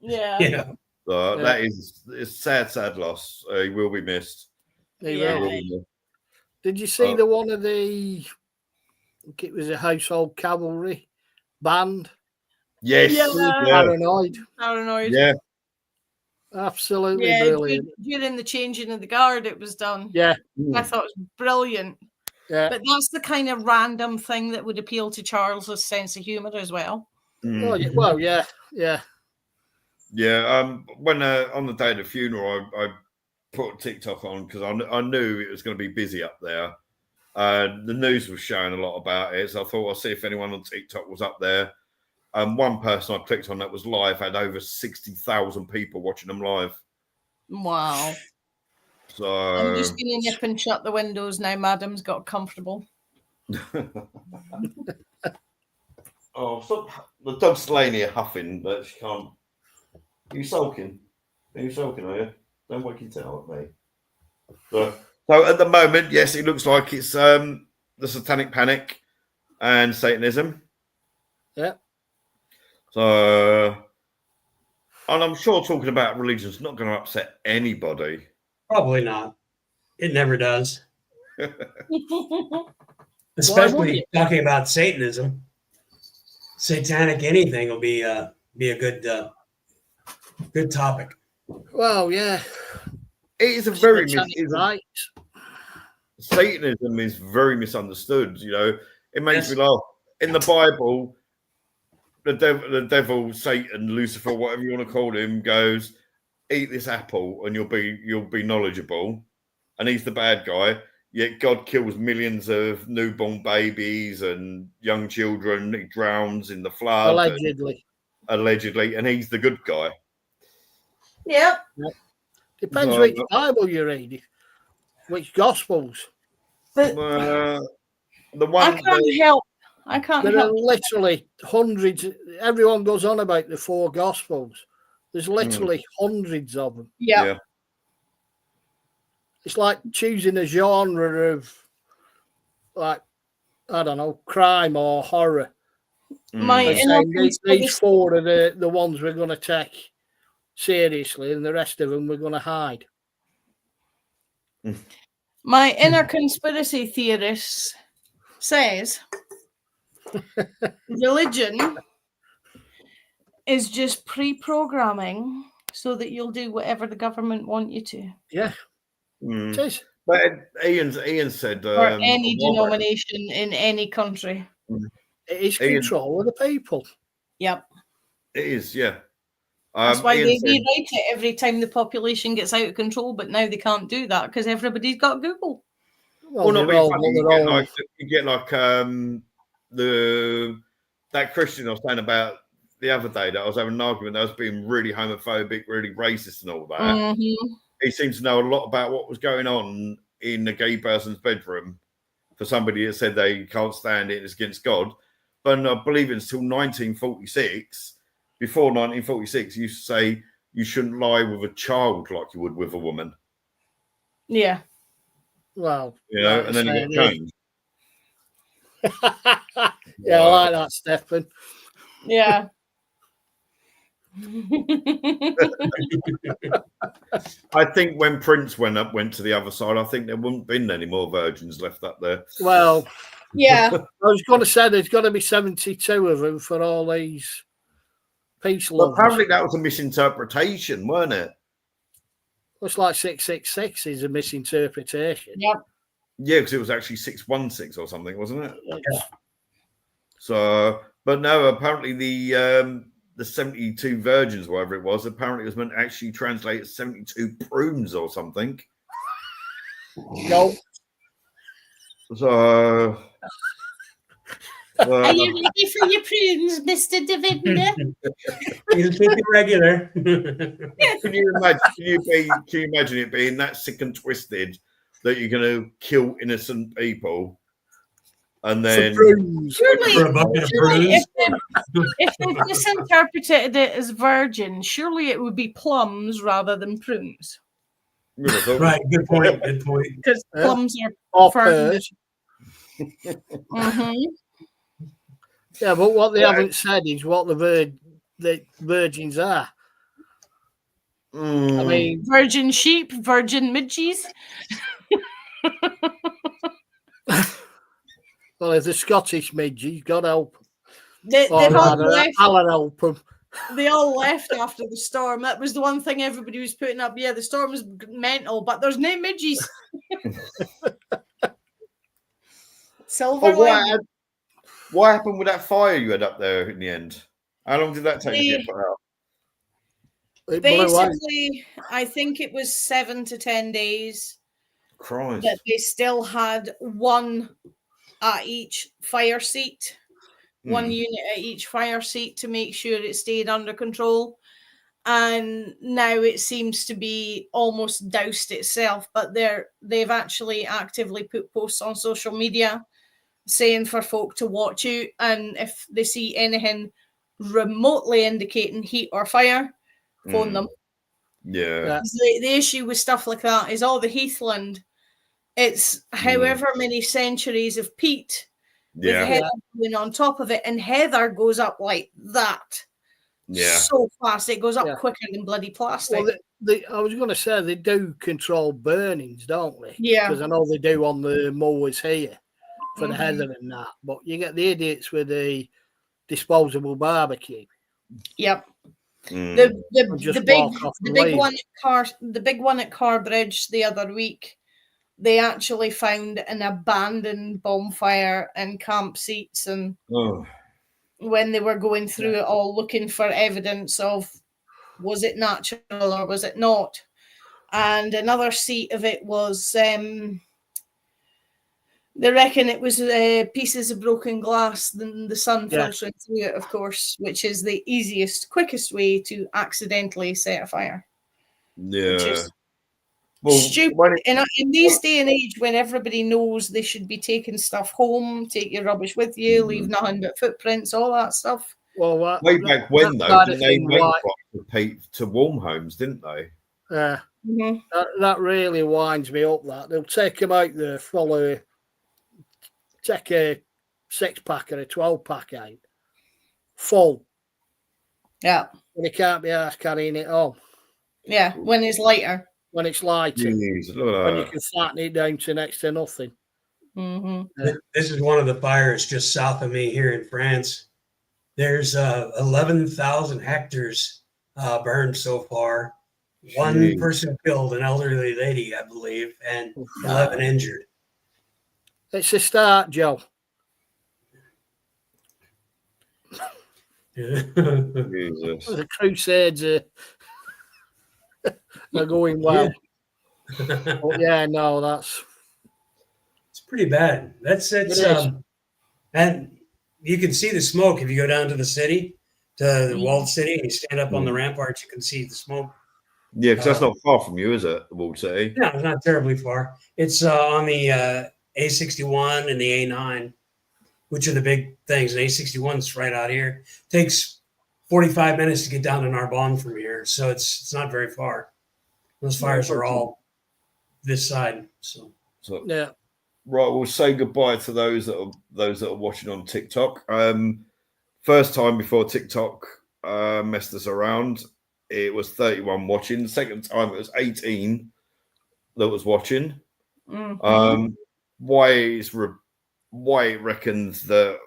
Yeah.
So that is sad loss. He will be missed.
He will be missed. Did you see the one of the? I think it was a household cavalry band.
Yes.
Paranoid.
Yeah.
Absolutely brilliant.
During the changing of the guard, it was done.
Yeah.
I thought it was brilliant.
Yeah.
But that's the kind of random thing that would appeal to Charles's sense of humor as well.
Well, yeah.
Yeah. When on the day of the funeral, I put TikTok on because I knew it was going to be busy up there. The news was showing a lot about it, so I thought I'll see if anyone on TikTok was up there. One person I clicked on that was live had over 60,000 people watching them live.
Wow.
So
I'm just going to nip and shut the windows now. Madam's got comfortable.
Stop. The dog's laying here huffing, but she can't. Are you sulking? Are you? Don't wake your tail at me. So at the moment, yes, it looks like it's the Satanic Panic and Satanism.
Yeah.
So, and I'm sure talking about religion is not going to upset anybody.
Probably not. It never does. Especially talking about Satanism. Satanic anything will be a good topic.
Well, yeah.
It is a very
right.
Satanism is very misunderstood. You know, it makes me laugh. In the Bible, the devil, Satan, Lucifer, whatever you want to call him, goes, eat this apple and you'll be knowledgeable. And he's the bad guy. Yet God kills millions of newborn babies and young children. He drowns in the flood. Allegedly. And he's the good guy.
Yeah.
Depends which Bible you read. Which Gospels.
But
the one
I can't
there
help.
are literally hundreds. Everyone goes on about the 4 Gospels. There's literally hundreds of them.
Yeah.
It's like choosing a genre of, like, I don't know, crime or horror. These 4 are the ones we're going to take seriously, and the rest of them we're going to hide.
My inner conspiracy theorist says religion is just pre-programming so that you'll do whatever the government want you to.
Yeah.
It is. But Ian said,
or any denomination in any country.
It is control of the people.
Yep.
It is, yeah.
That's why they rewrite it every time the population gets out of control, but now they can't do that because everybody's got Google.
Well, not being funny, you get like that Christian I was saying about the other day that I was having an argument that was being really homophobic, really racist and all that.
Mm-hmm.
He seems to know a lot about what was going on in a gay person's bedroom for somebody that said they can't stand it, it's against God. But I believe until 1946, before 1946, you used to say you shouldn't lie with a child like you would with a woman.
Yeah.
Well,
you know, and then it got changed.
Yeah, I like that, Stephen.
Yeah.
I think when Prince went to the other side, I think there wouldn't been any more virgins left up there.
Well,
Yeah.
I was going to say there's got to be 72 of them for all these peace
Well,
lovers.
apparently that was a misinterpretation, weren't it?
It's like 666 is a misinterpretation.
Yep.
Yeah, because it was actually 616 or something, wasn't it?
Yeah.
So, but no, apparently the 72 virgins, whatever it was, apparently it was meant to actually translate as 72 prunes or something.
No.
So,
Are you ready for your prunes, Mr. Devinder?
He'll take it regular.
can you imagine it being that sick and twisted that you're going to kill innocent people and then
Surely,
For a bucket of prunes?
if they misinterpreted it as virgin, surely it would be plums rather than prunes.
Right, good point. Good point.
Because plums
Or
are firm.
pears.
Mm-hmm.
Yeah, but what they haven't said is what the virgins are. I mean,
Virgin sheep, virgin midges.
well, if the Scottish midges, God help 'em.
They've
Or
all
rather,
left.
Alan help 'em.
They all left after the storm. That was the one thing everybody was putting up. Yeah, the storm was mental, but there's no midges. Silver lining.
What happened with that fire you had up there in the end? How long did that take to get put out?
It blew out.
Basically, I think it was 7 to 10 days
Christ.
that they still had one at each fire seat, one unit at each fire seat to make sure it stayed under control. And now it seems to be almost doused itself, but they've actually actively put posts on social media saying for folk to watch out, and if they see anything remotely indicating heat or fire, phone them.
Yeah.
The issue with stuff like that is all the heathland, it's however many centuries of peat with heather going on top of it, and heather goes up like that.
Yeah.
So fast. It goes up quicker than bloody plastic.
Well, I was going to say they do control burnings, don't they?
Yeah.
Because I know they do on the mowers here for the heather and that. But you get the idiots with the disposable barbecue.
Yep.
Just
The big one at Carbridge the other week, they actually found an abandoned bonfire and camp seats, and when they were going through it all looking for evidence of was it natural or was it not. And another seat of it was they reckon it was pieces of broken glass, then the sun filtering through it, of course, which is the easiest, quickest way to accidentally set a fire.
Yeah.
Which is stupid. In this day and age, when everybody knows they should be taking stuff home, take your rubbish with you, leave nothing but footprints, all that stuff.
Well,
way back when, though, didn't they make to warm homes, didn't they?
Yeah. That really winds me up. That they'll take them out there, take a 6-pack or a 12-pack out, full.
Yeah.
And they can't be asked carrying it home.
Yeah, when it's lighter.
When it's lighter.
Jeez,
when you can flatten it down to next to nothing.
This is one of the fires just south of me here in France. There's 11,000 hectares burned so far. One person killed, an elderly lady, I believe, and 11 injured.
It's a start, Joe. The Crusades are going well. No,
it's pretty bad. And you can see the smoke if you go down to the city, to the walled city, and you stand up on the ramparts. You can see the smoke.
Yeah, because that's not far from you, is it? The walled city.
No, it's not terribly far. It's on the A61 and the A9, which are the big things. And A61 is right out here. Takes 45 minutes to get down to Narbonne from here, so it's not very far. Those fires are all this side. So
yeah.
Right, we'll say goodbye to those that are watching on TikTok. First time before TikTok messed us around, it was 31 watching. The second time it was 18 that was watching. Why it's why it reckons that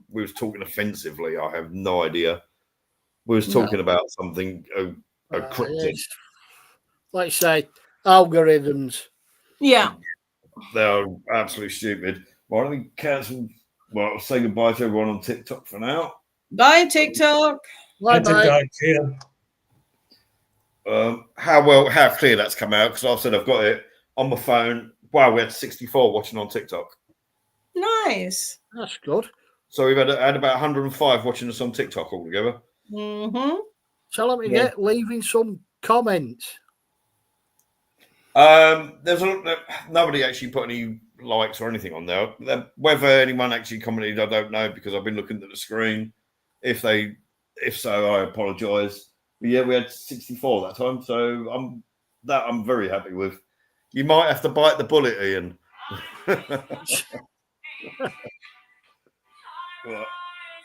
we was talking offensively, I have no idea. We was talking about something a cryptid.
Like you say, algorithms.
Yeah.
They're absolutely stupid. Why don't we cancel? Well, I'll say goodbye to everyone on TikTok for now.
Bye, TikTok.
Bye, bye.
How clear that's come out, because I've said I've got it on my phone. Wow, we had 64 watching on TikTok.
Nice.
That's good.
So we've had about 105 watching us on TikTok altogether.
Mm-hmm.
Tell them to get leaving some comments.
There's nobody actually put any likes or anything on there. Whether anyone actually commented, I don't know, because I've been looking at the screen. If so, I apologise. But yeah, we had 64 that time, so I'm very happy with. You might have to bite the bullet, Ian.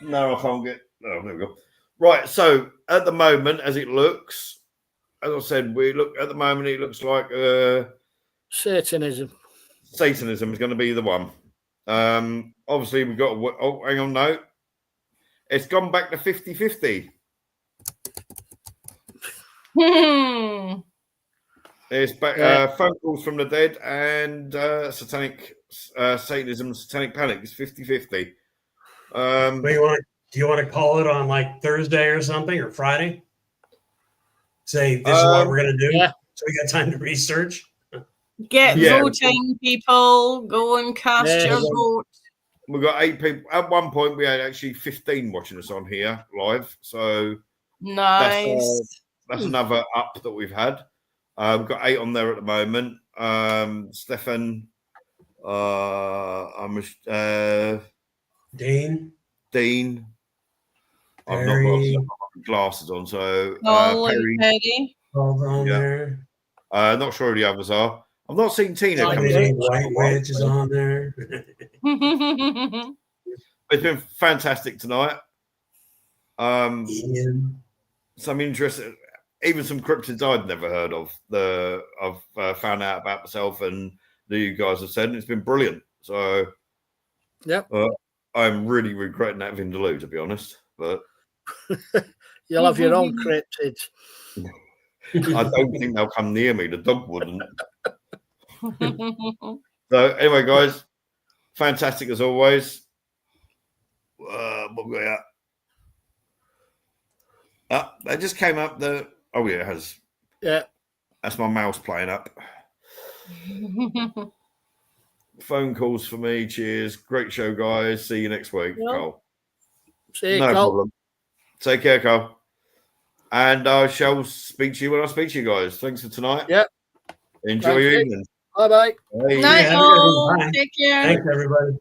No, I can't get. Oh, there we go. Right, so at the moment, as it looks, as I said, at the moment it looks like
Satanism.
Satanism is going to be the one. Obviously, we've got. Oh, hang on, no. It's gone back to 50-50. It's back, phone calls from the dead and satanic Satanism, satanic panic. It's 50-50.
Do you want to call it on like Thursday or something, or Friday? Say this is what we're going to do. So we got time to research.
Get voting, people. Go and cast your vote.
We've got 8 people. At one point, we had actually 15 watching us on here live. So
nice.
That's another up that we've had. We've got 8 on there at the moment. Stefan, Dean. I've not got glasses on, so
Perry.
On there.
Not sure who the others are. I've not seen Tina.
White Witch is on there.
It's been fantastic tonight. Some interesting, even some cryptids I'd never heard of. I've found out about myself, and that you guys have said, and it's been brilliant. So, I'm really regretting having Vindaloo, to be honest. But
you'll have your own cryptids.
I don't think they'll come near me. The dog wouldn't. So anyway, guys, fantastic as always. What we got? That just came up. It has.
Yeah,
that's my mouse playing up. Phone calls for me. Cheers. Great show, guys. See you next week, Cole.
See you, no Cole.
Problem. Take care, Cole. And I shall speak to you when I speak to you guys. Thanks for tonight.
Yep.
Enjoy your evening.
Bye-bye.
Night all. Take care.
Thanks, everybody.